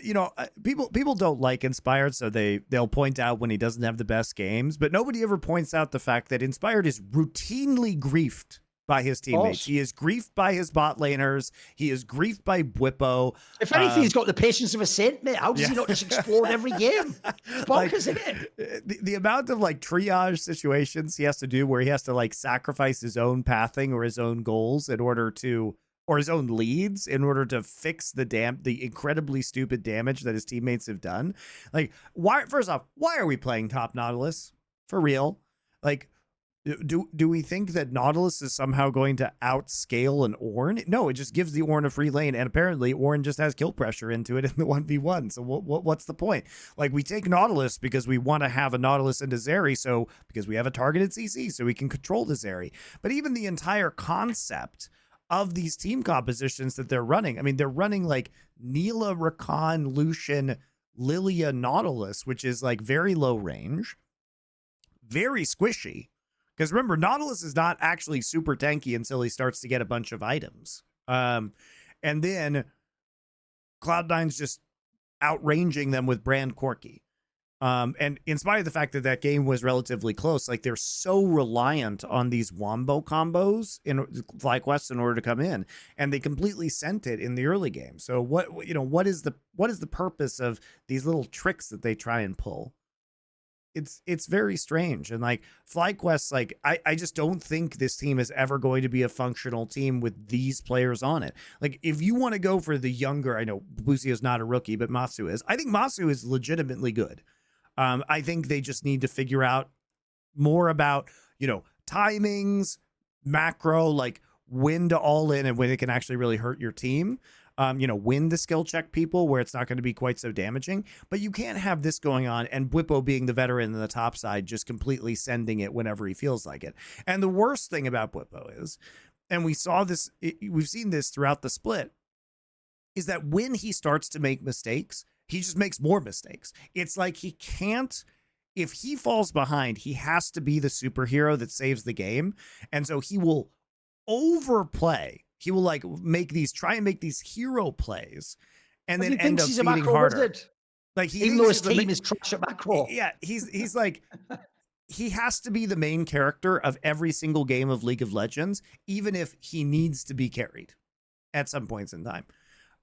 people don't like Inspired, so they'll point out when he doesn't have the best games. But nobody ever points out the fact that Inspired is routinely griefed by his teammates. He is griefed by his bot laners. He is griefed by Bwipo. If anything, he's got the patience of a saint, mate. How does he not just explode every game? It's bonkers, isn't it? The amount of like triage situations he has to do where he has to like sacrifice his own pathing or his own goals in order to, or his own leads in order to fix the incredibly stupid damage that his teammates have done. Like, why? First off, why are we playing top Nautilus for real? Like, do we think that Nautilus is somehow going to outscale an Ornn? No, it just gives the Ornn a free lane, and apparently Ornn just has kill pressure into it in the 1v1. So what's the point? Like, we take Nautilus because we want to have a Nautilus into Zeri, so because we have a targeted CC, so we can control the Zeri. But even the entire concept of these team compositions that they're running, I mean, they're running like Neela, Rakan, Lucian, Lilia, Nautilus, which is like very low range, very squishy. Because remember, Nautilus is not actually super tanky until he starts to get a bunch of items. And then Cloud9's just outranging them with Brand Corki. And in spite of the fact that that game was relatively close, like they're so reliant on these wombo combos in FlyQuest in order to come in, and they completely sent it in the early game. So what is the purpose of these little tricks that they try and pull? It's very strange. And like FlyQuest, like I just don't think this team is ever going to be a functional team with these players on it. Like, if you want to go for the younger, I know Busi is not a rookie, but Masu is. I think Masu is legitimately good. I think they just need to figure out more about, timings, macro, like when to all in and when it can actually really hurt your team. When to skill check people where it's not going to be quite so damaging. But you can't have this going on and Bwipo being the veteran in the top side just completely sending it whenever he feels like it. And the worst thing about Bwipo is, and we've seen this throughout the split, is that when he starts to make mistakes, he just makes more mistakes. It's like he can't, if he falls behind, he has to be the superhero that saves the game. And so he will overplay. He will try and make these hero plays and then end up feeding harder. Like, even though his team is trash at macro. Yeah, he's like, he has to be the main character of every single game of League of Legends, even if he needs to be carried at some points in time.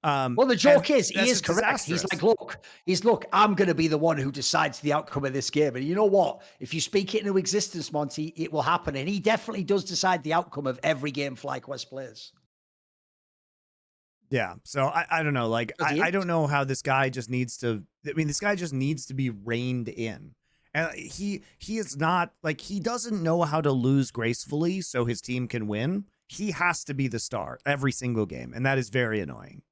Well, the joke is, he is correct. He's like, look, I'm going to be the one who decides the outcome of this game. And you know what? If you speak it into existence, Monty, it will happen. And he definitely does decide the outcome of every game FlyQuest plays. Yeah. So I don't know. Like, I don't know how this guy just needs to, this guy just needs to be reined in. And he is not, like, he doesn't know how to lose gracefully so his team can win. He has to be the star every single game. And that is very annoying.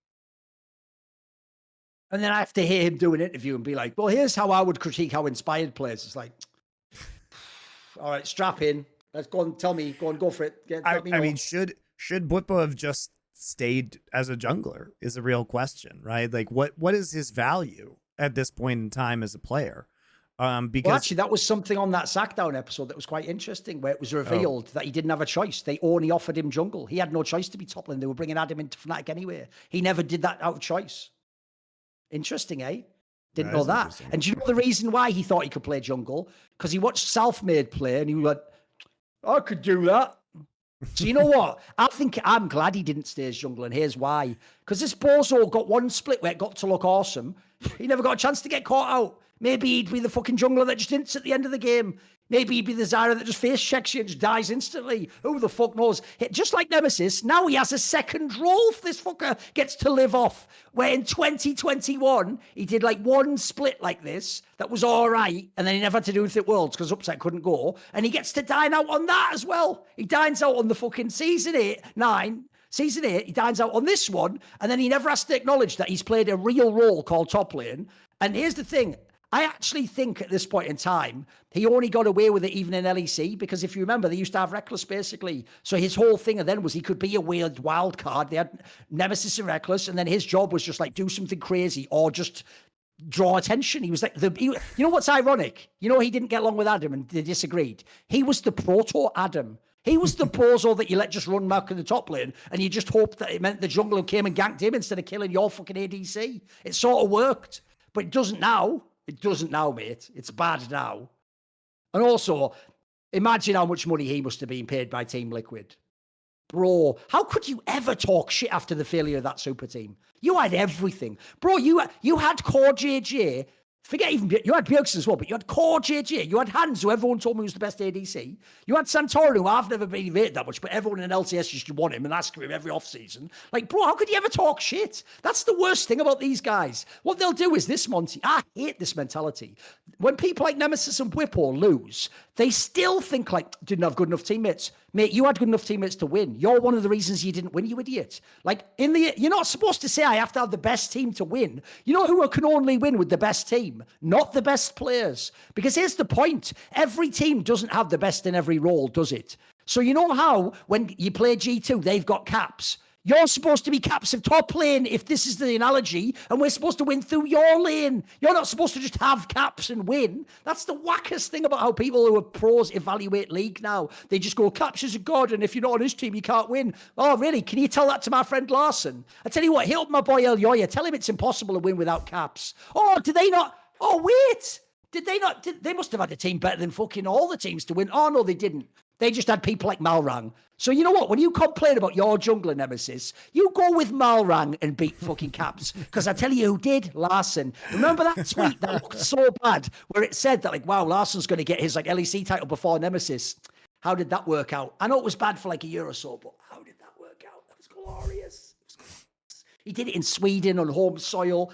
And then I have to hear him do an interview and be like, well, here's how I would critique how Inspired plays. It's like, all right, strap in. Let's go and go for it. I mean, should Bwipo have just stayed as a jungler is a real question, right? Like, what is his value at this point in time as a player? Because actually, that was something on that Sackdown episode that was quite interesting, where it was revealed that he didn't have a choice. They only offered him jungle. He had no choice to be top lane. They were bringing Adam into Fnatic anyway. He never did that out of choice. Interesting, eh? Didn't know that. And do you know the reason why he thought he could play jungle? Because he watched Selfmade play and he went, I could do that. So you know what? I'm glad he didn't stay as jungle, and here's why. Because this bozo got one split where it got to look awesome. He never got a chance to get caught out. Maybe he'd be the fucking jungler that just hints at the end of the game. Maybe he'd be the Zyra that just face checks you and just dies instantly. Who the fuck knows? Just like Nemesis, now he has a second role this fucker gets to live off. Where in 2021, he did like one split like this that was all right, and then he never had to do with it Worlds because Upset couldn't go. And he gets to dine out on that as well. He dines out on the fucking Season 8, he dines out on this one, and then he never has to acknowledge that he's played a real role called top lane. And here's the thing. I actually think at this point in time, he only got away with it even in LEC, because if you remember, they used to have Reckless basically. So his whole thing then was he could be a weird wild card. They had Nemesis and Reckless, and then his job was just like do something crazy or just draw attention. He was like you know what's ironic? You know he didn't get along with Adam and they disagreed. He was the proto Adam. He was the bozo that you let just run back in the top lane, and you just hoped that it meant the jungler came and ganked him instead of killing your fucking ADC. It sort of worked, but it doesn't now. It doesn't now, mate. It's bad now. And also, imagine how much money he must have been paid by Team Liquid. Bro, how could you ever talk shit after the failure of that super team? You had everything. Bro, you had core JJ. Forget even, you had Bjergsen as well, but you had core JJ. You had Hans, who everyone told me was the best ADC. You had Santorin, who I've never been rated that much, but everyone in LCS used to want him and ask him every offseason. Like, bro, how could you ever talk shit? That's the worst thing about these guys. What they'll do is this, Monty. I hate this mentality. When people like Nemesis and Whippo lose, they still think like, didn't have good enough teammates. Mate, you had good enough teammates to win. You're one of the reasons you didn't win, you idiot. Like, you're not supposed to say I have to have the best team to win. You know who can only win with the best team? Not the best players. Because here's the point. Every team doesn't have the best in every role, does it? So you know how when you play G2, they've got caps. You're supposed to be caps of top lane, if this is the analogy, and we're supposed to win through your lane. You're not supposed to just have caps and win. That's the wackest thing about how people who are pros evaluate League now. They just go, caps is a god, and if you're not on his team, you can't win. Oh, really? Can you tell that to my friend Larson? I tell you what, hit up my boy El Yoya. Tell him it's impossible to win without caps. Oh, did they not? Oh, wait. Did they not? They must have had a team better than fucking all the teams to win. Oh, no, they didn't. They just had people like Malrang. So you know what? When you complain about your jungler Nemesis, you go with Malrang and beat fucking caps. Because I tell you who did, Larson. Remember that tweet that looked so bad where it said that like, wow, Larson's going to get his like LEC title before Nemesis. How did that work out? I know it was bad for like a year or so, but how did that work out? That was glorious. He did it in Sweden on home soil.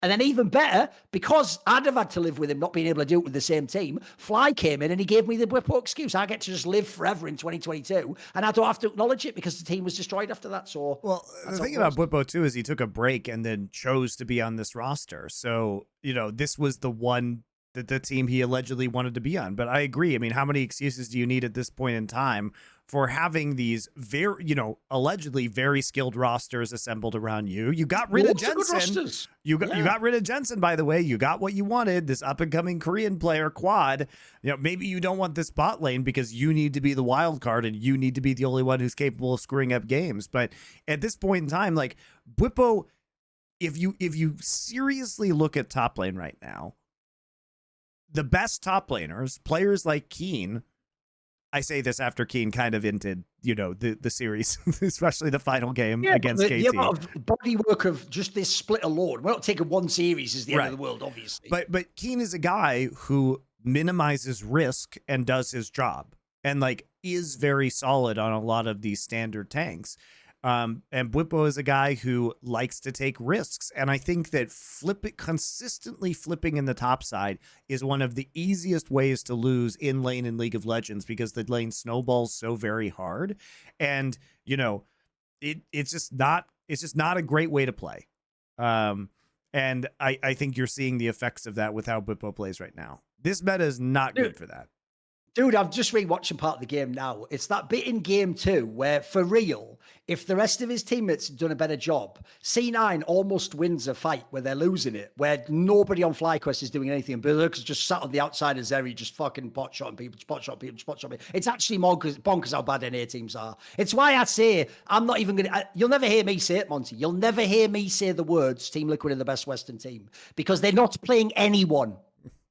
And then even better, because I'd have had to live with him not being able to do it with the same team, Fly came in and he gave me the Whippo excuse. I get to just live forever in 2022 and I don't have to acknowledge it because the team was destroyed after that. So, well, the thing about Whippo too is he took a break and then chose to be on this roster. So, you know, this was the one that the team he allegedly wanted to be on. But I agree. I mean, how many excuses do you need at this point in time for having these very, you know, allegedly very skilled rosters assembled around you? You got rid of Jensen. You got rid of Jensen, by the way. You got what you wanted, this up-and-coming Korean player, Quad. You know, maybe you don't want this bot lane because you need to be the wild card and you need to be the only one who's capable of screwing up games. But at this point in time, like, Whippo, if you seriously look at top lane right now, the best top laners, players like Keen, I say this after Keen kind of ended, you know, the series, especially the final game against KT. The amount of body work of just this split alone. We're not taking one series as the end of the world, obviously. But Keen is a guy who minimizes risk and does his job and like is very solid on a lot of these standard tanks. And Whippo is a guy who likes to take risks. And I think that consistently flipping in the top side is one of the easiest ways to lose in lane in League of Legends because the lane snowballs so very hard. And, you know, it's just not a great way to play. And I think you're seeing the effects of that with how Whippo plays right now. This meta is not good for that. Dude, I'm just rewatching part of the game now. It's that bit in game 2 where, for real, if the rest of his teammates had done a better job, C9 almost wins a fight where they're losing it, where nobody on FlyQuest is doing anything. And Berserker's just sat on the outside of Zeri, just fucking pot-shotting people, pot-shotting people. It's actually bonkers how bad NA teams are. It's why I say, I'm not even going to... You'll never hear me say it, Monty. You'll never hear me say the words, Team Liquid are the best Western team, because they're not playing anyone.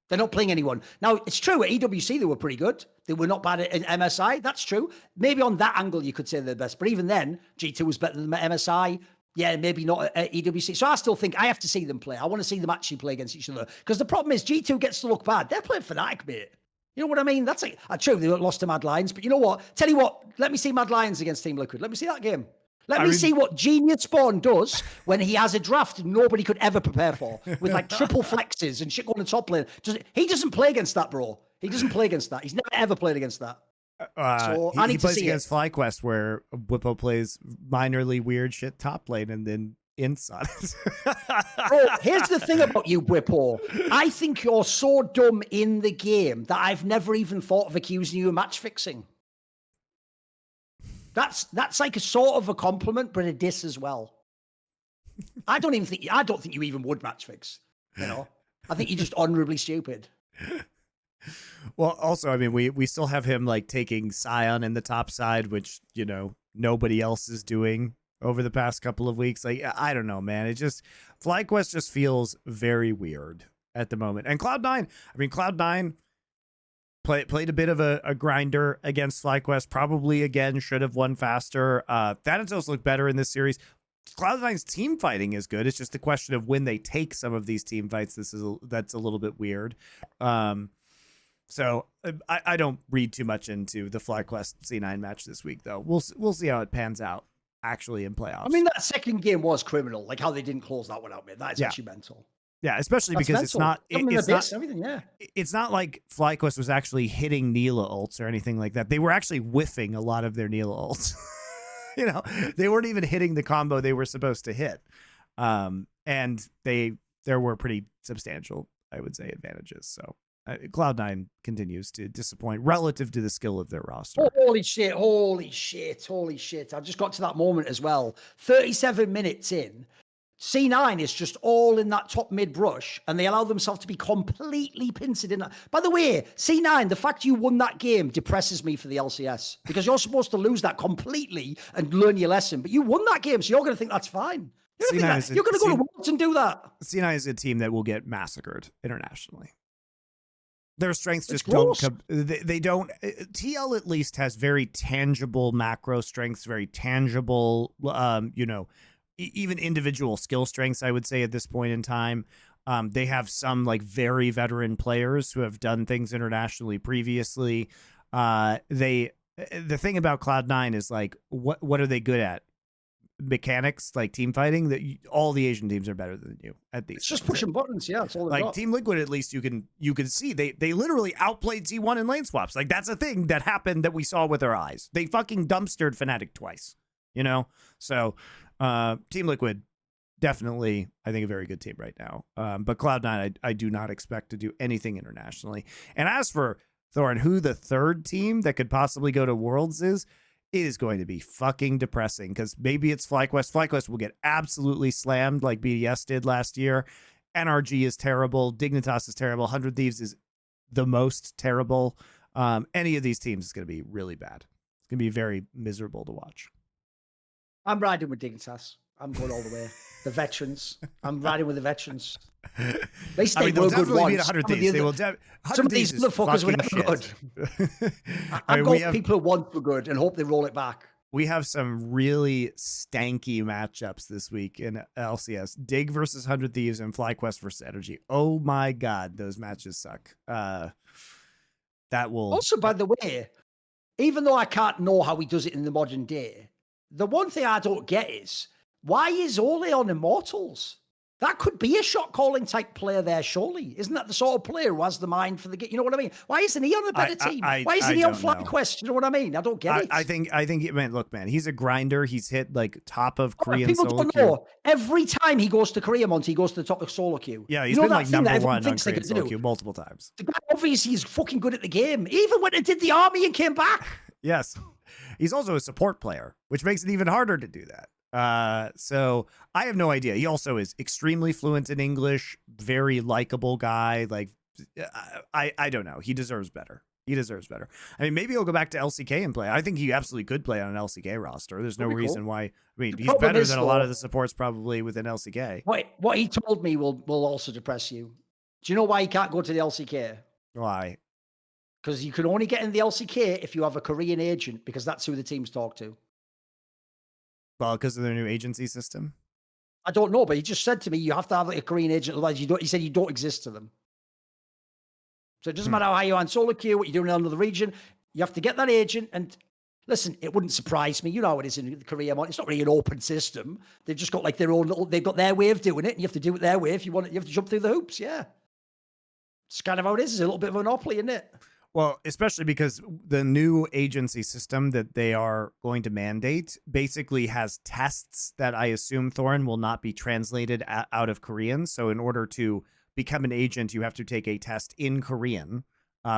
They're not playing anyone. Now, it's true, at EWC, they were pretty good. They were not bad at MSI. That's true. Maybe on that angle, you could say they're the best. But even then, G2 was better than MSI. Yeah, maybe not at EWC. So I still think I have to see them play. I want to see them actually play against each other. Because the problem is G2 gets to look bad. They're playing Fnatic, mate. You know what I mean? That's like, true, they lost to Mad Lions. But you know what? Tell you what, let me see Mad Lions against Team Liquid. Let me see that game. Let me see what Genius Spawn does when he has a draft nobody could ever prepare for, with like triple flexes and shit going to top lane. He doesn't play against that, bro. He doesn't play against that. He's never ever played against that. So I need he to plays see against FlyQuest, where Whippo plays minorly weird shit top lane and then inside. Bro, here's the thing about you, Whippo. I think you're so dumb in the game that I've never even thought of accusing you of match fixing. That's like a sort of a compliment, but a diss as well. I don't think you even would match fix. You know, I think you're just honorably stupid. Well, also, I mean, we still have him like taking Scion in the top side, which, you know, nobody else is doing over the past couple of weeks. Like, I don't know, man. It just, FlyQuest just feels very weird at the moment. And Cloud9, I mean, Cloud9 played a bit of a grinder against FlyQuest. Probably, again, should have won faster. Thanatos looked better in this series. Cloud9's team fighting is good. It's just the question of when they take some of these team fights. That's a little bit weird. So I don't read too much into the FlyQuest C9 match this week, though. We'll see how it pans out actually in playoffs. I mean, that second game was criminal. Like how they didn't close that one out, man. That is actually mental. Yeah, especially That's because mental. it's not everything. Yeah, it's not like FlyQuest was actually hitting Neela ults or anything like that. They were actually whiffing a lot of their Neela ults. You know, they weren't even hitting the combo they were supposed to hit. And there were pretty substantial, I would say, advantages. So Cloud9 continues to disappoint relative to the skill of their roster. Holy shit. I just got to that moment as well. 37 minutes in, C9 is just all in that top mid brush, and they allow themselves to be completely pincered in that. By the way, C9, the fact you won that game depresses me for the LCS, because you're supposed to lose that completely and learn your lesson, but you won that game, so you're going to think that's fine. You're going to go to Worlds and do that. C9 is a team that will get massacred internationally. Their strengths just don't come. They don't. TL at least has very tangible macro strengths, very tangible, you know, even individual skill strengths, I would say, at this point in time. They have some like very veteran players who have done things internationally previously. The thing about Cloud9 is like, what are they good at? Mechanics, like team fighting. That all the Asian teams are better than you at these. It's just pushing buttons. Yeah, it's all like Team Liquid. At least you can see they literally outplayed T1 in lane swaps. Like that's a thing that happened that we saw with our eyes. They fucking dumpstered Fnatic twice. You know, so Team Liquid definitely, I think, a very good team right now. But Cloud9, I do not expect to do anything internationally. And as for Thorin, who the third team that could possibly go to Worlds is, it is going to be fucking depressing, because maybe it's FlyQuest. FlyQuest will get absolutely slammed like BDS did last year. NRG is terrible. Dignitas is terrible. 100 Thieves is the most terrible. Any of these teams is going to be really bad. It's going to be very miserable to watch. I'm riding with Dignitas. I'm going all the way. The veterans. I'm riding with the veterans. At least they were good ones. Some of these motherfuckers were never good. I've got people who once were good and hope they roll it back. We have some really stanky matchups this week in LCS. Dig versus 100 Thieves and FlyQuest versus Energy. Oh my God, those matches suck. That will... Also, by the way, even though I can't know how he does it in the modern day, the one thing I don't get is, why is Olleh on Immortals? That could be a shot calling type player there, surely. Isn't that the sort of player who has the mind for the game? You know what I mean? Why isn't he on a better team? Why isn't he on FlyQuest? You know what I mean? I don't get it. I think man, look, man, he's a grinder. He's hit like top of Korean people solo don't queue. know. Every time he goes to Korea, Monty, he goes to the top of solo queue. Yeah, he's been like number one on Korean solo queue multiple times. The guy obviously is fucking good at the game. Even when he did the army and came back. Yes. He's also a support player, which makes it even harder to do that. So I have no idea. He also is extremely fluent in English, very likable guy. Like, I don't know. He deserves better. I mean, maybe he'll go back to LCK and play. I think he absolutely could play on an LCK roster. There's no reason why. I mean, he's better than a lot of the supports probably within LCK. What he told me will also depress you. Do you know why he can't go to the LCK? Why? Because you can only get in the LCK if you have a Korean agent, because that's who the teams talk to. Well, because of their new agency system? I don't know, but he just said to me, you have to have like a Korean agent, otherwise he said you don't exist to them. So it doesn't matter how you're on solo queue, what you're doing in another region, you have to get that agent. And listen, it wouldn't surprise me. You know how it is in Korea. It's not really an open system. They've just got like their own little, they've got their way of doing it, and you have to do it their way. If you want it, you have to jump through the hoops. Yeah. It's kind of how it is. It's a little bit of a monopoly, isn't it? Well, especially because the new agency system that they are going to mandate basically has tests that I assume, Thorin, will not be translated out of Korean. So in order to become an agent, you have to take a test in Korean,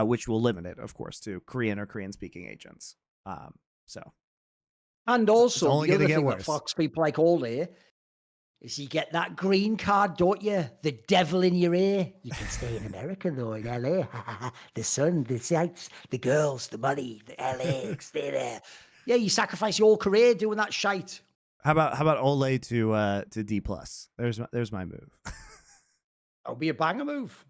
which will limit it, of course, to Korean or Korean-speaking agents. And also, the other thing that fucks people like Olleh is you get that green card, don't you? The devil in your ear. You can stay in America, though, in LA. The sun, the sights, the girls, the money, the LA, stay there. Yeah, you sacrifice your career doing that shite. How about Olleh to Dplus? There's my move. That would be a banger move.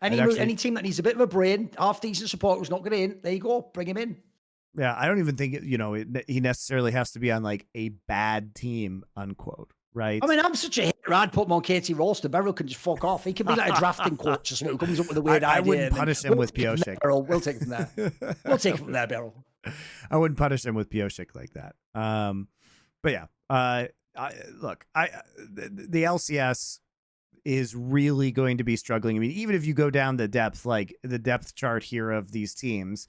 Any team that needs a bit of a brain, half decent support who's not going in, there you go, bring him in. Yeah, I don't even think he necessarily has to be on like a bad team, unquote. Right. I mean, I'm such a hater. I'd put him on Katie Rolster. Beryl can just fuck off. He can be like a drafting coach or something who comes up with a weird idea. I wouldn't punish him with Piosik. We'll take it from there. We'll take it from there, Beryl. I wouldn't punish him with Piosik like that. But yeah, look, the LCS is really going to be struggling. I mean, even if you go down the depth chart here of these teams,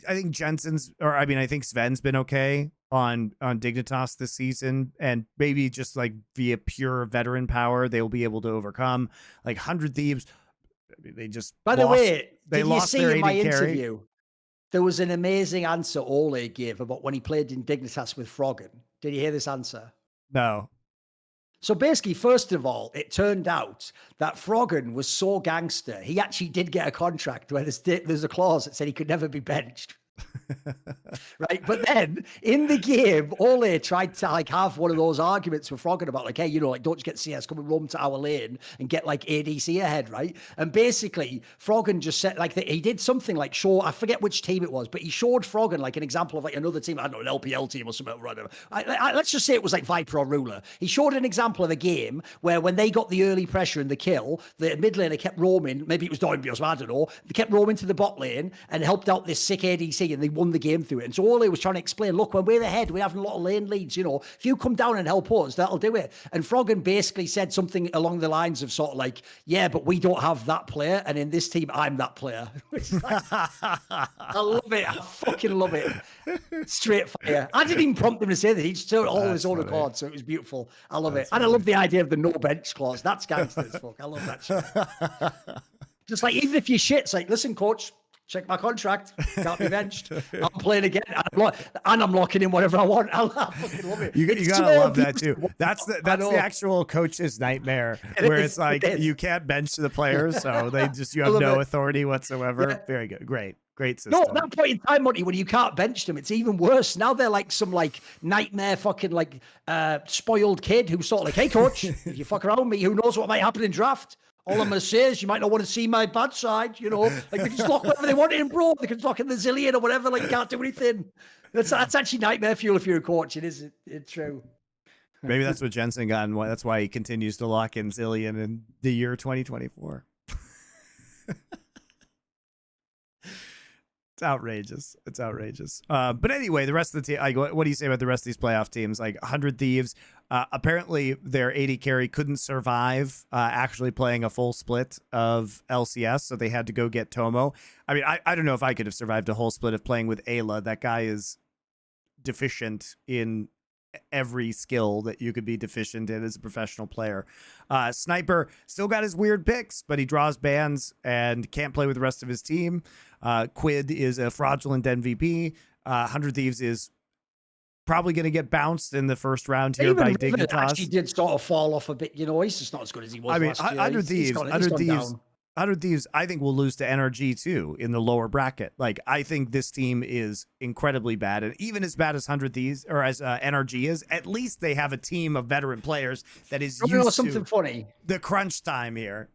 I think I think Sven's been okay on Dignitas this season, and maybe just like via pure veteran power, they will be able to overcome like 100 Thieves. They just By the way, did you see in my interview? There was an amazing answer Olleh gave about when he played in Dignitas with Froggen. Did you hear this answer? No. So basically, first of all, it turned out that Froggen was so gangster, he actually did get a contract where there's a clause that said he could never be benched. Right, but then in the game, Olleh tried to like have one of those arguments with Froggen about like, hey, like don't just get CS, come and roam to our lane and get like ADC ahead, right? And basically, Froggen just said like he did something like I forget which team it was, but he showed Froggen like an example of like another team, I don't know, an LPL team or something. Let's just say it was like Viper or Ruler. He showed an example of a game where when they got the early pressure and the kill, the mid laner kept roaming. Maybe it was Doinbios, I don't know. They kept roaming to the bot lane and helped out this sick ADC, and they won the game through it. And so Olleh was trying to explain, look, when we're ahead, we're having a lot of lane leads, if you come down and help us, that'll do it. And Froggen basically said something along the lines of sort of like, yeah, but we don't have that player, and in this team, I'm that player. Which is like, I love it. I fucking love it. Straight fire. I didn't even prompt him to say that. He just told all his own accord, so it was beautiful. I love it. And I love the idea of the no bench clause. That's gangster as fuck. I love that shit. Just like, even if you shit, it's like, listen, coach, check my contract. Can't be benched. I'm playing again, and I'm locking in whatever I want. I fucking love it. You gotta love that too. That's the actual coach's nightmare, where it's like you can't bench the players, so you have no authority whatsoever. Yeah. Very good, great system. No, at that point in time, Monty, when you can't bench them, it's even worse. Now they're like some like nightmare fucking like spoiled kid who's sort of like, hey coach, if you fuck around with me, who knows what might happen in draft? All I'm going to say is you might not want to see my bad side, Like, they can just lock whatever they want in, bro. They can lock in the Zillion or whatever, like, can't do anything. That's actually nightmare fuel if you're a coach. It's true. Maybe that's what Jensen got, and that's why he continues to lock in Zillion in the year 2024. It's outrageous. But anyway, the rest of the team, what do you say about the rest of these playoff teams? Like 100 Thieves, apparently their AD carry couldn't survive actually playing a full split of LCS, so they had to go get Tomo. I mean, I don't know if I could have survived a whole split of playing with Ayla. That guy is deficient in every skill that you could be deficient in as a professional player. Sniper still got his weird picks, but he draws bans and can't play with the rest of his team. Quid is a fraudulent MVP. 100 Thieves is probably going to get bounced in the first round here by Dignitas. Actually did sort of fall off a bit. He's just not as good as he was. I mean, last year. 100 Thieves, I think will lose to NRG too in the lower bracket. Like, I think this team is incredibly bad, and even as bad as 100 Thieves or as NRG is, at least they have a team of veteran players that is used something to funny. The crunch time here.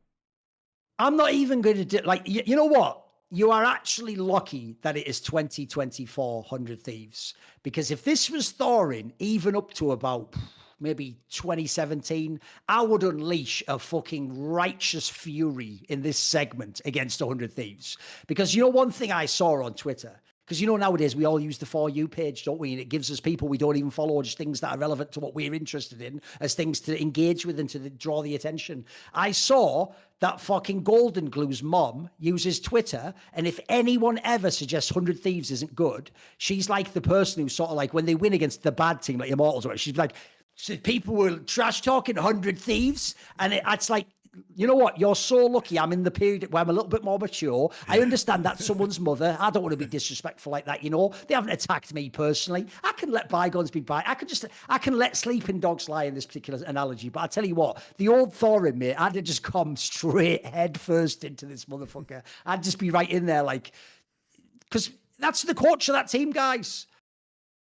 I'm not even going to do you know what? You are actually lucky that it is 2024 100 Thieves, because if this was Thorin, even up to about maybe 2017, I would unleash a fucking righteous fury in this segment against 100 Thieves. Because one thing I saw on Twitter, because nowadays we all use the For You page, don't we? And it gives us people we don't even follow, just things that are relevant to what we're interested in as things to engage with and to draw the attention. I saw that fucking Golden Glue's mom uses Twitter, and if anyone ever suggests 100 Thieves isn't good, she's like the person who's sort of like, when they win against the bad team, like Immortals, or she's like, so people were trash talking 100 Thieves, and it's like you know what? You're so lucky. I'm in the period where I'm a little bit more mature. I understand that's someone's mother. I don't want to be disrespectful like that. You know, they haven't attacked me personally. I can let bygones be by. I can let sleeping dogs lie in this particular analogy. But I tell you what, the old Thorin, mate, I'd have just come straight head first into this motherfucker. I'd just be right in there, like, because that's the coach of that team, guys.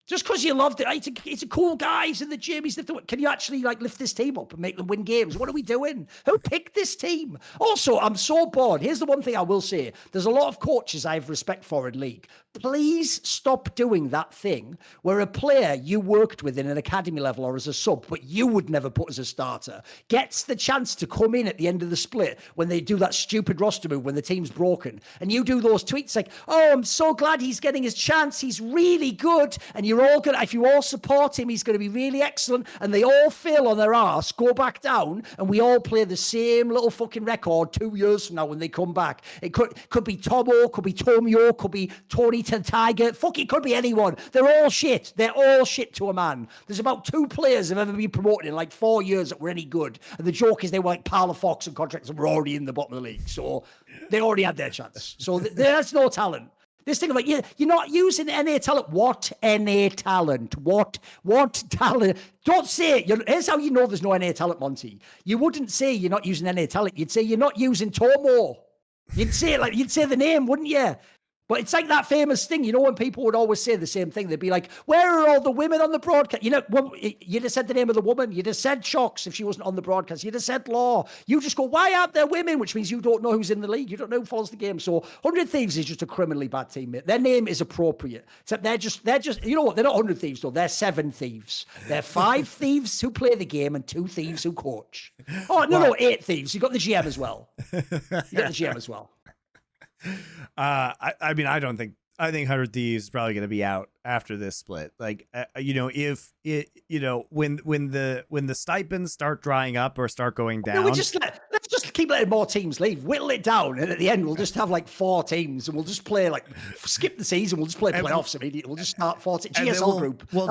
Just because you loved it, it's a cool guy. He's in the gym. Can you actually like lift this team up and make them win games? What are we doing? Who picked this team? Also, I'm so bored. Here's the one thing I will say. There's a lot of coaches I have respect for in league. Please stop doing that thing where a player you worked with in an academy level or as a sub, but you would never put as a starter, gets the chance to come in at the end of the split when they do that stupid roster move when the team's broken. And you do those tweets like, oh, I'm so glad he's getting his chance. He's really good. And you're all going to, if you all support him, he's going to be really excellent. And they all fail on their arse, go back down, and we all play the same little fucking record 2 years from now when they come back. It could be Tomo, could be Tomio, could be Tony to Tiger. Fuck, it could be anyone. They're all shit. They're all shit to a man. There's about 2 players have ever been promoted in like 4 years that were any good. And the joke is they were like Parla Fox and contracts and were already in the bottom of the league. So they already had their chance. So there's no talent. This thing of like, you're not using NA talent. What NA talent? What talent? Don't say it. Here's how you know there's no NA talent, Monty. You wouldn't say you're not using NA talent. You'd say you're not using Tomo. You'd say it like, you'd say the name, wouldn't you? But it's like that famous thing, you know, when people would always say the same thing. They'd be like, where are all the women on the broadcast? You know, you'd have said the name of the woman. You'd have said Shocks if she wasn't on the broadcast. You'd have said Law. You just go, why aren't there women? Which means you don't know who's in the league. You don't know who follows the game. So 100 Thieves is just a criminally bad team, mate. Their name is appropriate. Except they're just, you know what? They're not 100 Thieves, though. They're 7 Thieves. They're 5 Thieves who play the game and 2 Thieves who coach. Oh, no, 8 Thieves. You got the GM as well. You got the GM as well. I mean, I think 100 Thieves is probably going to be out after this split. Like, you know, if it, you know, when the stipends start drying up or start going down, let's just keep letting more teams leave, whittle it down, and at the end we'll just have like 4 teams, and we'll just play like skip the season. We'll just play playoffs immediately. We'll just start 14 GSL group. We'll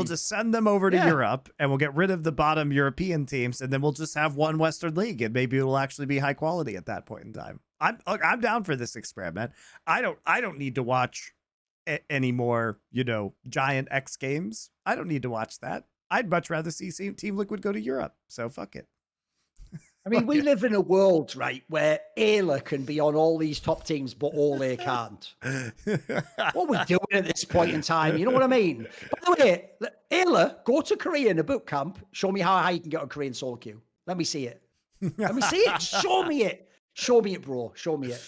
just send them over to Europe, and we'll get rid of the bottom European teams, and then we'll just have one Western League, and maybe it'll actually be high quality at that point in time. I'm down for this experiment. I don't need to watch any more, you know, giant X Games. I don't need to watch that. I'd much rather see Team Liquid go to Europe. So fuck it. I mean, we live in a world, right, where Ayla can be on all these top teams, but Olleh can't. What are we doing at this point in time? You know what I mean? By the way, Ayla, go to Korea in a boot camp. Show me how high you can get on Korean solo queue. Let me see it. Let me see it. Show me it. Show me it, bro. Show me it.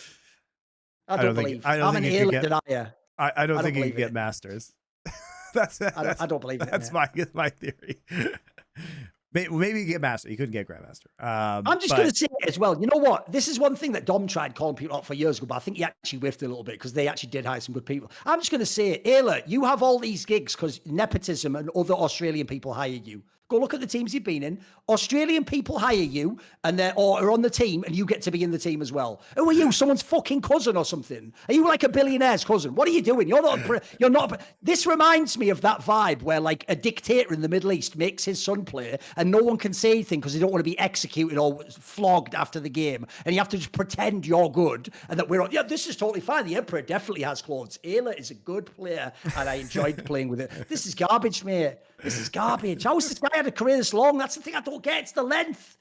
I don't believe. I'm an Ayla denier. I don't think you can get Masters. I don't believe it. That's my theory. Maybe you get Master. You couldn't get Grandmaster. I'm just going to say it as well. You know what? This is one thing that Dom tried calling people out for years ago, but I think he actually whiffed a little bit because they actually did hire some good people. I'm just going to say it. Ayla, you have all these gigs because nepotism and other Australian people hire you. Go look at the teams you've been in. Australian people hire you and are on the team and you get to be in the team as well. Who are you? Someone's fucking cousin or something? Are you like a billionaire's cousin? What are you doing? You're not. This reminds me of that vibe where like a dictator in the Middle East makes his son play and no one can say anything because they don't want to be executed or flogged after the game. And you have to just pretend you're good and that yeah, this is totally fine. The Emperor definitely has clothes. Ayla is a good player and I enjoyed playing with it. This is garbage, mate. This is garbage. How is this guy had a career this long? That's the thing I don't get. It's the length.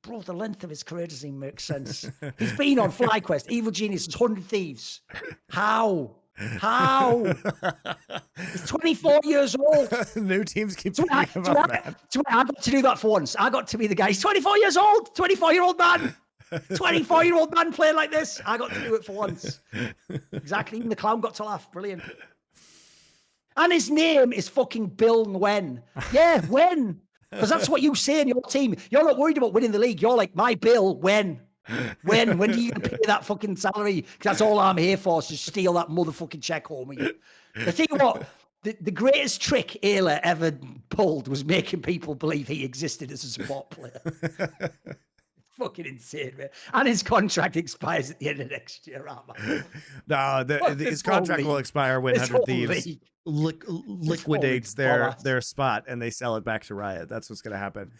Bro, the length of his career doesn't even make sense. He's been on FlyQuest, Evil Geniuses, 100 Thieves. How? He's 24 years old. New teams keep I got to do that for once. I got to be the guy. He's 24 years old. 24-year-old man. 24-year-old man playing like this. I got to do it for once. Exactly. Even the clown got to laugh. Brilliant. And his name is fucking Bill Nguyen. Yeah, when? Because that's what you say in your team. You're not worried about winning the league. You're like, my Bill, when? When do you pay that fucking salary? Because that's all I'm here for, is to steal that motherfucking check home with you. I tell you what, the greatest trick Ayla ever pulled was making people believe he existed as a support player. Fucking insane, man. And his contract expires at the end of next year, No, his contract will expire when 100 Thieves liquidates their spot and they sell it back to Riot. That's what's going to happen.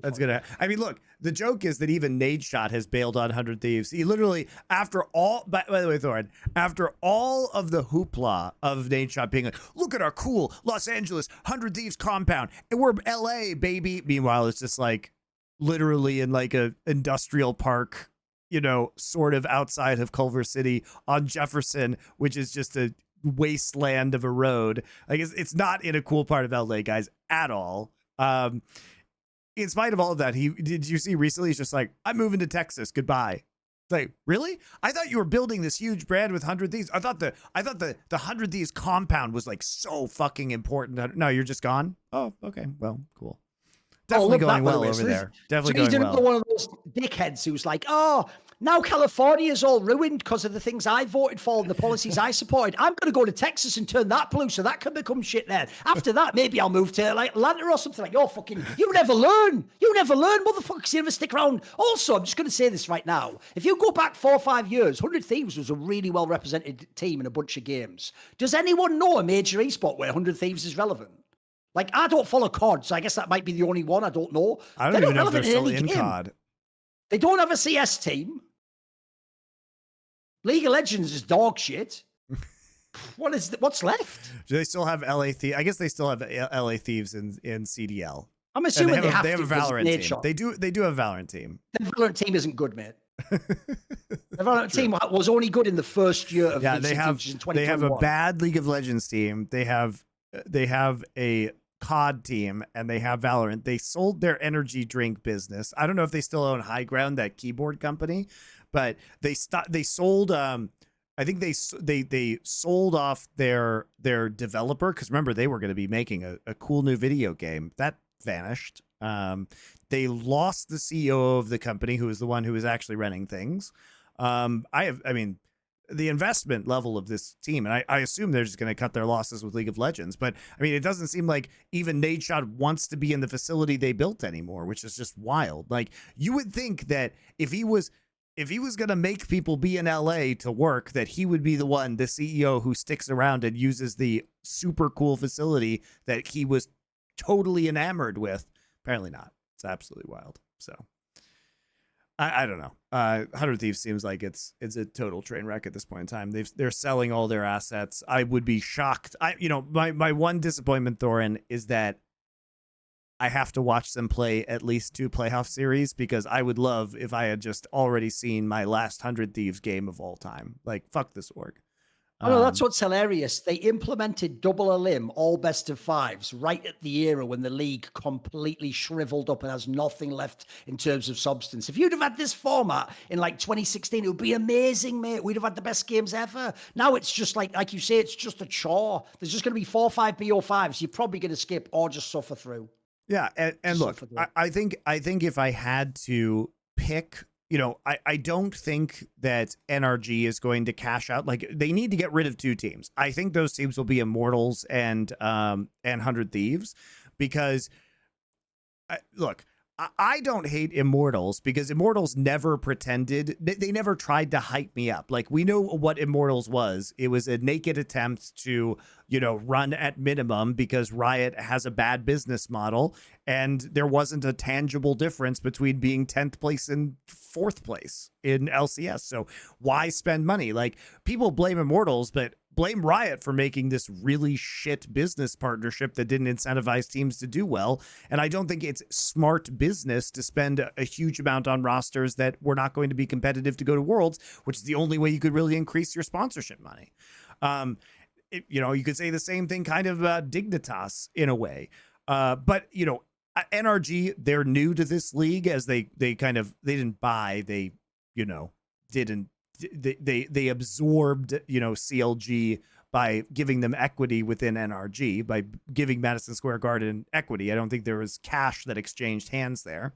That's gonna. I mean, look. The joke is that even Nadeshot has bailed on 100 Thieves. He literally, after all. By the way, Thorin, after all of the hoopla of Nadeshot being like, "Look at our cool Los Angeles 100 Thieves compound, and we're LA, baby." Meanwhile, it's just like literally in like a industrial park, you know, sort of outside of Culver City on Jefferson, which is just a wasteland of a road. Like it's not in a cool part of LA, guys, at all. In spite of all of that, did you see recently? He's just like, I'm moving to Texas. Goodbye. It's like, really? I thought you were building this huge brand with 100 Thieves. I thought the 100 Thieves compound was like so fucking important. No, you're just gone. Oh, okay. Well, cool. Definitely going well over there. Definitely going well. One of those dickheads who's like, oh, now California's all ruined because of the things I voted for and the policies I supported. I'm going to go to Texas and turn that blue so that can become shit there. After that, maybe I'll move to like Atlanta or something. Like, oh, fucking, you never learn. You never learn, motherfuckers. You never stick around. Also, I'm just going to say this right now. If you go back 4 or 5 years, 100 Thieves was a really well-represented team in a bunch of games. Does anyone know a major esport where 100 Thieves is relevant? Like, I don't follow COD, so I guess that might be the only one. I don't know. I don't even know if they're still in COD. They don't have a CS team. League of Legends is dog shit. What's left? Do they still have LA Thieves? I guess they still have LA Thieves in CDL. I'm assuming they have a Valorant team. They do have a Valorant team. The Valorant team isn't good, mate. The Valorant team was only good in the first year of they have a bad League of Legends team. They have a COD team, and they have Valorant. They sold their energy drink business. I don't know if they still own High Ground, that keyboard company, but they sold. I think they sold off their developer, because remember they were going to be making a cool new video game that vanished. They lost the CEO of the company, who was the one who was actually running things. The investment level of this team, and I assume they're just going to cut their losses with League of Legends, but I mean, it doesn't seem like even Nadeshot wants to be in the facility they built anymore, which is just wild. Like, you would think that if he was going to make people be in LA to work, that he would be the CEO who sticks around and uses the super cool facility that he was totally enamored with. Apparently not. It's absolutely wild. So I don't know. 100 Thieves seems like it's a total train wreck at this point in time. They're selling all their assets. I would be shocked. My one disappointment, Thorin, is that I have to watch them play at least 2 playoff series, because I would love if I had just already seen my last 100 Thieves game of all time. Like, fuck this org. Oh, no, that's what's hilarious. They implemented double elim, all best of 5s, right at the era when the league completely shriveled up and has nothing left in terms of substance. If you'd have had this format in like 2016, it would be amazing, mate. We'd have had the best games ever. Now it's just like you say, it's just a chore. There's just going to be 4 or 5 BO5s. You're probably going to skip or just suffer through. Yeah, and look, I think if I had to pick, I don't think that NRG is going to cash out. Like, they need to get rid of 2 teams. I think those teams will be Immortals and 100 Thieves, because look, I don't hate Immortals, because Immortals never pretended. They never tried to hype me up. Like, we know what Immortals was. It was a naked attempt to, run at minimum, because Riot has a bad business model, and there wasn't a tangible difference between being 10th place and 4th place in LCS. So why spend money? Like, people blame Immortals, but blame Riot for making this really shit business partnership that didn't incentivize teams to do well. And I don't think it's smart business to spend a huge amount on rosters that were not going to be competitive to go to Worlds, which is the only way you could really increase your sponsorship money. You could say the same thing kind of about Dignitas in a way. But NRG, they're new to this league, as they didn't buy, they absorbed, CLG by giving them equity within NRG, by giving Madison Square Garden equity. I don't think there was cash that exchanged hands there.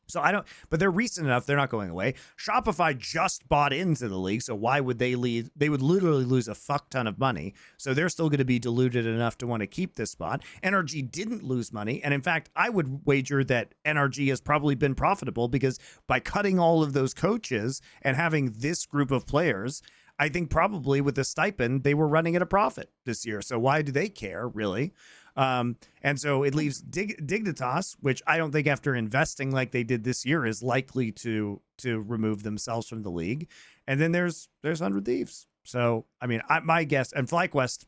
So but they're recent enough. They're not going away. Shopify just bought into the league. So why would they leave? They would literally lose a fuck ton of money. So they're still going to be diluted enough to want to keep this spot. NRG didn't lose money. And in fact, I would wager that NRG has probably been profitable, because by cutting all of those coaches and having this group of players, I think probably with the stipend, they were running at a profit this year. So why do they care, really? And so it leaves Dignitas, which I don't think after investing like they did this year is likely to remove themselves from the league. And then there's 100 Thieves. So, I mean, my guess, and FlyQuest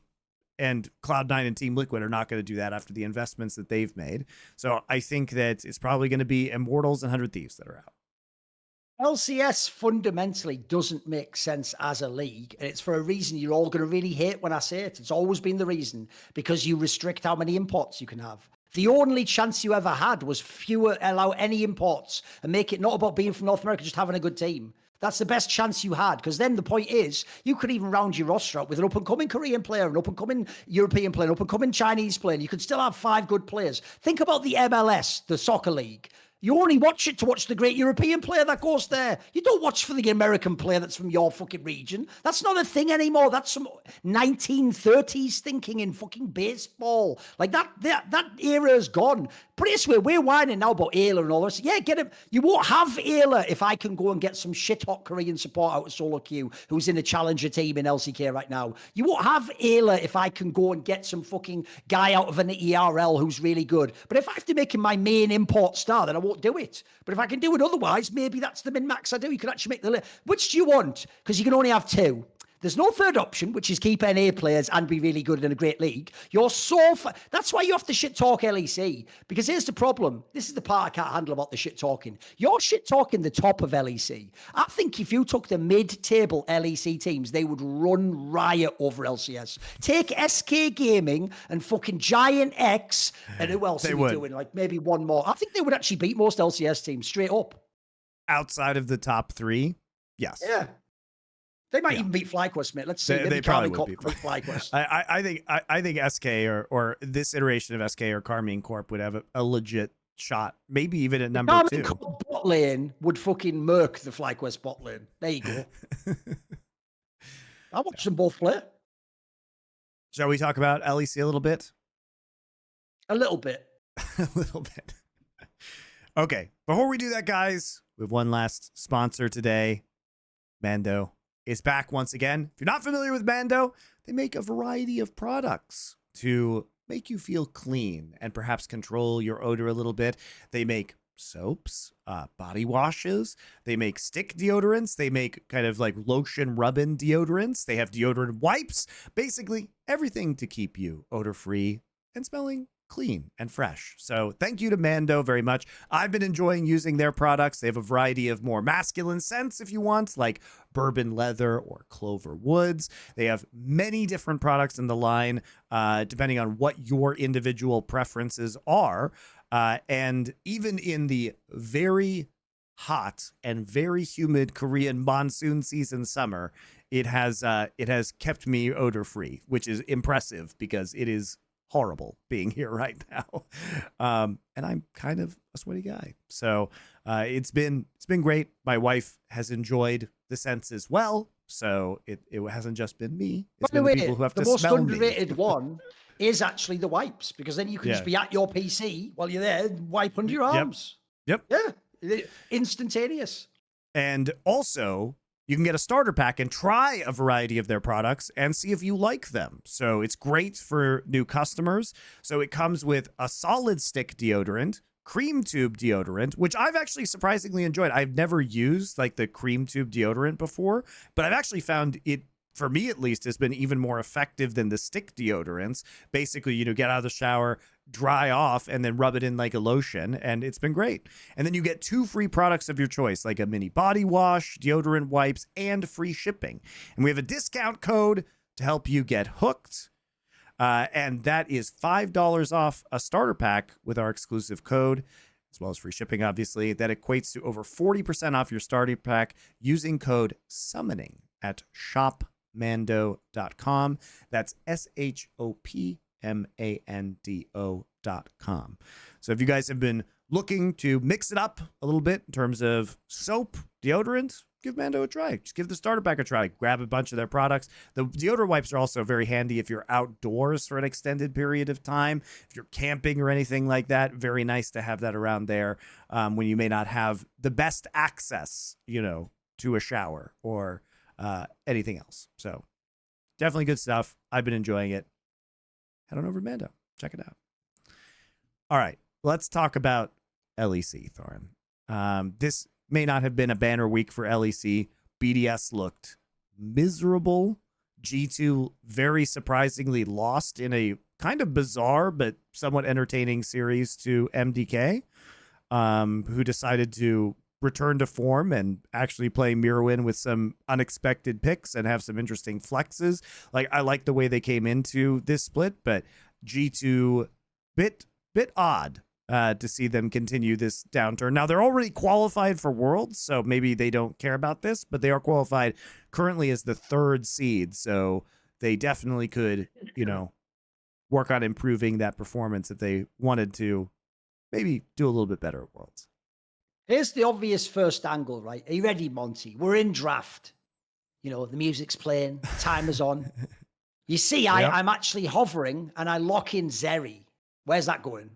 and Cloud9 and Team Liquid are not going to do that after the investments that they've made. So I think that it's probably going to be Immortals and 100 Thieves that are out. LCS fundamentally doesn't make sense as a league, and it's for a reason you're all going to really hate when I say it. It's always been the reason, because you restrict how many imports you can have. The only chance you ever had was allow any imports and make it not about being from North America, just having a good team. That's the best chance you had, because then the point is you could even round your roster up with an up-and-coming Korean player, an up-and-coming European player, an up-and-coming Chinese player, and you could still have 5 good players. Think about the MLS, the soccer league. You only watch it to watch the great European player that goes there. You don't watch for the American player that's from your fucking region. That's not a thing anymore. That's some 1930s thinking in fucking baseball. Like that era is gone. Put it this way, we're whining now about Ayla and all this. Yeah, get him. You won't have Ayla if I can go and get some shit hot Korean support out of solo queue who's in a challenger team in LCK right now. You won't have Ayla if I can go and get some fucking guy out of an ERL who's really good. But if I have to make him my main import star, then I won't do it. But if I can do it otherwise, maybe that's the min-max I do. You can actually make the list. Which do you want? Because you can only have 2. There's no third option, which is keep NA players and be really good in a great league. You're so... That's why you have to shit talk LEC. Because here's the problem. This is the part I can't handle about the shit talking. You're shit talking the top of LEC. I think if you took the mid-table LEC teams, they would run riot over LCS. Take SK Gaming and fucking Giant X, and who else are we doing? Like maybe one more. I think they would actually beat most LCS teams straight up. Outside of the top 3, yes. Yeah. They might even beat FlyQuest, mate. Let's see. They probably would beat FlyQuest. I think SK or this iteration of SK or Carmine Corp would have a legit shot, maybe even at number 2. Corp bot lane would fucking murk the FlyQuest bot lane. There you go. I'll watch them both play. Shall we talk about LEC a little bit? A little bit. A little bit. Okay. Before we do that, guys, we have one last sponsor today. Mando is back once again. If you're not familiar with Mando, they make a variety of products to make you feel clean and perhaps control your odor a little bit. They make soaps, body washes. They make stick deodorants. They make kind of like lotion rub-in deodorants. They have deodorant wipes. Basically, everything to keep you odor-free and smelling clean and fresh. So thank you to Mando very much. I've been enjoying using their products. They have a variety of more masculine scents if you want, like bourbon leather or clover woods. They have many different products in the line, depending on what your individual preferences are. And even in the very hot and very humid Korean monsoon season summer, it has kept me odor free, which is impressive because it is horrible being here right now. And I'm kind of a sweaty guy. So it's been great. My wife has enjoyed the scents as well. So it hasn't just been me. It's been the people who have to smell me. The most underrated one is actually the wipes, because then you can just be at your PC while you're there, wipe under your arms. Yep. Yeah. Instantaneous. And also, you can get a starter pack and try a variety of their products and see if you like them. So it's great for new customers. So it comes with a solid stick deodorant, cream tube deodorant, which I've actually surprisingly enjoyed. I've never used like the cream tube deodorant before, but I've actually found it, for me at least, has been even more effective than the stick deodorants. Basically, you know, get out of the shower, dry off, and then rub it in like a lotion, and it's been great. And then you get 2 free products of your choice, like a mini body wash, deodorant wipes, and free shipping. And we have a discount code to help you get hooked. And that is $5 off a starter pack with our exclusive code, as well as free shipping, obviously. That equates to over 40% off your starter pack using code SUMMONING at shopmando.com. That's SHOPMANDO.com. So if you guys have been looking to mix it up a little bit in terms of soap, deodorant, give Mando a try. Just give the starter pack a try. Grab a bunch of their products. The deodorant wipes are also very handy if you're outdoors for an extended period of time. If you're camping or anything like that, very nice to have that around there when you may not have the best access, you know, to a shower or anything else. So definitely good stuff. I've been enjoying it. Head on over to Mando. Check it out. All right, let's talk about LEC, Thorin. This may not have been a banner week for LEC. BDS looked miserable. G2 very surprisingly lost in a kind of bizarre but somewhat entertaining series to MDK, who decided to return to form and actually play Mirrorwin with some unexpected picks and have some interesting flexes. Like, I like the way they came into this split, but G2 bit odd to see them continue this downturn. Now, they're already qualified for Worlds, so maybe they don't care about this, but they are qualified currently as the 3rd seed, so they definitely could, work on improving that performance if they wanted to maybe do a little bit better at Worlds. Here's the obvious first angle, right? Are you ready, Monty? We're in draft. The music's playing, timer's on. You see, Yep. I'm actually hovering and I lock in Zeri. Where's that going?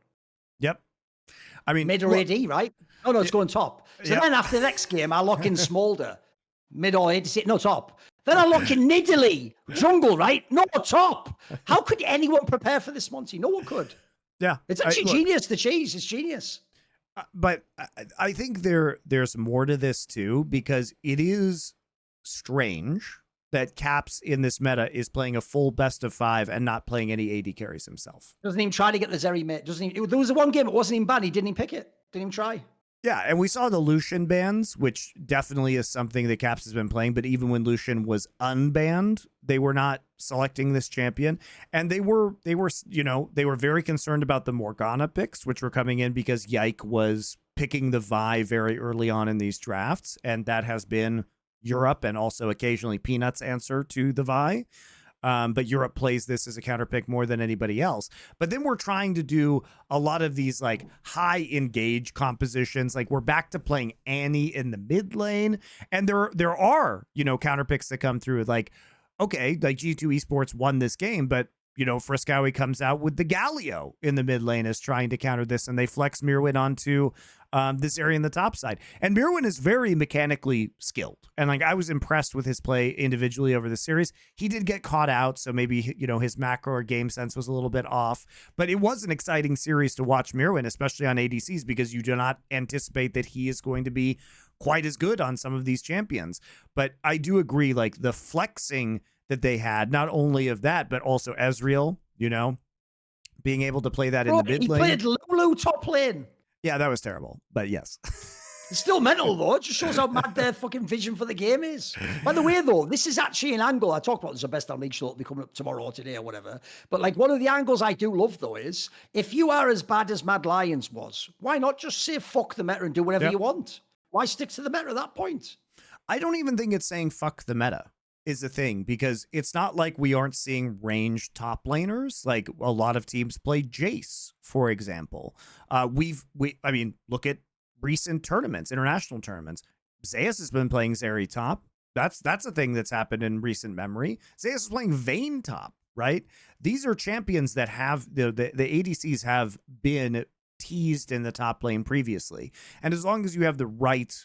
Yep. I mean, mid or AD, right? Oh, no, it's going top. So Yep. then after the next game, I lock in Smolder. Mid or AD, no, top. Then I lock in Nidalee. Jungle, right? No, top. How could anyone prepare for this, Monty? No one could. Yeah. It's actually genius, the cheese. It's genius. But I think there's more to this, too, because it is strange that Caps in this meta is playing a full best of 5 and not playing any AD carries himself. Doesn't even try to get the Zeri mate. There was one game, it wasn't even bad. He didn't even pick it. Didn't even try. Yeah, and we saw the Lucian bans, which definitely is something that Caps has been playing, but even when Lucian was unbanned, they were not selecting this champion. And they were very concerned about the Morgana picks, which were coming in because Yike was picking the Vi very early on in these drafts, and that has been Europe and also occasionally Peanut's answer to the Vi. But Europe plays this as a counter pick more than anybody else. But then we're trying to do a lot of these like high engage compositions. Like, we're back to playing Annie in the mid lane. And there are, counter picks that come through. Like, okay, like G2 Esports won this game, but Friskowy comes out with the Galio in the mid lane as trying to counter this, and they flex Mirrorwin onto this area in the top side. And Mirrorwin is very mechanically skilled. And like, I was impressed with his play individually over the series. He did get caught out, so maybe, his macro or game sense was a little bit off. But it was an exciting series to watch Mirrorwin, especially on ADCs, because you do not anticipate that he is going to be quite as good on some of these champions. But I do agree, like, the flexing that they had, not only of that, but also Ezreal, being able to play that in the mid lane. He played Lulu top lane. Yeah, that was terrible, but yes. It's still mental, though. It just shows how mad their fucking vision for the game is. By the way, though, this is actually an angle. I talked about this on Best on League show. It'll be coming up tomorrow or today or whatever. But like, one of the angles I do love, though, is if you are as bad as Mad Lions was, why not just say fuck the meta and do whatever you want? Why stick to the meta at that point? I don't even think it's saying fuck the meta is the thing, because it's not like we aren't seeing ranged top laners. Like, a lot of teams play Jace, for example. I mean, look at recent tournaments, international tournaments. Zeus has been playing Zeri top. That's a thing that's happened in recent memory. Zeus is playing Vayne top, right? These are champions that have the ADCs have been teased in the top lane previously. And as long as you have the right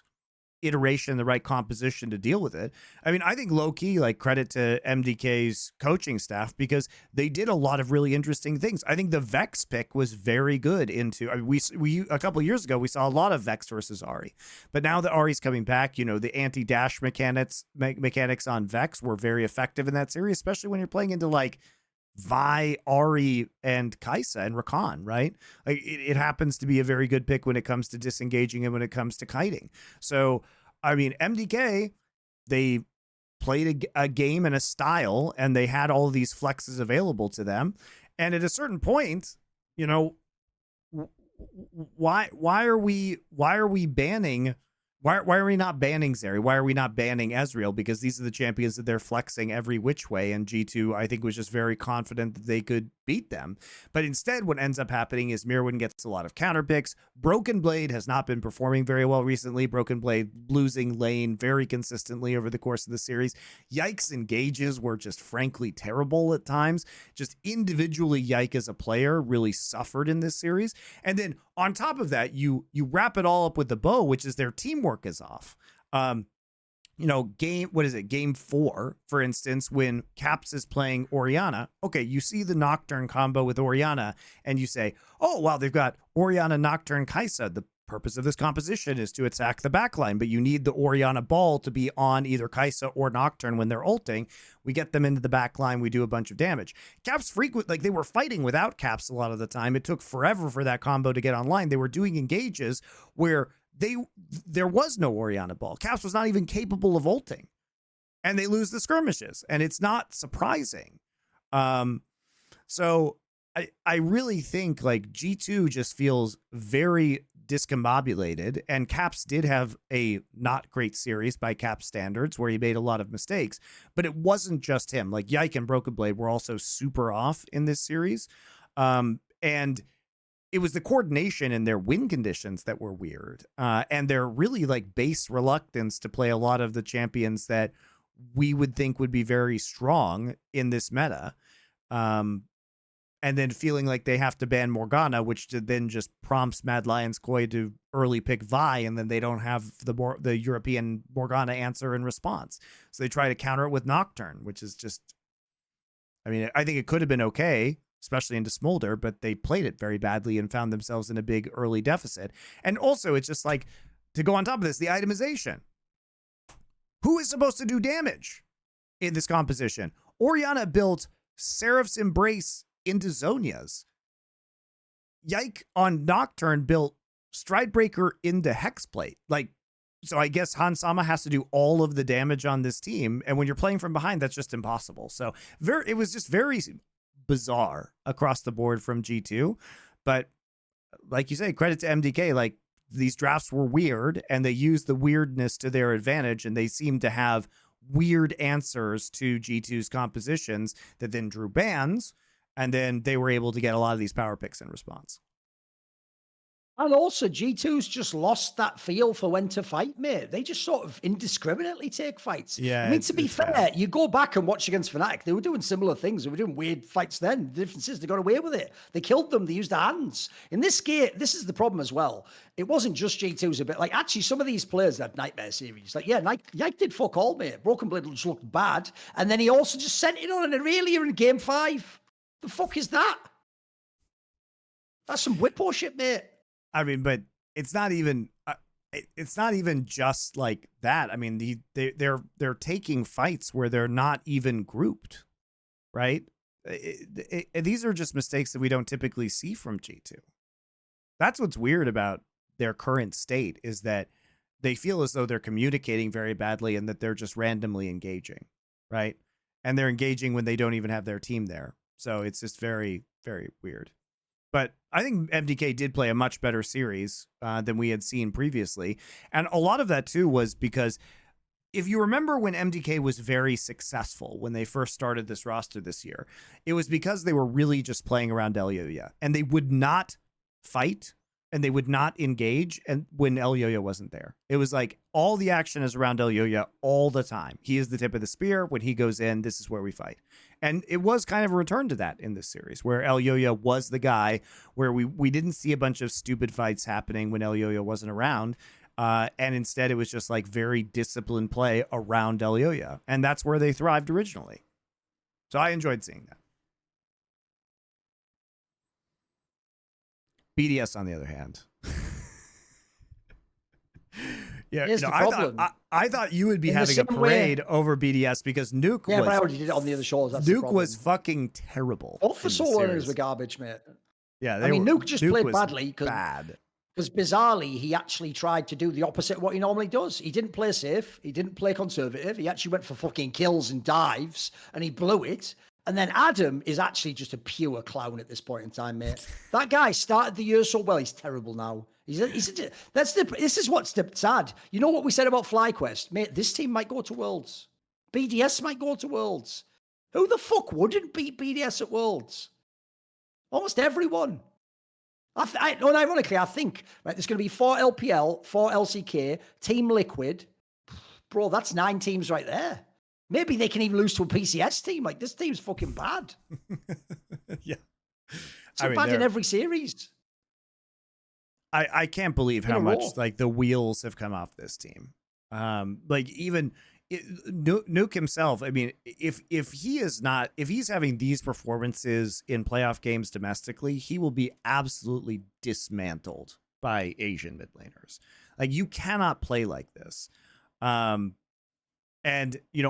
iteration, the right composition to deal with it. I mean, I think low-key, like, credit to MDK's coaching staff, because they did a lot of really interesting things. I think the Vex pick was very good into, I mean, we a couple of years ago, we saw a lot of Vex versus Ahri, but now that Ahri's coming back, the anti-dash mechanics on Vex were very effective in that series, especially when you're playing into like Vi, Ahri, and Kai'Sa and Rakan, right? Like, it happens to be a very good pick when it comes to disengaging and when it comes to kiting. So, I mean, MDK, they played a game and a style, and they had all these flexes available to them. And at a certain point, why are we banning? Why are we not banning Zeri? Why are we not banning Ezreal? Because these are the champions that they're flexing every which way, and G2, I think, was just very confident that they could beat them. But instead, what ends up happening is Mirrorwin gets a lot of counter picks. Broken Blade has not been performing very well recently. Broken Blade losing lane very consistently over the course of the series. Yike's engages were just frankly terrible at times. Just individually, Yike as a player really suffered in this series. And then on top of that, you wrap it all up with the bow, which is their teamwork is off. game 4, for instance, when Caps is playing Orianna. Okay, you see the Nocturne combo with Orianna, and you say, oh, wow, they've got Orianna, Nocturne, Kai'Sa. The purpose of this composition is to attack the backline, but you need the Orianna ball to be on either Kai'Sa or Nocturne when they're ulting. We get them into the backline, we do a bunch of damage. Caps they were fighting without Caps a lot of the time. It took forever for that combo to get online. They were doing engages where there was no Orianna ball. Caps was not even capable of ulting, and they lose the skirmishes, and it's not surprising. So I really think like G2 just feels very discombobulated, and Caps did have a not great series by Caps standards where he made a lot of mistakes, but it wasn't just him. Like Yike and Broken Blade were also super off in this series. And it was the coordination and their win conditions that were weird. And their really like base reluctance to play a lot of the champions that we would think would be very strong in this meta. And then feeling like they have to ban Morgana, which then just prompts Mad Lions Koi to early pick Vi, and then they don't have the European Morgana answer in response. So they try to counter it with Nocturne, which is just, I mean, I think it could have been okay, especially into Smolder, but they played it very badly and found themselves in a big early deficit. And also, it's just like, to go on top of this, the itemization. Who is supposed to do damage in this composition? Orianna built Seraph's Embrace into Zhonya's. Yike on Nocturne built Stridebreaker into Hexplate. Like, so I guess Han Sama has to do all of the damage on this team, and when you're playing from behind, that's just impossible. So it was just very bizarre across the board from G2. But like you say, credit to MDK, like these drafts were weird and they used the weirdness to their advantage, and they seemed to have weird answers to G2's compositions that then drew bans, and then they were able to get a lot of these power picks in response. And also, G2's just lost that feel for when to fight, mate. They just sort of indiscriminately take fights. Yeah, I mean, to be fair, bad. you go back and watch against Fnatic, they were doing similar things. They were doing weird fights then. The difference is they got away with it. They killed them. They used their hands. In this game, this is the problem as well. It wasn't just G2's a bit like, actually, some of these players had nightmare series. Like, yeah, Yike did fuck all, mate. Broken Blade just looked bad. And then he also just sent it on an Aurelia in game 5. The fuck is that? That's some whippo shit, mate. I mean, but it's not even just like that. I mean, they're taking fights where they're not even grouped, right? These are just mistakes that we don't typically see from G2. That's what's weird about their current state, is that they feel as though they're communicating very badly and that they're just randomly engaging, right? And they're engaging when they don't even have their team there. So it's just very, very weird. But I think MDK did play a much better series than we had seen previously. And a lot of that, too, was because if you remember when MDK was very successful when they first started this roster this year, it was because they were really just playing around Elyoya. And they would not fight and they would not engage and when Elyoya wasn't there. It was like all the action is around Elyoya all the time. He is the tip of the spear. When he goes in, this is where we fight. And it was kind of a return to that in this series, where Elyoya was the guy, where we didn't see a bunch of stupid fights happening when Elyoya wasn't around. And instead, it was just like very disciplined play around Elyoya. And that's where they thrived originally. So I enjoyed seeing that. BDS, on the other hand. Yeah, no, I thought you would be having a parade over BDS because Nuke but I already did it on the other shows. Nuke was fucking terrible. Both the solo runners were garbage, mate. Yeah, Nuke just played badly bad. Because bizarrely, he actually tried to do the opposite of what he normally does. He didn't play safe. He didn't play conservative. He actually went for fucking kills and dives, and he blew it. And then Adam is actually just a pure clown at this point in time, mate. That guy started the year so well. He's terrible now. This is what's sad. You know what we said about FlyQuest, mate? This team might go to Worlds. BDS might go to Worlds. Who the fuck wouldn't beat BDS at Worlds? Almost everyone. Ironically, I think there's going to be 4 LPL, 4 LCK, Team Liquid. Bro, that's 9 teams right there. Maybe they can even lose to a PCS team. Like, this team's fucking bad. Yeah. So bad in every series. I can't believe how much like the wheels have come off this team. Like even Nuke himself. I mean, if he's having these performances in playoff games domestically, he will be absolutely dismantled by Asian mid laners. Like you cannot play like this. And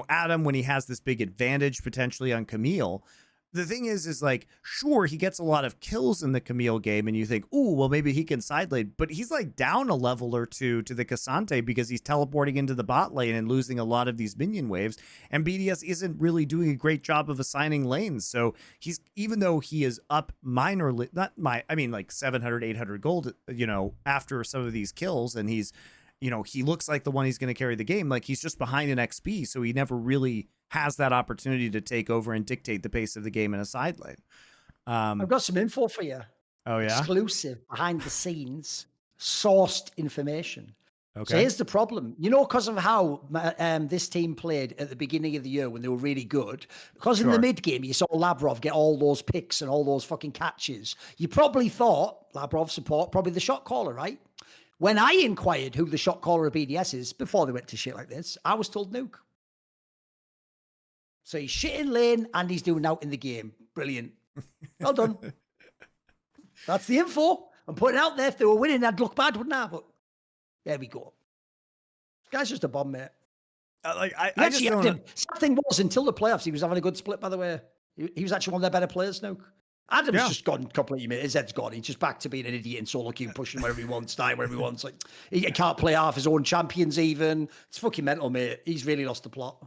Adam, when he has this big advantage potentially on Camille, the thing is like, sure, he gets a lot of kills in the Camille game, and you think, ooh, well, maybe he can side lane, but he's like down a level or two to the Cassante because he's teleporting into the bot lane and losing a lot of these minion waves, and BDS isn't really doing a great job of assigning lanes. So he's, even though he is up minorly, like 700, 800 gold, after some of these kills, and he's, he looks like the one he's going to carry the game, like he's just behind an XP, so he never really has that opportunity to take over and dictate the pace of the game in a side lane. I've got some info for you. Oh, yeah? Exclusive, behind the scenes, sourced information. Okay. So here's the problem. Because of how this team played at the beginning of the year when they were really good, because in the mid game, you saw Labrov get all those picks and all those fucking catches. You probably thought Labrov support, probably the shot caller, right? When I inquired who the shot caller of BDS is before they went to shit like this, I was told Nuke. So he's shit in lane and he's doing out in the game. Brilliant. Well done. That's the info. I'm putting it out there. If they were winning, I'd look bad, wouldn't I? But there we go. This guy's just a bomb, mate. I just don't... Something was until the playoffs. He was having a good split, by the way. He was actually one of their better players, Nuke. Adam's just gone completely, mate. His head's gone. He's just back to being an idiot and solo queue, pushing wherever he wants, dying wherever he wants. Like, he can't play half his own champions even. It's fucking mental, mate. He's really lost the plot.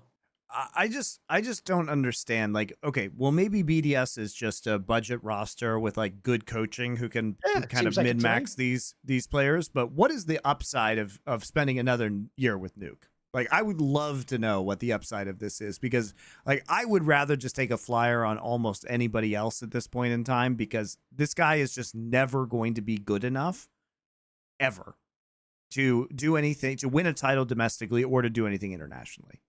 I just don't understand. Like, okay, well, maybe BDS is just a budget roster with like good coaching who can kind of min-max these players. But what is the upside of spending another year with Nuke? Like, I would love to know what the upside of this is, because like I would rather just take a flyer on almost anybody else at this point in time, because this guy is just never going to be good enough ever to do anything, to win a title domestically or to do anything internationally.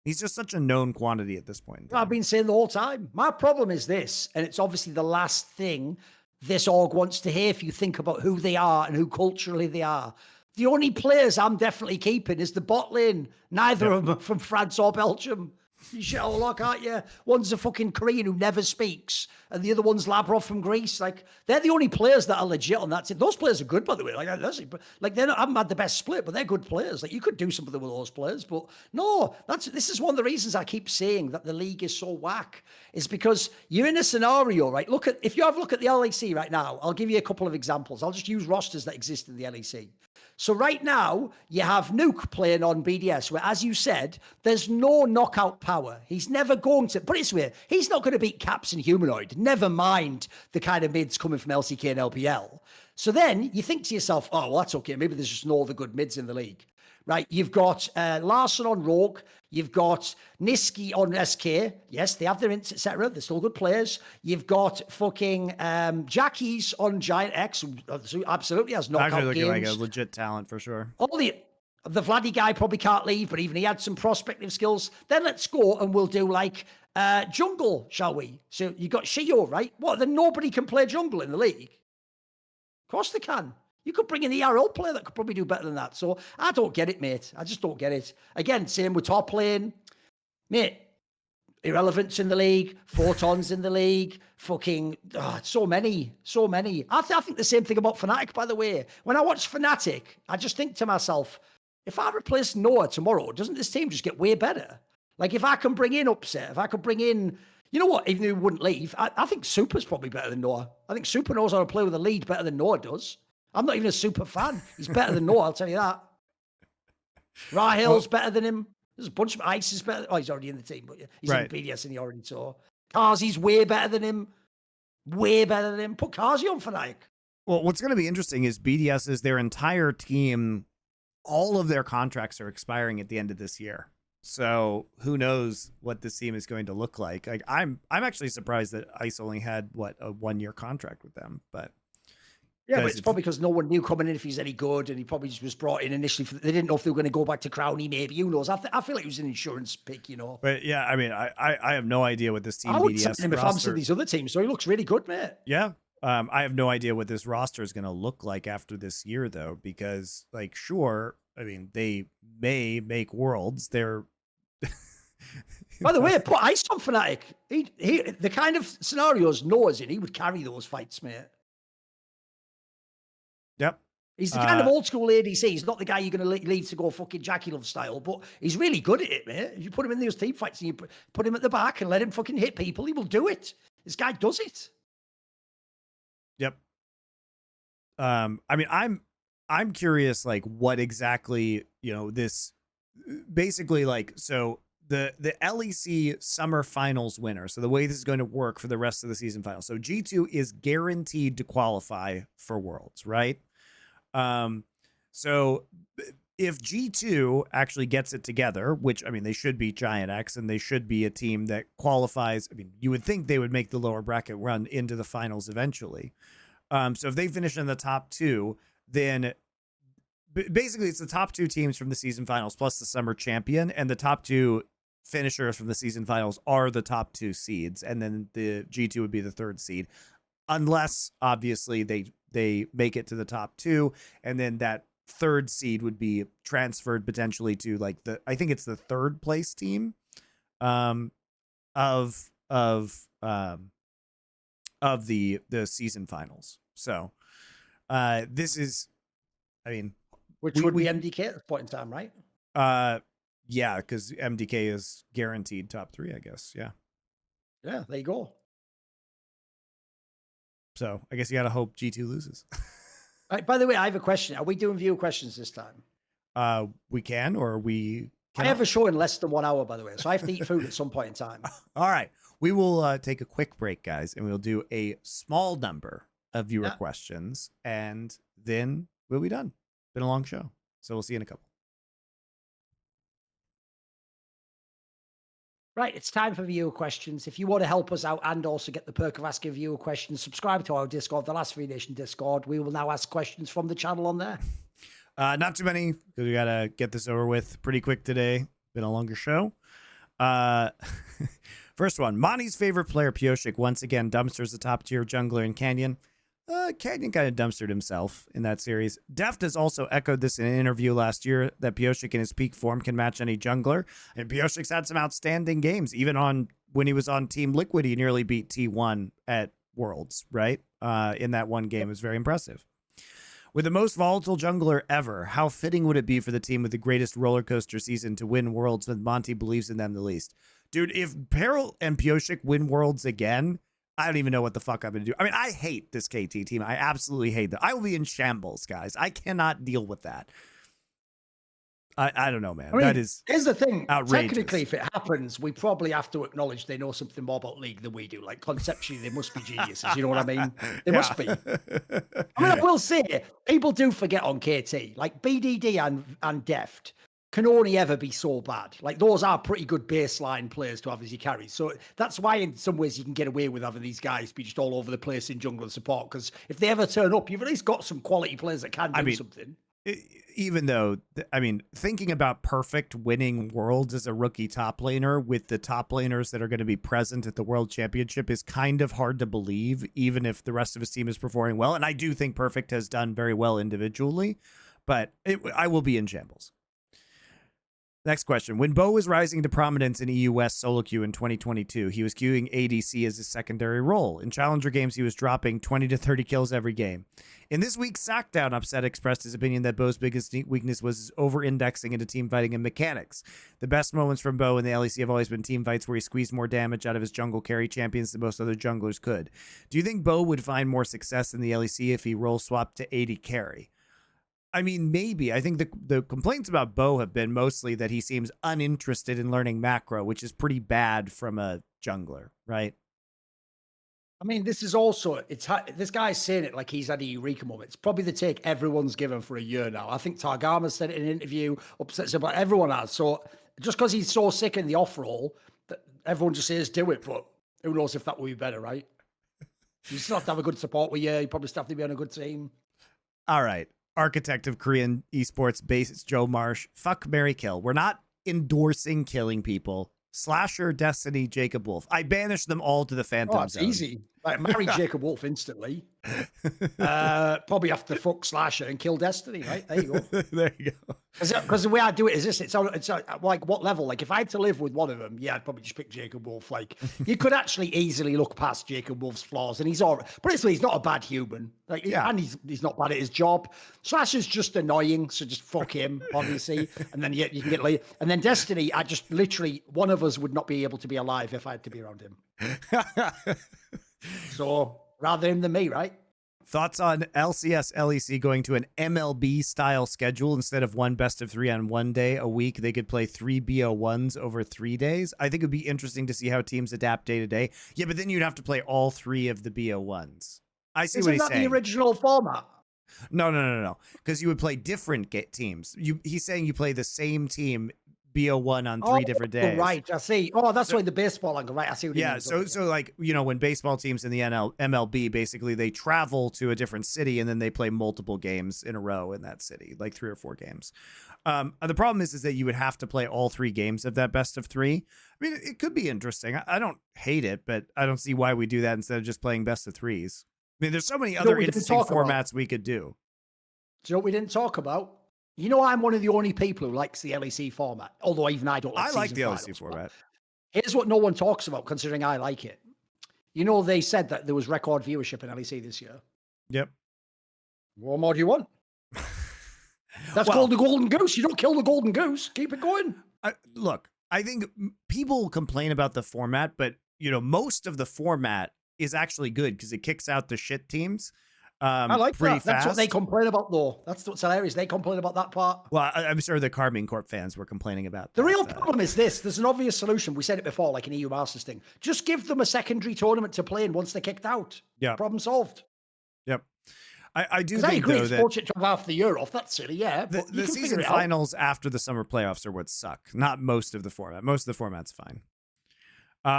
He's just such a known quantity at this point. I've been saying the whole time. My problem is this, and it's obviously the last thing this org wants to hear if you think about who they are and who culturally they are. The only players I'm definitely keeping is the bot lane. Neither of them are from France or Belgium. You shit all luck, aren't you? One's a fucking Korean who never speaks, and the other one's Labrov from Greece. Like, they're the only players that are legit on that team. Those players are good, by the way. Like they're not, I haven't had the best split, but they're good players. Like, you could do something with those players, but no. This is one of the reasons I keep saying that the league is so whack. Is because you're in a scenario, right? If you have a look at the LEC right now, I'll give you a couple of examples. I'll just use rosters that exist in the LEC. So right now, you have Nuke playing on BDS, where, as you said, there's no knockout power. He's never going to, put it this way, he's not going to beat Caps and Humanoid, never mind the kind of mids coming from LCK and LPL. So then you think to yourself, oh, well, that's okay. Maybe there's just no other good mids in the league. Right, you've got Larson on Rogue, you've got Niski on SK. Yes, they have their ints, etc. They're still good players. You've got fucking Jackie's on Giant X, who absolutely has knockout actually looking games. like a legit talent for sure. All the Vladdy guy probably can't leave, but even he had some prospective skills. Then let's go and we'll do like jungle, shall we? So you got Shio, right? What? Then nobody can play jungle in the league. Of course they can. You could bring in the ERL player that could probably do better than that. So I don't get it, mate. I just don't get it. Again, same with top lane. Mate, Irrelevance in the league, Photons in the league, fucking, so many. I think the same thing about Fnatic, by the way. When I watch Fnatic, I just think to myself, if I replace Noah tomorrow, doesn't this team just get way better? Like, if I can bring in Upset, if I could bring in, you know what, even though he wouldn't leave, I think Super's probably better than Noah. I think Super knows how to play with a lead better than Noah does. I'm not even a Super fan. He's better than Noah, I'll tell you that. Rahil's better than him. There's a bunch of Ice is better. Oh, he's already in the team, but he's in BDS and he already saw. Kazi's way better than him. Way better than him. Put Kazi on for Nike. Well, what's going to be interesting is BDS is their entire team. All of their contracts are expiring at the end of this year. So who knows what this team is going to look like. Like I'm actually surprised that Ice only had a 1-year contract with them, but yeah, but it's probably because no one knew coming in if he's any good, and he probably just was brought in initially. They didn't know if they were going to go back to Crownie, maybe. Who knows? I feel like it was an insurance pick, you know. But yeah, I mean, I have no idea what this team I would BDS sign him if I'm some of these other teams, so he looks really good, mate. Yeah. I have no idea what this roster is going to look like after this year, though, because, like, sure, I mean, they may make Worlds. They're By the way, put ice on Fnatic. He the kind of scenarios Noah's in, he would carry those fights, mate. Yep. He's the kind of old school ADC. He's not the guy you're going to leave to go fucking Jackie Love style, but he's really good at it, mate. If you put him in those team fights and you put him at the back and let him fucking hit people, he will do it. This guy does it. Yep. I mean, I'm curious, like, what exactly, you know, this basically, like, so the LEC summer finals winner. So the way this is going to work for the rest of the season finals. So G2 is guaranteed to qualify for Worlds, right? So if G2 actually gets it together, which, I mean, they should be Giant X and they should be a team that qualifies. I mean, you would think they would make the lower bracket run into the finals eventually. So if they finish in the top 2, then basically it's the top 2 teams from the season finals plus the summer champion, and the top 2 finishers from the season finals are the top 2 seeds, and then the G2 would be the 3rd seed, unless obviously they make it to the top 2, and then that 3rd seed would be transferred potentially to, like, I think it's the 3rd place team of the season finals. So this is, I mean, which would be MDK at this point in time, right? Yeah, because MDK is guaranteed top 3, I guess. Yeah, there you go. So I guess you gotta hope G2 loses. Right, by the way, I have a question. Are we doing viewer questions this time? We can, or we cannot. I have a show in less than 1 hour, by the way, so I have to eat food at some point in time. All right, we will take a quick break, guys, and we'll do a small number of viewer questions, and then we'll be done. Been a long show, so we'll see you in a couple. Right, it's time for viewer questions. If you want to help us out and also get the perk of asking viewer questions, subscribe to our Discord, the Last Free Nation Discord. We will now ask questions from the channel on there. Not too many, because we got to get this over with pretty quick today. Been a longer show. First one, Monty's favorite player, Pyosik, once again dumpsters the top tier jungler in Canyon. Canyon kind of dumpstered himself in that series. Deft has also echoed this in an interview last year, that Pyosik in his peak form can match any jungler. And Pyosik's had some outstanding games. Even when he was on Team Liquid, he nearly beat T1 at Worlds, right? In that one game. It was very impressive. With the most volatile jungler ever, how fitting would it be for the team with the greatest roller coaster season to win Worlds when Monty believes in them the least? Dude, if Peril and Pyosik win Worlds again, I don't even know what the fuck I'm going to do. I mean, I hate this KT team. I absolutely hate them. I will be in shambles, guys. I cannot deal with that. I don't know, man. I mean, that is here's the thing. Outrageous. Technically, if it happens, we probably have to acknowledge they know something more about League than we do. Like, conceptually, they must be geniuses. You know what I mean? They must be. I mean, I will say, people do forget on KT. Like, BDD and Deft can only ever be so bad. Like, those are pretty good baseline players to have as your carries. So that's why in some ways you can get away with having these guys be just all over the place in jungle and support, because if they ever turn up, you've at least got some quality players that can do something. Even though, I mean, thinking about Perfect winning Worlds as a rookie top laner with the top laners that are going to be present at the World Championship is kind of hard to believe, even if the rest of his team is performing well. And I do think Perfect has done very well individually, but I will be in shambles. Next question. When Bo was rising to prominence in EU West solo queue in 2022, he was queuing ADC as his secondary role. In Challenger games, he was dropping 20 to 30 kills every game. In this week's Sackdown upset, expressed his opinion that Bo's biggest weakness was his over-indexing into team fighting and mechanics. The best moments from Bo in the LEC have always been team fights where he squeezed more damage out of his jungle carry champions than most other junglers could. Do you think Bo would find more success in the LEC if he role swapped to AD carry? I mean, maybe. I think the complaints about Bo have been mostly that he seems uninterested in learning macro, which is pretty bad from a jungler, right? I mean, this is also, this guy's saying it like he's had a eureka moment. It's probably the take everyone's given for a year now. I think Targama said it in an interview, upsets him, but everyone has. So just because he's so sick in the off role, that everyone just says do it, but who knows if that would be better, right? You still have to have a good support with you. You probably still have to be on a good team. All right. Architect of Korean esports base, Joe Marsh. Fuck, marry, kill. We're not endorsing killing people. Slasher, Destiny, Jacob Wolf. I banish them all to the Phantom Zone. Easy. Like, marry Jacob Wolf instantly. Probably have to fuck Slasher and kill Destiny, right? There you go. There you go. Because the way I do it is this: it's like what level? Like, if I had to live with one of them, yeah, I'd probably just pick Jacob Wolf. Like, you could actually easily look past Jacob Wolf's flaws, and he's all right. But he's not a bad human. Like, Yeah. and he's not bad at his job. Slasher's just annoying, so just fuck him, obviously. And then you can get laid. And then Destiny, I just literally one of us would not be able to be alive if I had to be around him. So rather him than me, right? Thoughts on LCS LEC going to an MLB style schedule instead of one best of 3 on one day a week? They could play 3 BO1s over 3 days. I think it'd be interesting to see how teams adapt day to day. Yeah, but then you'd have to play all 3 of the BO1s. I see what he's saying. Isn't that the original format? No. Because you would play different teams. He's saying you play the same team BO1 on 3 different days. Right, I see. Oh, that's why the baseball angle, right? I see what you mean. Yeah, so like, when baseball teams in the MLB, basically they travel to a different city and then they play multiple games in a row in that city, like 3 or 4 games. The problem is that you would have to play all 3 games of that best of 3. I mean, it could be interesting. I don't hate it, but I don't see why we do that instead of just playing best of 3s. I mean, there's so many other interesting formats we could do. Do you know what we didn't talk about? I'm one of the only people who likes the LEC format, although even I don't like I like the LEC format. Here's what no one talks about, considering I like it. They said that there was record viewership in LEC this year. Yep. What more do you want? That's called the golden goose. You don't kill the golden goose. Keep it going. Look, I think people complain about the format, but, most of the format is actually good because it kicks out the shit teams. I like pretty that. That's fast. what they complain about, though. That's what's hilarious. They complain about that part. Well, I'm sure the Carmine Corp fans were complaining about the that. real problem is this. There's an obvious solution. We said it before, like an EU Masters thing. Just give them a secondary tournament to play in once they're kicked out. Yeah. Problem solved. Yep. I do think, I agree, though, it's fortunate to have half the year off. That's silly, yeah. But the season finals after the summer playoffs are what suck, not most of the format. Most of the format's fine.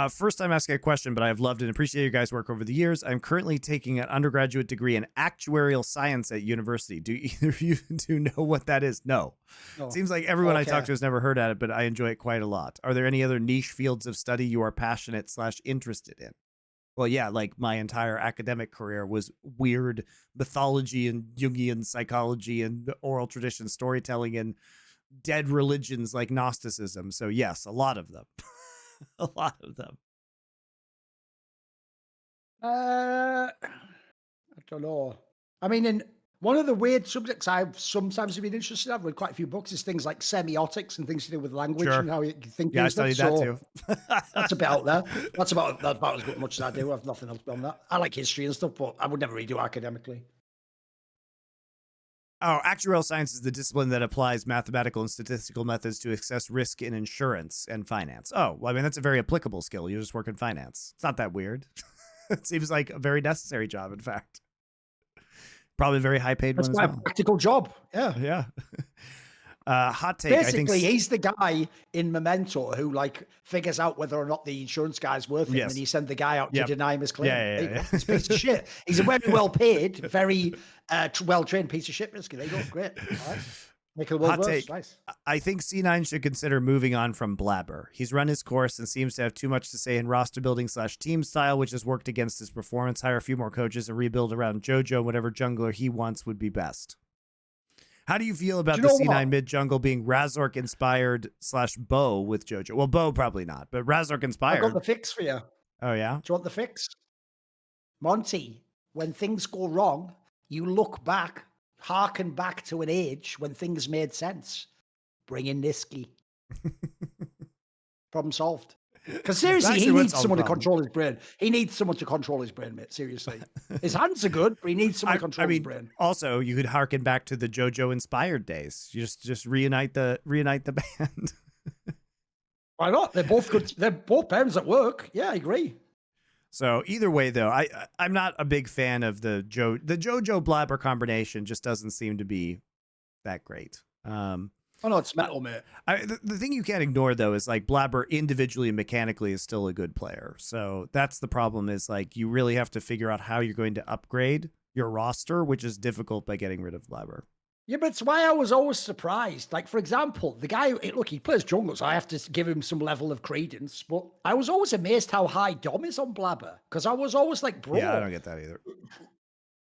First time asking a question, but I've loved and appreciated your guys' work over the years. I'm currently taking an undergraduate degree in actuarial science at university. Do either of you know what that is? No. It seems like everyone I talk to has never heard at it, but I enjoy it quite a lot. Are there any other niche fields of study you are passionate/interested in? Well, yeah, like my entire academic career was weird mythology and Jungian psychology and oral tradition storytelling and dead religions like Gnosticism. So yes, a lot of them. A lot of them. I don't know. I mean, in one of the weird subjects I've sometimes been interested in, I've read quite a few books, is things like semiotics and things to do with language and how you think. Yeah, I studied that too. That's a bit out there. That's about as much as I do. I've nothing else beyond that. I like history and stuff, but I would never really do academically. Oh, actuarial science is the discipline that applies mathematical and statistical methods to assess risk in insurance and finance. Oh, well, I mean, that's a very applicable skill. You just work in finance. It's not that weird. It seems like a very necessary job, in fact. Probably a very high-paid one as well. That's my practical job. Yeah. Yeah. Hot take. Basically, he's the guy in Memento who figures out whether or not the insurance guy's worth it, and you send the guy out to deny him his claim. Yeah. He's a piece of shit. He's a very well paid, very well trained piece of shit. There you go. Great. All right. Make the world worse. Nice. I think C9 should consider moving on from Blabber. He's run his course and seems to have too much to say in roster building / team style, which has worked against his performance. Hire a few more coaches and rebuild around JoJo. Whatever jungler he wants would be best. How do you feel about the C9 mid jungle being Razork inspired / Bo with JoJo? Well, Bo probably not, but Razork inspired. I've got the fix for you. Oh, yeah? Do you want the fix? Monty, when things go wrong, you look back, harken back to an age when things made sense. Bring in Niski. Problem solved. Because seriously, he needs someone to control his brain. He needs someone to control his brain, mate. Seriously. His hands are good, but he needs someone to control his brain. Also, you could harken back to the JoJo inspired days. You just reunite the band. Why not? They're both good. They're both parents at work. Yeah, I agree. So either way, though, I'm not a big fan of the JoJo Blabber combination. Just doesn't seem to be that great. Oh, no, it's metal, mate. The thing you can't ignore, though, is Blabber individually and mechanically is still a good player. So that's the problem, is you really have to figure out how you're going to upgrade your roster, which is difficult by getting rid of Blabber. Yeah, but it's why I was always surprised. Like, for example, the guy, look, he plays jungle, so I have to give him some level of credence. But I was always amazed how high Dom is on Blabber, because I was always like, Yeah, I bro, don't get that either.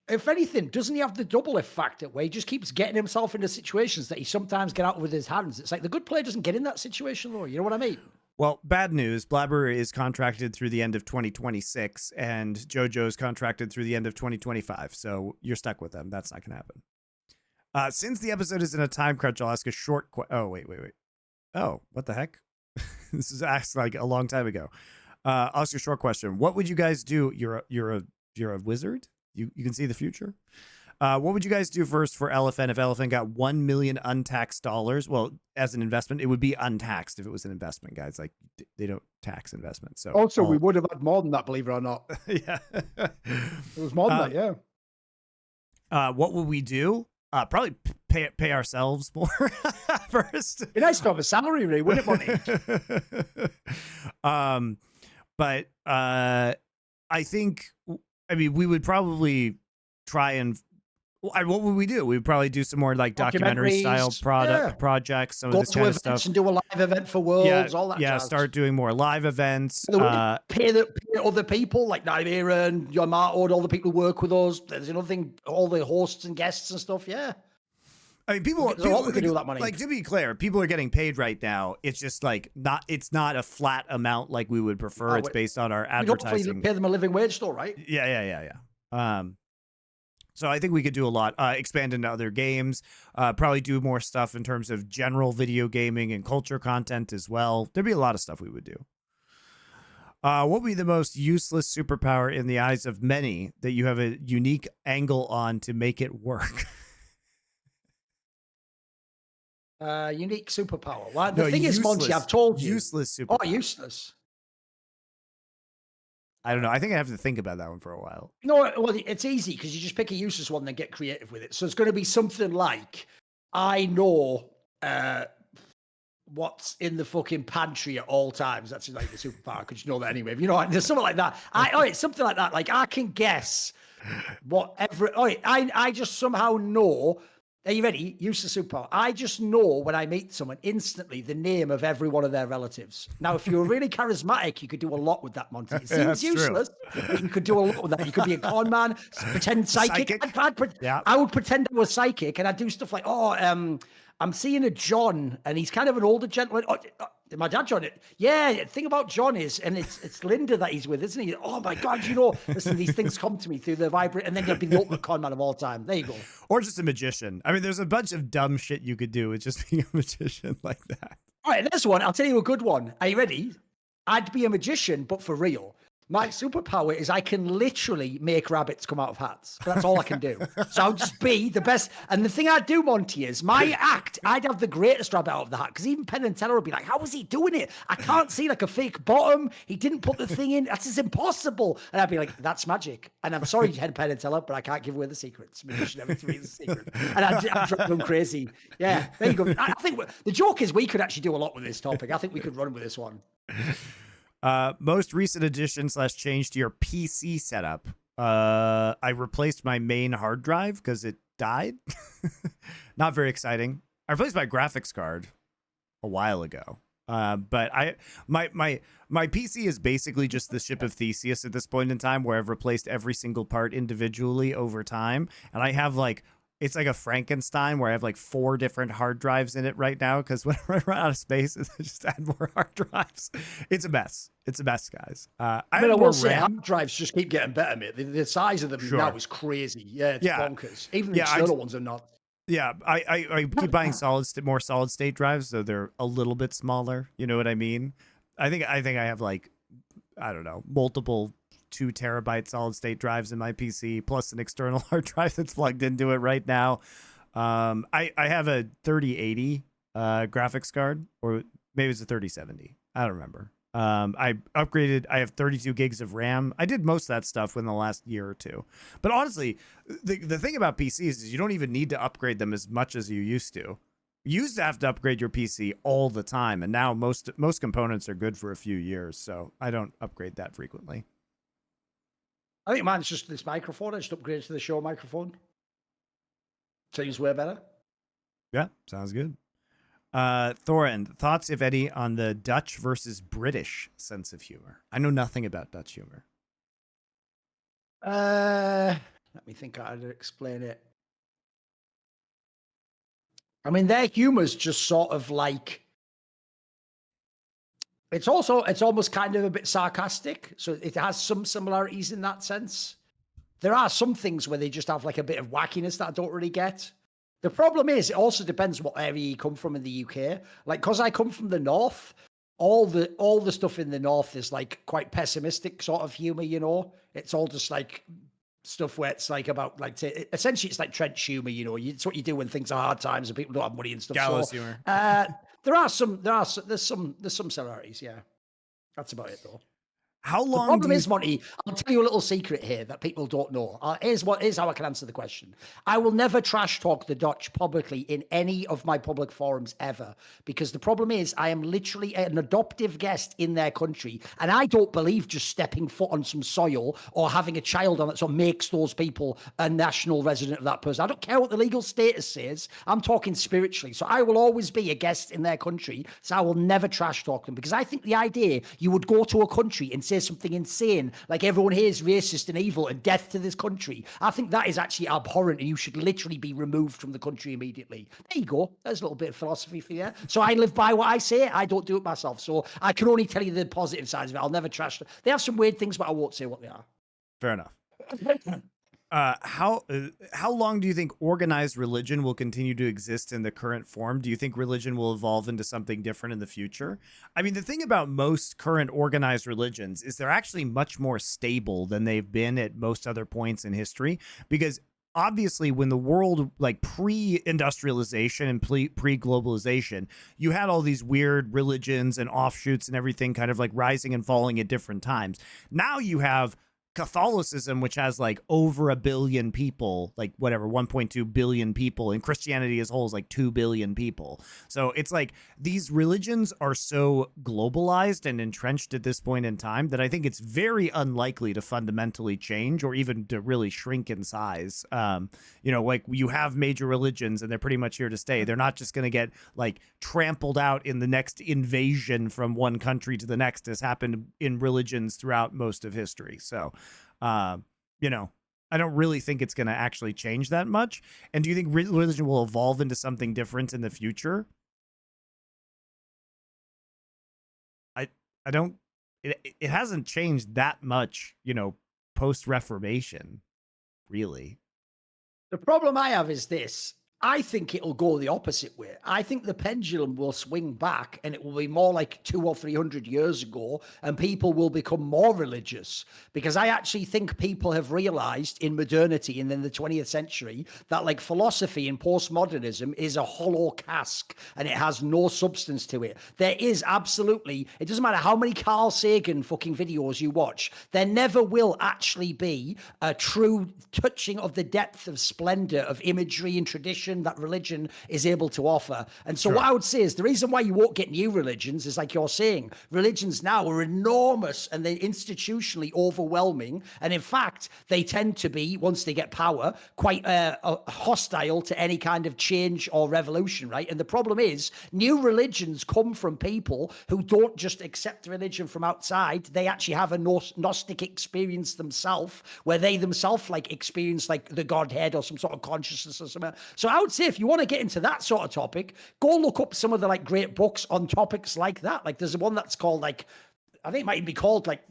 if anything, doesn't he have the double F factor where he just keeps getting himself into situations that he sometimes get out with his hands? It's like the good player doesn't get in that situation, though. You know what I mean? Well, bad news. Blabber is contracted through the end of 2026, and JoJo's contracted through the end of 2025. So you're stuck with them. That's not going to happen. Since the episode is in a time crunch, I'll ask a short question. Oh, wait. Oh, what the heck? This is asked like a long time ago. I'll ask you a short question. What would you guys do? You're a wizard. You can see the future. What would you guys do first for Elephant if Elephant got $1 million untaxed dollars? Well, as an investment, it would be untaxed if it was an investment, guys. Like they don't tax investments. So Also, we would have had more than that, believe it or not. yeah, It was more than that, yeah. What would we do? Probably pay ourselves more first. It'd be nice to have a salary, really, wouldn't it, Monty? But I think, I mean, we would probably try and. What would we do? We'd probably do some more like documentary style projects, some Go of this kind of stuff. And do a live event for Worlds, all that. Yeah, start doing more live events. Pay other people like Nightmare and Yamato and all the people who work with us. There's another thing, all the hosts and guests and stuff. Yeah. I mean, people can do with that money. Like, to be clear, people are getting paid right now. It's just like it's not a flat amount like we would prefer. It's based on our advertising. Pay them a living wage still, right? Yeah. So I think we could do a lot, expand into other games, probably do more stuff in terms of general video gaming and culture content as well. There'd be a lot of stuff we would do. What would be the most useless superpower in the eyes of many that you have a unique angle on to make it work? Unique superpower. Well, the thing is, Monty, I've told you. Useless superpower. Oh, useless. I don't know. I think I have to think about that one for a while. No, well, it's easy because you just pick a useless one and then get creative with it. So it's going to be something like, I know what's in the fucking pantry at all times. That's like the superpower because you know that anyway. You know, there's something like that. It's something like that. Like I can guess whatever. I just somehow know. Are you ready? Useless superpower. I just know when I meet someone instantly the name of every one of their relatives. Now, if you're really charismatic, you could do a lot with that, Monty. It seems useless, but you could do a lot with that. You could be a con man, pretend psychic. I would pretend I was psychic, and I'd do stuff like, I'm seeing a John, and he's kind of an older gentleman. My dad, John. Yeah, the thing about John is, and it's Linda that he's with, isn't he? Oh my God, listen, these things come to me through the vibrate, and then you'll be the ultimate con man of all time. There you go. Or just a magician. I mean, there's a bunch of dumb shit you could do with just being a magician like that. All right, there's one. I'll tell you a good one. Are you ready? I'd be a magician, but for real. My superpower is I can literally make rabbits come out of hats. That's all I can do. So I'll just be the best. And the thing I'd do, Monty, is my act, I'd have the greatest rabbit out of the hat. Because even Penn and Teller would be like, how was he doing it? I can't see like a fake bottom. He didn't put the thing in. That's just impossible. And I'd be like, that's magic. And I'm sorry, Penn and Teller, but I can't give away the secrets. Magician never to read the secret. And I'd drive them crazy. Yeah, there you go. I think the joke is we could actually do a lot with this topic. I think we could run with this one. Most recent addition / change to your PC setup. I replaced my main hard drive because it died. Not very exciting. I replaced my graphics card a while ago. But my PC is basically just the ship of Theseus at this point in time, where I've replaced every single part individually over time, and I have it's like a Frankenstein where I have like 4 different hard drives in it right now because whenever I run out of space, I just add more hard drives. It's a mess. It's a mess, guys. I will say hard drives just keep getting better, mate. The size of them now is crazy. Yeah, it's bonkers. Even the external ones are not. Yeah, I keep buying more solid state drives, so they're a little bit smaller. You know what I mean? I think I have I don't know, multiple 2 terabyte solid state drives in my PC, plus an external hard drive that's plugged into it right now. I have a 3080 graphics card, or maybe it's a 3070. I don't remember. I upgraded. I have 32 gigs of RAM. I did most of that stuff within the last year or 2. But honestly, the thing about PCs is you don't even need to upgrade them as much as you used to. You used to have to upgrade your PC all the time, and now most components are good for a few years, so I don't upgrade that frequently. I think mine's just this microphone. I just upgraded to the show microphone. Seems way better. Yeah, sounds good. Thorin, thoughts, if any, on the Dutch versus British sense of humor? I know nothing about Dutch humor. Let me think how to explain it. I mean, their humor's just sort of like, it's almost kind of a bit sarcastic. So it has some similarities in that sense. There are some things where they just have like a bit of wackiness that I don't really get. The problem is, it also depends what area you come from in the UK. Like, because I come from the north, all the stuff in the north is like quite pessimistic sort of humor. You know, it's all just like stuff where it's like about like essentially it's like trench humor. You know, it's what you do when things are hard times and people don't have money and stuff. Gallows So, humor. there's some similarities. Yeah, that's about it though. How The long problem do you is, Monty, I'll tell you a little secret here that people don't know. Here's how I can answer the question. I will never trash talk the Dutch publicly in any of my public forums ever, because the problem is I am literally an adoptive guest in their country, and I don't believe just stepping foot on some soil or having a child on it so makes those people a national resident of that person. I don't care what the legal status says. I'm talking spiritually. So I will always be a guest in their country, so I will never trash talk them, because I think the idea you would go to a country and say something insane like everyone here is racist and evil and death to this country, I think that is actually abhorrent, and you should literally be removed from the country immediately. There you go. There's a little bit of philosophy for you. So I live by what I say. I don't do it myself. So I can only tell you the positive sides of it. I'll never trash them. They have some weird things, but I won't say what they are. Fair enough. How long do you think organized religion will continue to exist in the current form? Do you think religion will evolve into something different in the future? I mean, the thing about most current organized religions is they're actually much more stable than they've been at most other points in history, because obviously when the world, like pre-industrialization and pre-globalization, you had all these weird religions and offshoots and everything kind of like rising and falling at different times. Now you have Catholicism, which has like over 1 billion people, like whatever, 1.2 billion people, and Christianity as a whole is like 2 billion people. So it's like these religions are so globalized and entrenched at this point in time that I think it's very unlikely to fundamentally change or even to really shrink in size. You know, like you have major religions and they're pretty much here to stay. They're not just going to get like trampled out in the next invasion from one country to the next, as happened in religions throughout most of history. So, you know, I don't really think it's going to actually change that much. And do you think religion will evolve into something different in the future? I don't, it hasn't changed that much, you know, post-Reformation, really. The problem I have is this. I think it'll go the opposite way. I think the pendulum will swing back and it will be more like 200 or 300 years ago, and people will become more religious, because I actually think people have realized in modernity and in the 20th century that like philosophy and postmodernism is a hollow cask and it has no substance to it. There is absolutely, it doesn't matter how many Carl Sagan fucking videos you watch, there never will actually be a true touching of the depth of splendor of imagery and tradition that religion is able to offer. And so what I would say is the reason why you won't get new religions is, like you're saying, religions now are enormous and they're institutionally overwhelming. And in fact, they tend to be, once they get power, quite hostile to any kind of change or revolution, right? And the problem is new religions come from people who don't just accept religion from outside. They actually have a Gnostic experience themselves, where they themselves like experience like the Godhead or some sort of consciousness or something. So I would say if you want to get into that sort of topic, go look up some of the like great books on topics like that. Like there's one that's called like, I think it might even be called like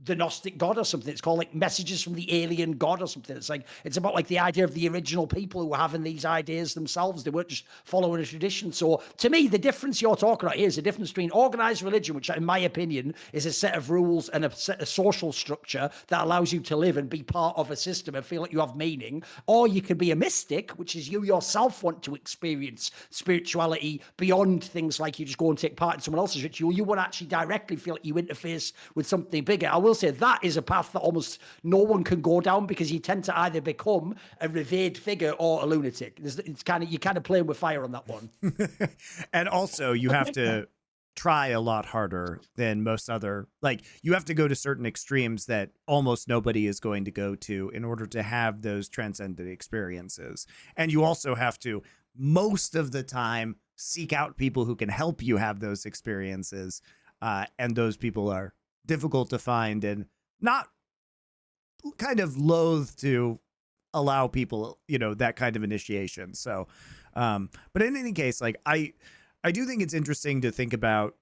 the Gnostic God or something. It's called like Messages from the Alien God or something. It's like, it's about like the idea of the original people who were having these ideas themselves. They weren't just following a tradition. So to me, the difference you're talking about here is the difference between organized religion, which in my opinion is a set of rules and a set of social structure that allows you to live and be part of a system and feel like you have meaning. Or you can be a mystic, which is you yourself want to experience spirituality beyond things like you just go and take part in someone else's ritual. You want to actually directly feel like you interface with something bigger. I will say that is a path that almost no one can go down, because you tend to either become a revered figure or a lunatic. It's kind of, you're kind of playing with fire on that one. And also you have to try a lot harder than most other, like you have to go to certain extremes that almost nobody is going to go to in order to have those transcendent experiences. And you also have to most of the time seek out people who can help you have those experiences. And those people are difficult to find and not kind of loath to allow people, that kind of initiation. So, but in any case, like I do think it's interesting to think about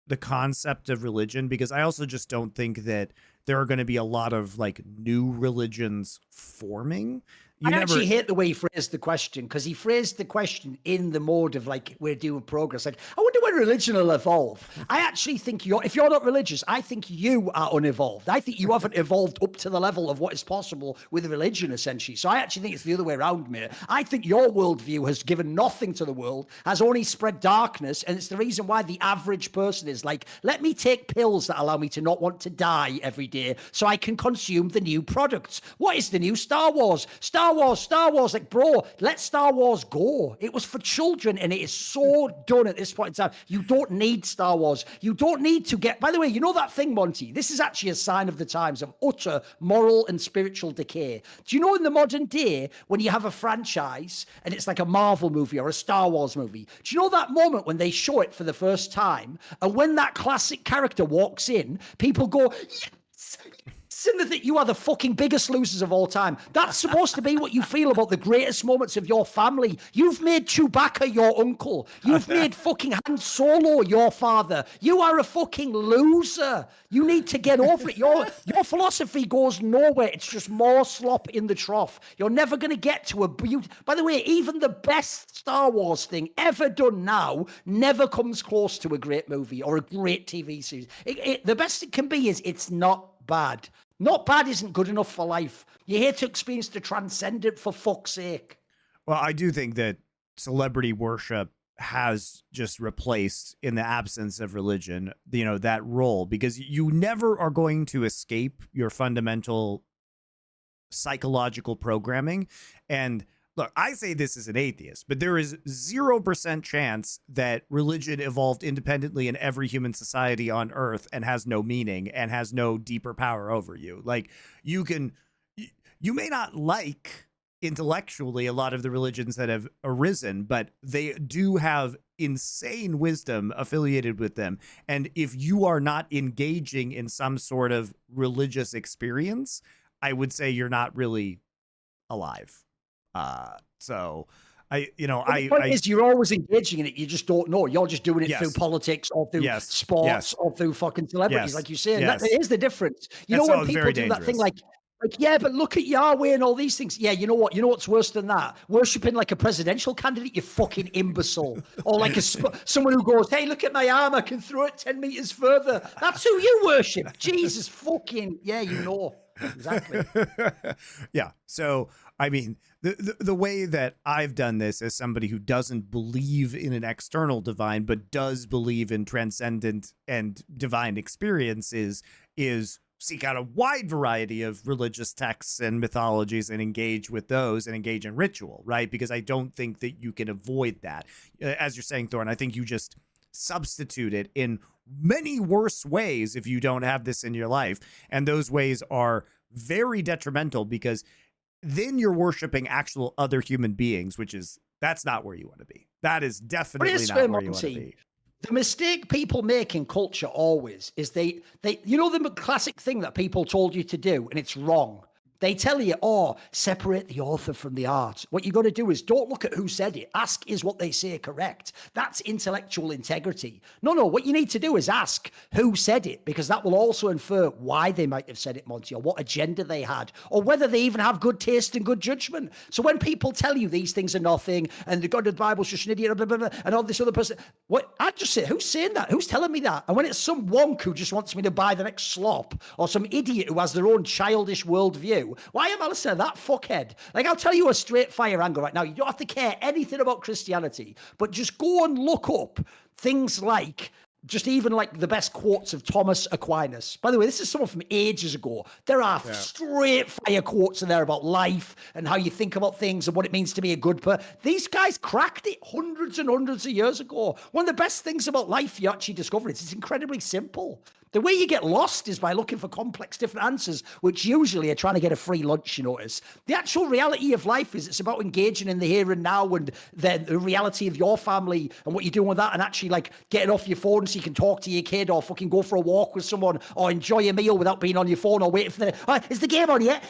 the concept of religion, because I also just don't think that there are going to be a lot of like new religions forming. Actually hate the way he phrased the question, because he phrased the question in the mode of like, we're doing progress. Like, I wonder when religion will evolve. I actually think if you're not religious, I think you are unevolved. I think you haven't evolved up to the level of what is possible with religion, essentially. So I actually think it's the other way around, mate. I think your worldview has given nothing to the world, has only spread darkness. And it's the reason why the average person is like, let me take pills that allow me to not want to die every day so I can consume the new products. What is the new Star Wars? Star Wars, like, bro, let Star Wars go. It was for children, and it is so done at this point in time. You don't need Star Wars. You don't need to get, by the way, you know that thing, Monty? This is actually a sign of the times of utter moral and spiritual decay. Do you know in the modern day, when you have a franchise and it's like a Marvel movie or a Star Wars movie, do you know that moment when they show it for the first time, and when that classic character walks in, people go, yes! That you are the fucking biggest losers of all time. That's supposed to be what you feel about the greatest moments of your family. You've made Chewbacca your uncle. You've made fucking Han Solo your father. You are a fucking loser. You need to get over it. Your philosophy goes nowhere. It's just more slop in the trough. You're never going to get to a beauty. By the way, even the best Star Wars thing ever done now never comes close to a great movie or a great TV series. The best it can be is it's not bad. Not bad isn't good enough for life. You're here to experience the transcendent, for fuck's sake. Well, I do think that celebrity worship has just replaced, in the absence of religion, that role, because you never are going to escape your fundamental psychological programming. And look, I say this as an atheist, but there is 0% chance that religion evolved independently in every human society on Earth and has no meaning and has no deeper power over you. Like, you may not like intellectually a lot of the religions that have arisen, but they do have insane wisdom affiliated with them. And if you are not engaging in some sort of religious experience, I would say you're not really alive. So the point is, you're always engaging in it. You just don't know. You're just doing it through politics or through sports or through fucking celebrities, like you say. And that is the difference. You know, when people do that thing like, yeah, but look at Yahweh and all these things. Yeah, you know what? You know what's worse than that? Worshipping like a presidential candidate, you fucking imbecile. Or like someone who goes, hey, look at my arm, I can throw it 10 meters further. That's who you worship. Jesus fucking, yeah, you know. Exactly. Yeah. So, I mean, the way that I've done this as somebody who doesn't believe in an external divine, but does believe in transcendent and divine experiences, is seek out a wide variety of religious texts and mythologies and engage with those and engage in ritual, right? Because I don't think that you can avoid that. As you're saying, Thorin, I think you just substitute it in many worse ways if you don't have this in your life. And those ways are very detrimental, because then you're worshiping actual other human beings, that's not where you want to be. That is definitely not where you want to be. The mistake people make in culture always is they the classic thing that people told you to do, and it's wrong. They tell you, separate the author from the art. What you got to do is don't look at who said it. Ask, is what they say correct? That's intellectual integrity. No, what you need to do is ask who said it, because that will also infer why they might have said it, Monty, or what agenda they had, or whether they even have good taste and good judgment. So when people tell you these things are nothing, and the God of the Bible's just an idiot, blah, blah, blah, and all this other person, I just say, who's saying that? Who's telling me that? And when it's some wonk who just wants me to buy the next slop, or some idiot who has their own childish worldview, why am I listening to that fuckhead? Like, I'll tell you a straight fire angle right now. You don't have to care anything about Christianity, but just go and look up things like, just even like the best quotes of Thomas Aquinas. By the way, this is someone from ages ago. There are straight fire quotes in there about life and how you think about things and what it means to be a good person. These guys cracked it hundreds and hundreds of years ago. One of the best things about life you actually discover is it's incredibly simple. The way you get lost is by looking for complex different answers, which usually are trying to get a free lunch, you notice. The actual reality of life is it's about engaging in the here and now and the reality of your family and what you're doing with that, and actually like getting off your phone so you can talk to your kid or fucking go for a walk with someone or enjoy a meal without being on your phone or waiting for is the game on yet?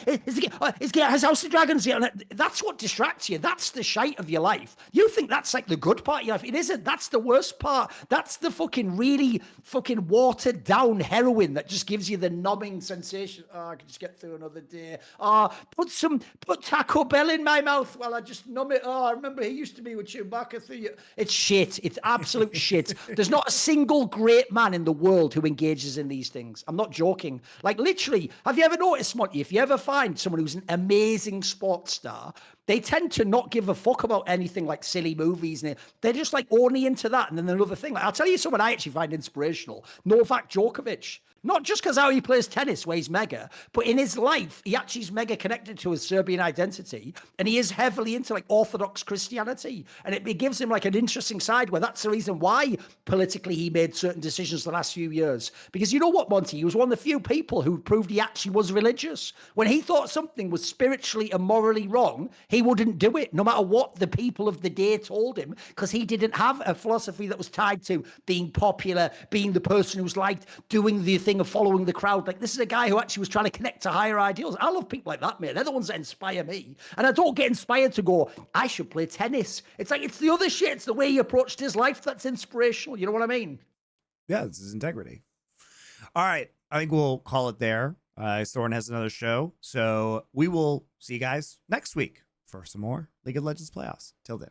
Has House of Dragons yet? That's what distracts you. That's the shite of your life. You think that's like the good part of your life. It isn't. That's the worst part. That's the fucking really fucking watered down heroin that just gives you the numbing sensation. Oh, I can just get through another day. Oh, put Taco Bell in my mouth while I just numb it. Oh, I remember he used to be with Chewbacca through you. It's shit. It's absolute shit. There's not a single great man in the world who engages in these things. I'm not joking. Like literally, have you ever noticed, Monty, if you ever find someone who's an amazing sports star, they tend to not give a fuck about anything like silly movies. And they're just like only into that. And then another thing, like, I'll tell you someone I actually find inspirational. Novak Djokovic. Not just because how he plays tennis, where he's mega, but in his life, he actually is mega connected to his Serbian identity. And he is heavily into like Orthodox Christianity. And it gives him like an interesting side where that's the reason why politically he made certain decisions the last few years. Because you know what, Monty? He was one of the few people who proved he actually was religious. When he thought something was spiritually and morally wrong, he wouldn't do it, no matter what the people of the day told him, because he didn't have a philosophy that was tied to being popular, being the person who's liked, doing the thing of following the crowd. Like, this is a guy who actually was trying to connect to higher ideals. I love people like that, mate. They're the ones that inspire me. And I don't get inspired to go, I should play tennis. It's like, it's the other shit. It's the way he approached his life that's inspirational. You know what I mean? Yeah, this is integrity. All right. I think we'll call it there. Thorin has another show. So we will see you guys next week for some more League of Legends playoffs. Till then.